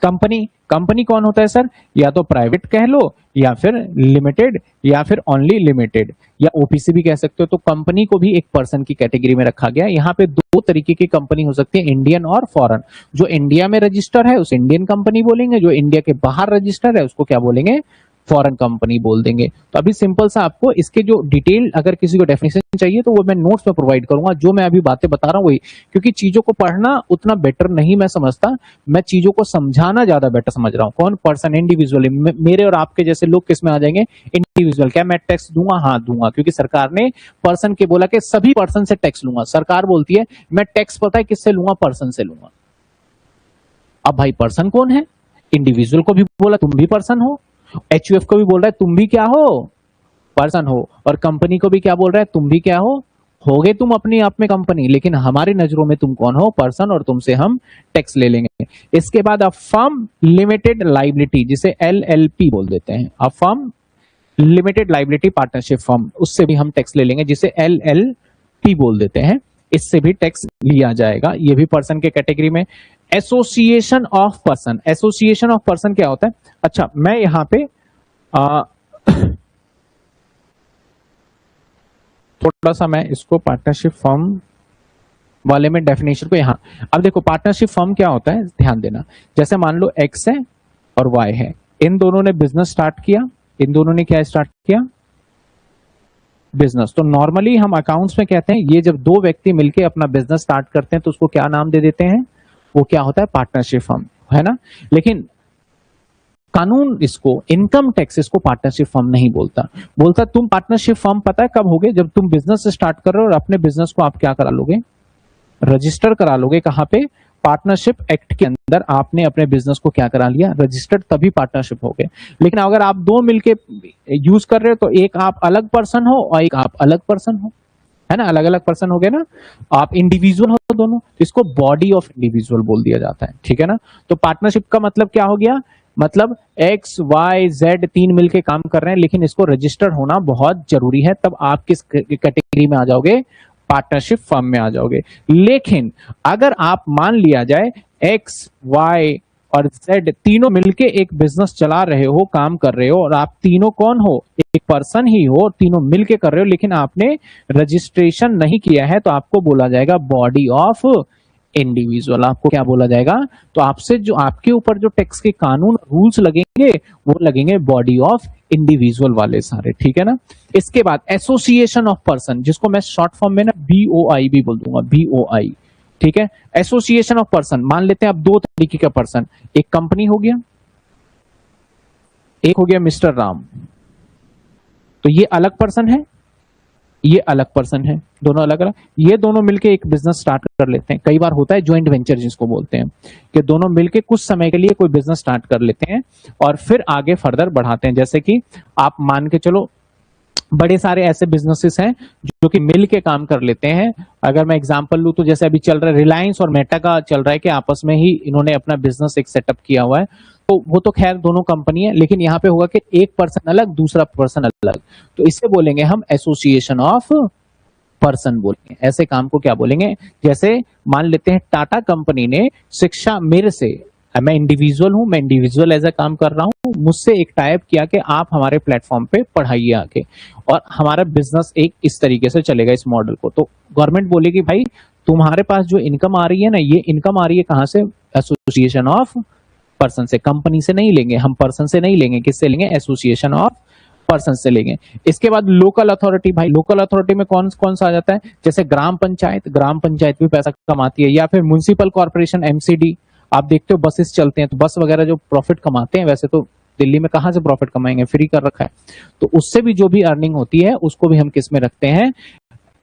Speaker 1: कंपनी, कंपनी कौन होता है सर? या तो प्राइवेट कह लो, या फिर लिमिटेड, या फिर ओनली लिमिटेड, या ओपीसी भी कह सकते हो। तो कंपनी को भी एक पर्सन की कैटेगरी में रखा गया। यहाँ पे दो तरीके की कंपनी हो सकती है, इंडियन और फॉरेन। जो इंडिया में रजिस्टर है उसे इंडियन कंपनी बोलेंगे, जो इंडिया के बाहर रजिस्टर है उसको क्या बोलेंगे? फॉरेन कंपनी बोल देंगे। तो अभी सिंपल सा आपको इसके जो डिटेल, अगर किसी को डेफिनेशन चाहिए तो वो मैं नोट्स में प्रोवाइड करूंगा। जो मैं अभी बातें बता रहा हूँ वही, क्योंकि चीजों को पढ़ना उतना बेटर नहीं मैं समझता, मैं चीजों को समझाना ज्यादा बेटर समझ रहा हूँ। कौन? Person, individually. मेरे और आपके जैसे लोग किस में आ जाएंगे? इंडिविजुअल। क्या मैं टैक्स दूंगा? हाँ दूंगा, क्योंकि सरकार ने पर्सन के बोला कि सभी पर्सन से टैक्स लूंगा। सरकार बोलती है मैं टैक्स पता है किससे लूंगा? पर्सन से लूंगा। अब भाई पर्सन कौन है? इंडिविजुअल को भी बोला तुम भी पर्सन हो, एचयूएफ को भी बोल रहा है तुम भी क्या हो? पर्सन हो, और कंपनी को भी क्या बोल रहा है? तुम भी क्या हो? होगे तुम अपने आप में कंपनी, लेकिन हमारी नजरों में तुम कौन हो? पर्सन, और तुमसे हम टैक्स ले लेंगे। इसके बाद अब फर्म लिमिटेड लाइबिलिटी, जिसे एलएलपी बोल देते हैं, अब firm limited liability partnership firm, उससे भी हम टैक्स ले लेंगे, जिसे एलएलपी बोल देते हैं। इससे भी टैक्स लिया जाएगा, ये भी पर्सन के कैटेगरी में। Association of person, association of person क्या होता है? अच्छा, मैं यहां पे थोड़ा सा मैं इसको पार्टनरशिप फर्म वाले में डेफिनेशन को यहां, अब देखो पार्टनरशिप फर्म क्या होता है, ध्यान देना। जैसे मान लो एक्स है और वाई है, इन दोनों ने बिजनेस स्टार्ट किया, इन दोनों ने क्या स्टार्ट किया? बिजनेस। तो नॉर्मली हम अकाउंट्स में कहते हैं, ये जब दो व्यक्ति मिलके अपना बिजनेस स्टार्ट करते हैं तो उसको क्या नाम दे देते हैं? वो क्या होता है? पार्टनरशिप फर्म, है ना। लेकिन कानून इसको, इनकम टैक्स इसको पार्टनरशिप फर्म नहीं बोलता। बोलता तुम पार्टनरशिप फर्म पता है कब होगे? जब तुम बिजनेस स्टार्ट कर रहे हो और अपने बिजनेस को आप क्या करा लोगे? रजिस्टर करा लोगे। कहां पे? पार्टनरशिप एक्ट के अंदर आपने अपने बिजनेस को क्या करा लिया? रजिस्टर्ड, तभी पार्टनरशिप हो गए। लेकिन अगर आप दो मिलके यूज कर रहे हो तो एक आप अलग पर्सन हो और एक आप अलग पर्सन हो, है ना, अलग अलग पर्सन हो गए ना। आप इंडिविजुअल हो दोनों, तो इसको बॉडी ऑफ इंडिविजुअल बोल दिया जाता है, ठीक है ना। तो पार्टनरशिप का मतलब क्या हो गया? मतलब एक्स वाई जेड तीन मिलके काम कर रहे हैं, लेकिन इसको रजिस्टर्ड होना बहुत जरूरी है, तब आप किस कैटेगरी में आ जाओगे? पार्टनरशिप फर्म में आ जाओगे। लेकिन अगर आप मान लिया जाए एक्स वाई और जेड तीनों मिलके एक बिजनेस चला रहे हो, काम कर रहे हो, और आप तीनों कौन हो? एक पर्सन ही हो, तीनों मिलके कर रहे हो, लेकिन आपने रजिस्ट्रेशन नहीं किया है, तो आपको बोला जाएगा बॉडी ऑफ इंडिविजुअल। आपको क्या बोला जाएगा? तो आपसे जो आपके ऊपर जो टैक्स के कानून रूल्स लगेंगे वो लगेंगे बॉडी ऑफ इंडिविजुअल वाले सारे, ठीक है ना। इसके बाद एसोसिएशन ऑफ पर्सन, जिसको मैं शॉर्ट फॉर्म में ना बीओआई भी बोल दूंगा, बीओआई, ठीक है। एसोसिएशन ऑफ पर्सन, मान लेते हैं अब दो तरीके का पर्सन, एक कंपनी हो गया, एक हो गया मिस्टर राम। तो ये अलग पर्सन है, ये अलग पर्सन है, दोनों अलग अलग। ये दोनों मिलके एक बिजनेस स्टार्ट कर लेते हैं। कई बार होता है ज्वाइंट वेंचर जिसको बोलते हैं, कि दोनों मिलके कुछ समय के लिए कोई बिजनेस स्टार्ट कर लेते हैं और फिर आगे फर्दर बढ़ाते हैं। जैसे कि आप मान के चलो बड़े सारे ऐसे बिजनेसेस हैं जो कि मिल के काम कर लेते हैं। अगर मैं एग्जांपल लूं तो जैसे अभी चल रहा है रिलायंस और मेटा का चल रहा है कि आपस में ही इन्होंने अपना बिजनेस एक सेटअप किया हुआ है। तो वो तो खैर दोनों कंपनी है, लेकिन यहाँ पे होगा कि एक पर्सन अलग दूसरा पर्सन अलग, तो इसे बोलेंगे हम एसोसिएशन ऑफ पर्सन बोलेंगे। ऐसे काम को क्या बोलेंगे? जैसे मान लेते हैं टाटा कंपनी ने शिक्षा मेरे से, मैं इंडिविजुअल हूं, मैं इंडिविजुअल एज ए काम कर रहा हूं, मुझसे एक टाइप किया कि आप हमारे प्लेटफॉर्म पे पढ़ाइए आके, और हमारा बिजनेस एक इस तरीके से चलेगा इस मॉडल को। तो गवर्नमेंट बोलेगी भाई तुम्हारे पास जो इनकम आ रही है ना, ये इनकम आ रही है कहां से? एसोसिएशन ऑफ पर्सन से। कंपनी से नहीं लेंगे हम, पर्सन से नहीं लेंगे, किससे लेंगे? एसोसिएशन ऑफ पर्सन से लेंगे। इसके बाद लोकल अथॉरिटी, भाई लोकल अथॉरिटी में कौन कौन सा आ जाता है? जैसे ग्राम पंचायत, ग्राम पंचायत भी पैसा कमाती है, या फिर म्युनिसिपल कॉर्पोरेशन एमसीडी। आप देखते हो बसेस चलते हैं तो बस वगैरह जो प्रॉफिट कमाते हैं, वैसे तो दिल्ली में कहां से प्रॉफिट कमाएंगे, फ्री कर रखा है, तो उससे भी जो भी अर्निंग होती है उसको भी हम किस में रखते हैं?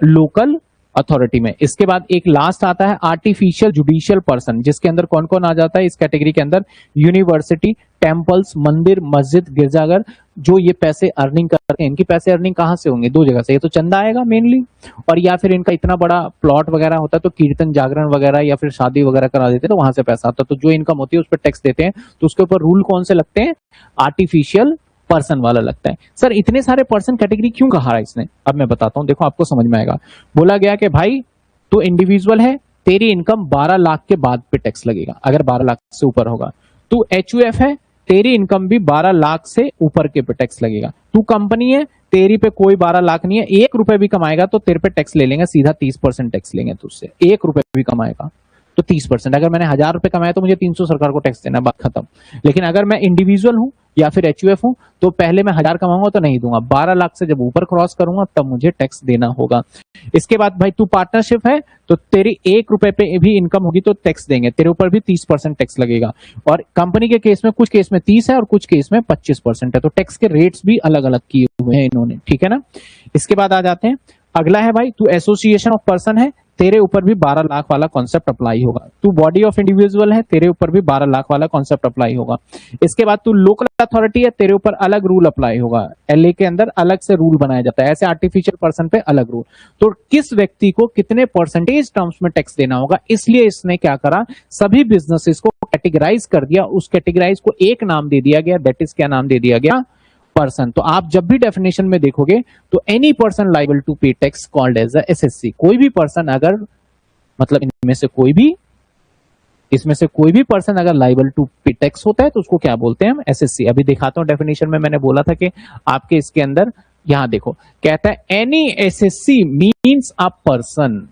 Speaker 1: लोकल अथॉरिटी में। इसके बाद एक लास्ट आता है आर्टिफिशियल जुडिशियल पर्सन, जिसके अंदर कौन कौन आ जाता है इस कैटेगरी के अंदर? यूनिवर्सिटी, टेम्पल्स, मंदिर, मस्जिद, गिरजाघर, जो ये पैसे अर्निंग करते हैं। इनकी पैसे अर्निंग कहां से होंगे? दो जगह से, ये तो चंदा आएगा मेनली, और या फिर इनका इतना बड़ा प्लॉट वगैरह होता है तो कीर्तन जागरण वगैरह या फिर शादी वगैरह करा देते हैं तो वहां से पैसा आता है। तो जो इनकम होती है उस पर टैक्स देते हैं। तो उसके ऊपर रूल कौन से लगते हैं? आर्टिफिशियल पर्सन वाला लगता है। सर इतने सारे पर्सन कैटेगरी क्यों कहा है इसने? अब मैं बताता हूं, देखो आपको समझ में आएगा। बोला गया कि भाई तू इंडिविजुअल है, तेरी इनकम 12 लाख के बाद पे टैक्स लगेगा, अगर 12 लाख से ऊपर होगा। तू एचयूएफ है, तेरी इनकम भी 12 लाख से ऊपर के पे टैक्स लगेगा। तू कंपनी है, तेरी पे कोई 12 लाख नहीं है, 1 रुपए भी कमाएगा तो तेरे पे टैक्स ले लेंगे, सीधा 30% टैक्स लेंगे तुझसे। 1 रुपए भी कमाएगा तो 30%। अगर मैंने 1000 रुपए कमाया तो मुझे 300 सरकार को टैक्स देना, बात खत्म। लेकिन अगर मैं इंडिविजुअल हूं या फिर एचयूएफ हूं तो पहले मैं 1000 कमाऊंगा तो नहीं दूंगा, 12 लाख से जब ऊपर क्रॉस करूंगा तब मुझे टैक्स देना होगा। इसके बाद भाई तू पार्टनरशिप है तो तेरी 1 रुपए पे भी इनकम होगी तो टैक्स देंगे, तेरे ऊपर भी 30% टैक्स लगेगा। और कंपनी के केस में कुछ केस में 30 है और कुछ केस में 25% है, तो टैक्स के रेट्स भी अलग अलग किए हुए हैं इन्होंने, ठीक है ना। इसके बाद आ जाते हैं, अगला है भाई तू एसोसिएशन ऑफ पर्सन है, तेरे ऊपर भी 12 लाख वाला कॉन्सेप्ट अप्लाई होगा। तू बॉडी ऑफ इंडिविजुअल है, तेरे ऊपर भी 12 लाख वाला कॉन्सेप्ट अप्लाई होगा। इसके बाद तू लोकल अथॉरिटी है, तेरे ऊपर अलग रूल अप्लाई होगा, एलए के अंदर अलग से रूल बनाया जाता है। ऐसे आर्टिफिशियल पर्सन पे अलग रूल। तो किस व्यक्ति को कितने परसेंटेज टर्म्स में टैक्स देना होगा, इसलिए इसने क्या करा, सभी बिजनेसेस को कैटेगराइज कर दिया, उस कैटेगराइज को एक नाम दे दिया गया, दैट इज क्या नाम दे दिया गया? पर्सन। तो आप जब भी डेफिनेशन में देखोगे तो any person liable to pay tax called as a assessee. कोई भी पर्सन अगर, मतलब इसमें से कोई भी पर्सन अगर लाइबल टू पे टैक्स होता है तो उसको क्या बोलते हैं हम? एसएससी। अभी दिखाता हूं डेफिनेशन में, मैंने बोला था कि आपके इसके अंदर यहां देखो, कहता है any SSC means a person.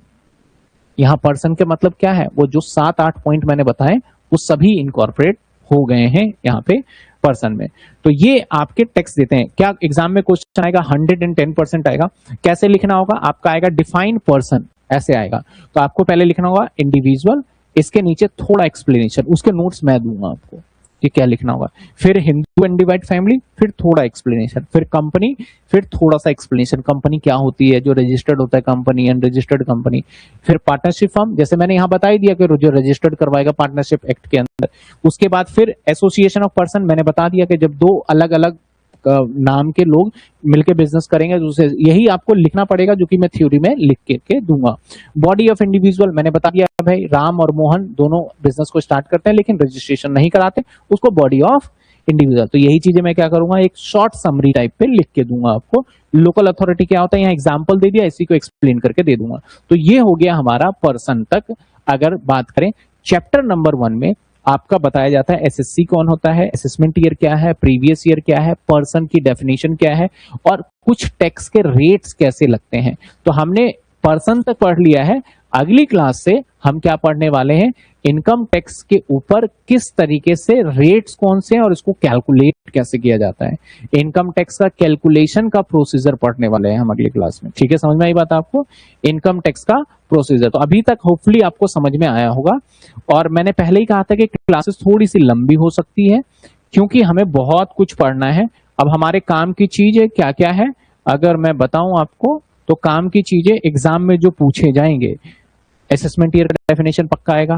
Speaker 1: यहां पर्सन के मतलब क्या है? वो जो 7-8 पॉइंट मैंने बताए वो सभी इनकॉर्पोरेट हो गए हैं यहाँ पे पर्सन में। तो ये आपके टैक्स देते हैं। क्या एग्जाम में क्वेश्चन आएगा? 110% आएगा। कैसे लिखना होगा? आपका आएगा डिफाइन पर्सन, ऐसे आएगा। तो आपको पहले लिखना होगा इंडिविजुअल, इसके नीचे थोड़ा एक्सप्लेनेशन, उसके नोट्स मैं दूंगा आपको कि क्या लिखना होगा। फिर हिंदू अनडिवाइड फैमिली, फिर थोड़ा एक्सप्लेनेशन, फिर कंपनी, फिर थोड़ा सा एक्सप्लेनेशन, कंपनी क्या होती है, जो रजिस्टर्ड होता है कंपनी, अनरजिस्टर्ड कंपनी। फिर पार्टनरशिप फर्म, जैसे मैंने यहां बता ही दिया कि जो रजिस्टर्ड करवाएगा पार्टनरशिप एक्ट के अंदर। उसके बाद फिर एसोसिएशन ऑफ पर्सन, मैंने बता दिया कि जब दो अलग अलग नाम के लोग मिलकर बिजनेस करेंगे तो उसे यही आपको लिखना पड़ेगा, जो कि मैं थ्योरी में लिख के दूंगा। बॉडी ऑफ इंडिविजुअल, मैंने बता दिया भाई राम और मोहन दोनों बिजनेस को स्टार्ट करते हैं लेकिन रजिस्ट्रेशन नहीं कराते, उसको बॉडी ऑफ इंडिविजुअल। तो यही चीजें मैं क्या करूंगा, एक शॉर्ट समरी टाइप पे लिख के दूंगा आपको। लोकल अथॉरिटी क्या होता है, यहाँ एग्जाम्पल दे दिया, इसी को एक्सप्लेन करके दे दूंगा। तो ये हो गया हमारा पर्सन तक। अगर बात करें चैप्टर नंबर 1 में आपका बताया जाता है एसएससी कौन होता है, असेसमेंट ईयर क्या है, प्रीवियस ईयर क्या है, पर्सन की डेफिनेशन क्या है, और कुछ टैक्स के रेट्स कैसे लगते हैं। तो हमने पर्सन तक पढ़ लिया है। अगली क्लास से हम क्या पढ़ने वाले हैं, इनकम टैक्स के ऊपर किस तरीके से रेट्स कौन से हैं और इसको कैलकुलेट कैसे किया जाता है। इनकम टैक्स का कैलकुलेशन का प्रोसीजर पढ़ने वाले हैं हम अगली क्लास में, ठीक है। समझ में आई बात आपको? इनकम टैक्स का प्रोसीजर तो अभी तक होपफुली आपको समझ में आया होगा। और मैंने पहले ही कहा था कि क्लासेस थोड़ी सी लंबी हो सकती है क्योंकि हमें बहुत कुछ पढ़ना है। अब हमारे काम की चीज है क्या क्या है, अगर मैं बताऊं आपको तो काम की चीजें एग्जाम में जो पूछे जाएंगे, असेसमेंट ईयर का डेफिनेशन पक्का आएगा,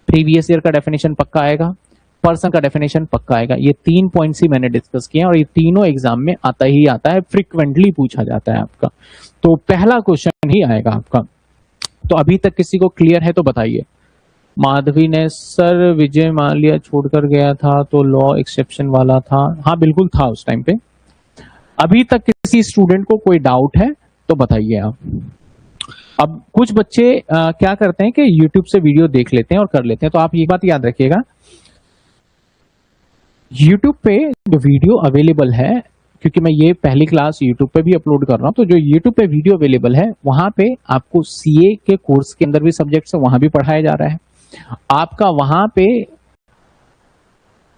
Speaker 1: प्रीवियस ईयर का डेफिनेशन पक्का आएगा, पर्सन का डेफिनेशन पक्का आएगा। ये 3 पॉइंट्स ही मैंने डिस्कस किए हैं और ये तीनों एग्जाम में आता ही आता है, फ्रिक्वेंटली पूछा जाता है आपका। तो पहला क्वेश्चन ही आएगा आपका। तो अभी तक किसी को क्लियर है तो बताइए। माधवी ने सर विजय माल्या छोड़कर गया था तो लॉ एक्सेप्शन वाला था। हाँ बिल्कुल था उस टाइम पे। अभी तक किसी स्टूडेंट को कोई डाउट है तो बताइए आप। अब कुछ बच्चे क्या करते हैं कि YouTube से वीडियो देख लेते हैं और कर लेते हैं, तो आप ये बात याद रखिएगा, YouTube पे जो वीडियो अवेलेबल है, क्योंकि मैं ये पहली क्लास YouTube पे भी अपलोड कर रहा हूं, तो जो YouTube पे वीडियो अवेलेबल है वहां पे आपको CA के कोर्स के अंदर भी सब्जेक्ट्स है वहां भी पढ़ाया जा रहा है आपका वहां पे,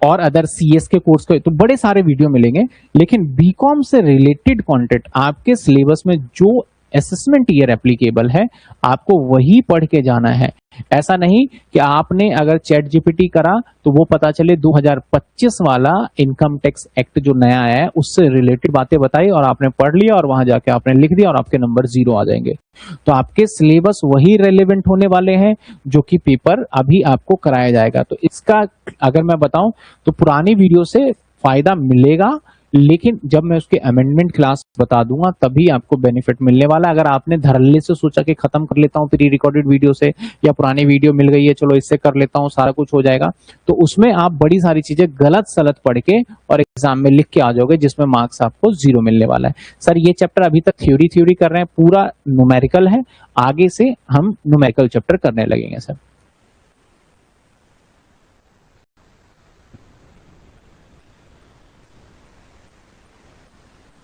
Speaker 1: और अदर CS के कोर्स को, तो बड़े सारे वीडियो मिलेंगे। लेकिन बीकॉम से रिलेटेड कंटेंट आपके सिलेबस में जो असेसमेंट ईयर एप्लीकेबल है आपको वही पढ़ के जाना है। ऐसा नहीं कि आपने अगर चैट जीपीटी करा तो वो पता चले 2025 वाला इनकम टैक्स एक्ट जो नया आया है उससे रिलेटेड बातें बताई और आपने पढ़ लिया और वहां जाके आपने लिख दिया और आपके नंबर 0 आ जाएंगे। तो आपके सिलेबस वही रेलेवेंट होने वाले हैं जो कि पेपर अभी आपको कराया जाएगा। तो इसका अगर मैं बताऊं तो पुरानी वीडियो से फायदा मिलेगा, लेकिन जब मैं उसके अमेंडमेंट क्लास बता दूंगा तभी आपको बेनिफिट मिलने वाला। अगर आपने धड़ल्ले से सोचा कि खत्म कर लेता हूं प्री रिकॉर्डेड वीडियो से, या पुरानी वीडियो मिल गई है चलो इससे कर लेता हूं सारा कुछ हो जाएगा, तो उसमें आप बड़ी सारी चीजें गलत सलत पढ़ के और एग्जाम में लिख के आ जाओगे जिसमें मार्क्स आपको 0 मिलने वाला है। सर ये चैप्टर अभी तक थ्योरी कर रहे हैं, पूरा न्यूमेरिकल है, आगे से हम न्यूमेरिकल चैप्टर करने लगेंगे सर।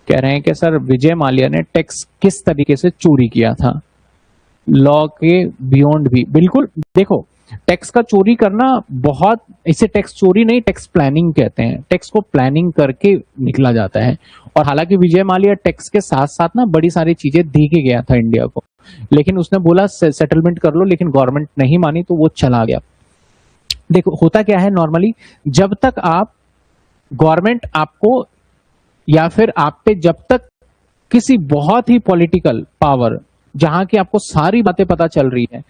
Speaker 1: कह रहे हैं कि सर विजय माल्या ने टैक्स किस तरीके से चोरी किया था, लॉ के बियॉन्ड भी। बिल्कुल, देखो टैक्स का चोरी करना बहुत, इसे टैक्स चोरी नहीं टैक्स प्लानिंग कहते हैं। टैक्स को प्लानिंग करके निकला जाता है। और हालांकि विजय माल्या टैक्स के साथ साथ ना बड़ी सारी चीजें दे के गया था इंडिया को, लेकिन उसने बोला सेटलमेंट कर लो, लेकिन गवर्नमेंट नहीं मानी तो वो चला गया। देखो होता क्या है नॉर्मली, जब तक आप गवर्नमेंट आपको या फिर आप पे जब तक किसी बहुत ही पॉलिटिकल पावर जहां की आपको सारी बातें पता चल रही है,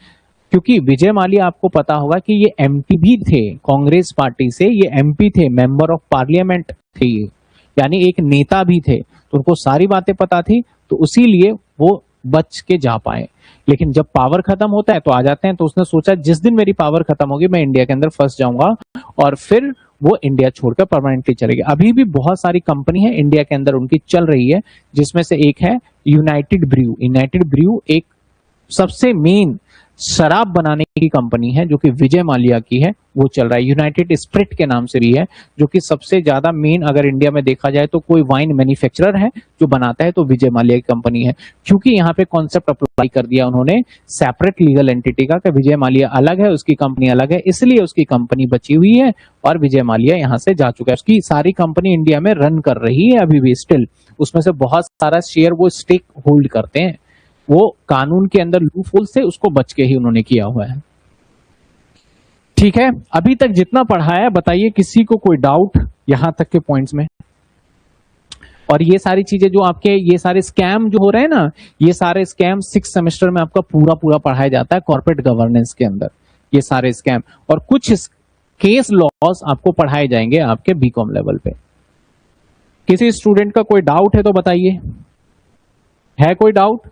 Speaker 1: क्योंकि विजय माल्या आपको पता होगा कि ये एमपी भी थे कांग्रेस पार्टी से, ये एमपी थे, मेंबर ऑफ पार्लियामेंट थे, यानी एक नेता भी थे, तो उनको सारी बातें पता थी, तो इसीलिए वो बच के जा पाए। लेकिन जब पावर खत्म होता है तो आ जाते हैं, तो उसने सोचा जिस दिन मेरी पावर खत्म होगी मैं इंडिया के अंदर फंस जाऊंगा और फिर वो इंडिया छोड़कर परमानेंटली चलेगी। अभी भी बहुत सारी कंपनी है इंडिया के अंदर उनकी चल रही है, जिसमें से एक है यूनाइटेड ब्रू। यूनाइटेड ब्रू एक सबसे मेन शराब बनाने की कंपनी है जो कि विजय माल्या की है, वो चल रहा है। यूनाइटेड स्पिरिट के नाम से भी है, जो कि सबसे ज्यादा मेन, अगर इंडिया में देखा जाए तो कोई वाइन मैन्युफैक्चरर है जो बनाता है तो विजय माल्या की कंपनी है। क्योंकि यहाँ पे कॉन्सेप्ट अप्लाई कर दिया उन्होंने सेपरेट लीगल एंटिटी का, कि विजय माल्या अलग है उसकी कंपनी अलग है, इसलिए उसकी कंपनी बची हुई है और विजय माल्या यहाँ से जा चुका है। उसकी सारी कंपनी इंडिया में रन कर रही है अभी भी स्टिल, उसमें से बहुत सारा शेयर वो स्टेक होल्ड करते हैं। वो कानून के अंदर लूपहोल से उसको बच के ही उन्होंने किया हुआ है। ठीक है, अभी तक जितना पढ़ाया बताइए किसी को कोई डाउट यहां तक के पॉइंट्स में। और ये सारी चीजें जो आपके ये सारे स्कैम जो हो रहे हैं ना, ये सारे स्कैम 6 सेमेस्टर में आपका पूरा पढ़ाया जाता है कॉर्पोरेट गवर्नेंस के अंदर, ये सारे स्कैम। और कुछ केस लॉस आपको पढ़ाए जाएंगे आपके बीकॉम लेवल पे। किसी स्टूडेंट का कोई डाउट है तो बताइए, है कोई डाउट?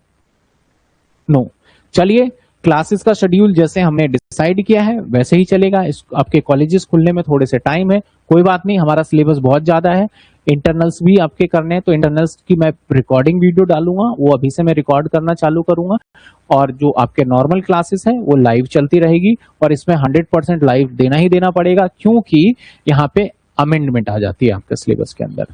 Speaker 1: नो। चलिए, क्लासेस का शेड्यूल जैसे हमने डिसाइड किया है वैसे ही चलेगा। आपके कॉलेजेस खुलने में थोड़े से टाइम है, कोई बात नहीं, हमारा सिलेबस बहुत ज्यादा है। इंटरनल्स भी आपके करने हैं, तो इंटरनल्स की मैं रिकॉर्डिंग वीडियो डालूंगा, वो अभी से मैं रिकॉर्ड करना चालू करूंगा। और जो आपके नॉर्मल क्लासेस है वो लाइव चलती रहेगी, और इसमें 100% लाइव देना ही देना पड़ेगा, क्योंकि यहाँ पे अमेंडमेंट आ जाती है आपके सिलेबस के अंदर।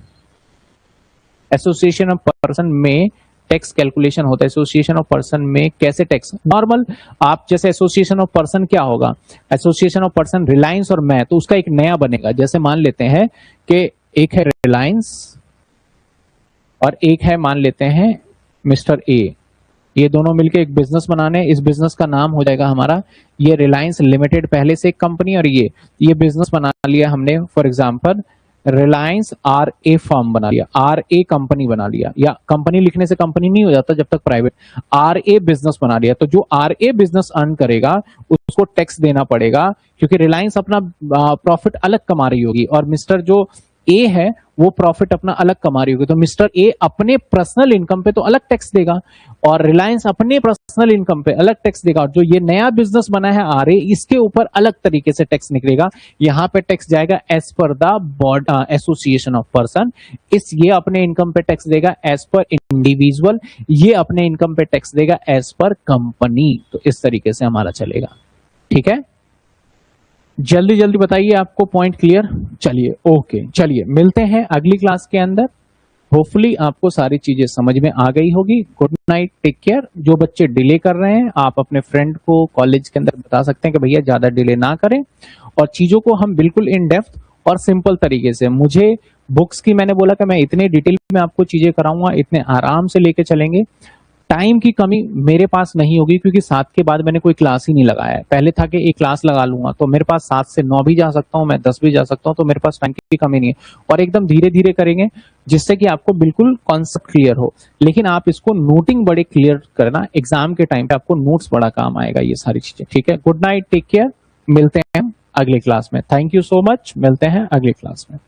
Speaker 1: एसोसिएशन ऑफ पर्सन में टैक्स कैलकुलेशन होता है। एसोसिएशन ऑफ पर्सन में कैसे टैक्स, नॉर्मल आप जैसे एसोसिएशन ऑफ पर्सन क्या होगा, एसोसिएशन ऑफ पर्सन रिलायंस और मैं, तो उसका एक नया बनेगा। जैसे मान लेते हैं कि एक है रिलायंस और एक है मान लेते हैं मिस्टर ए, ये दोनों मिलके एक बिजनेस बनाने, इस बिजनेस का नाम हो जाएगा हमारा ये रिलायंस लिमिटेड, पहले से एक कंपनी, और ये बिजनेस बना लिया हमने, for example Reliance RA firm बना लिया, RA कंपनी बना लिया, या कंपनी लिखने से कंपनी नहीं हो जाता जब तक प्राइवेट, RA बिजनेस बना लिया। तो जो RA बिजनेस अर्न करेगा उसको टैक्स देना पड़ेगा, क्योंकि रिलायंस अपना प्रॉफिट अलग कमा रही होगी और मिस्टर जो ए है वो प्रॉफिट अपना अलग कमा रही होगी, तो मिस्टर ए अपने पर्सनल इनकम पे तो अलग टैक्स देगा और रिलायंस अपने पर्सनल इनकम पे अलग टैक्स देगा। और जो ये नया बिजनेस बना है आरए, इसके ऊपर अलग तरीके से टैक्स निकलेगा। यहां पे टैक्स जाएगा as per the board association of person, ये अपने इनकम पे टैक्स देगा एज पर इंडिविजुअल, ये अपने इनकम पे टैक्स देगा एज पर कंपनी। तो इस तरीके से हमारा चलेगा। ठीक है, जल्दी जल्दी बताइए, आपको पॉइंट क्लियर? चलिए ओके, चलिए मिलते हैं अगली क्लास के अंदर। होपफुली आपको सारी चीजें समझ में आ गई होगी। Good night, take care. जो बच्चे डिले कर रहे हैं, आप अपने फ्रेंड को कॉलेज के अंदर बता सकते हैं कि भैया ज्यादा डिले ना करें, और चीजों को हम बिल्कुल इन डेप्थ और सिंपल तरीके से, मुझे बुक्स की, मैंने बोला कि मैं इतने डिटेल में आपको चीजें कराऊंगा, इतने आराम से लेके चलेंगे। टाइम की कमी मेरे पास नहीं होगी, क्योंकि 7 के बाद मैंने कोई क्लास ही नहीं लगाया है। पहले था कि एक क्लास लगा लूंगा, तो मेरे पास 7 से 9 भी जा सकता हूं, मैं 10 भी जा सकता हूं, तो मेरे पास टाइम की कमी नहीं है। और एकदम धीरे धीरे करेंगे, जिससे कि आपको बिल्कुल कॉन्सेप्ट क्लियर हो। लेकिन आप इसको नोटिंग बड़े क्लियर करना, एग्जाम के टाइम पे आपको नोट्स बड़ा काम आएगा ये सारी चीजें। ठीक है, गुड नाइट, टेक केयर, मिलते हैं अगली क्लास में। थैंक यू सो मच, मिलते हैं अगली क्लास में।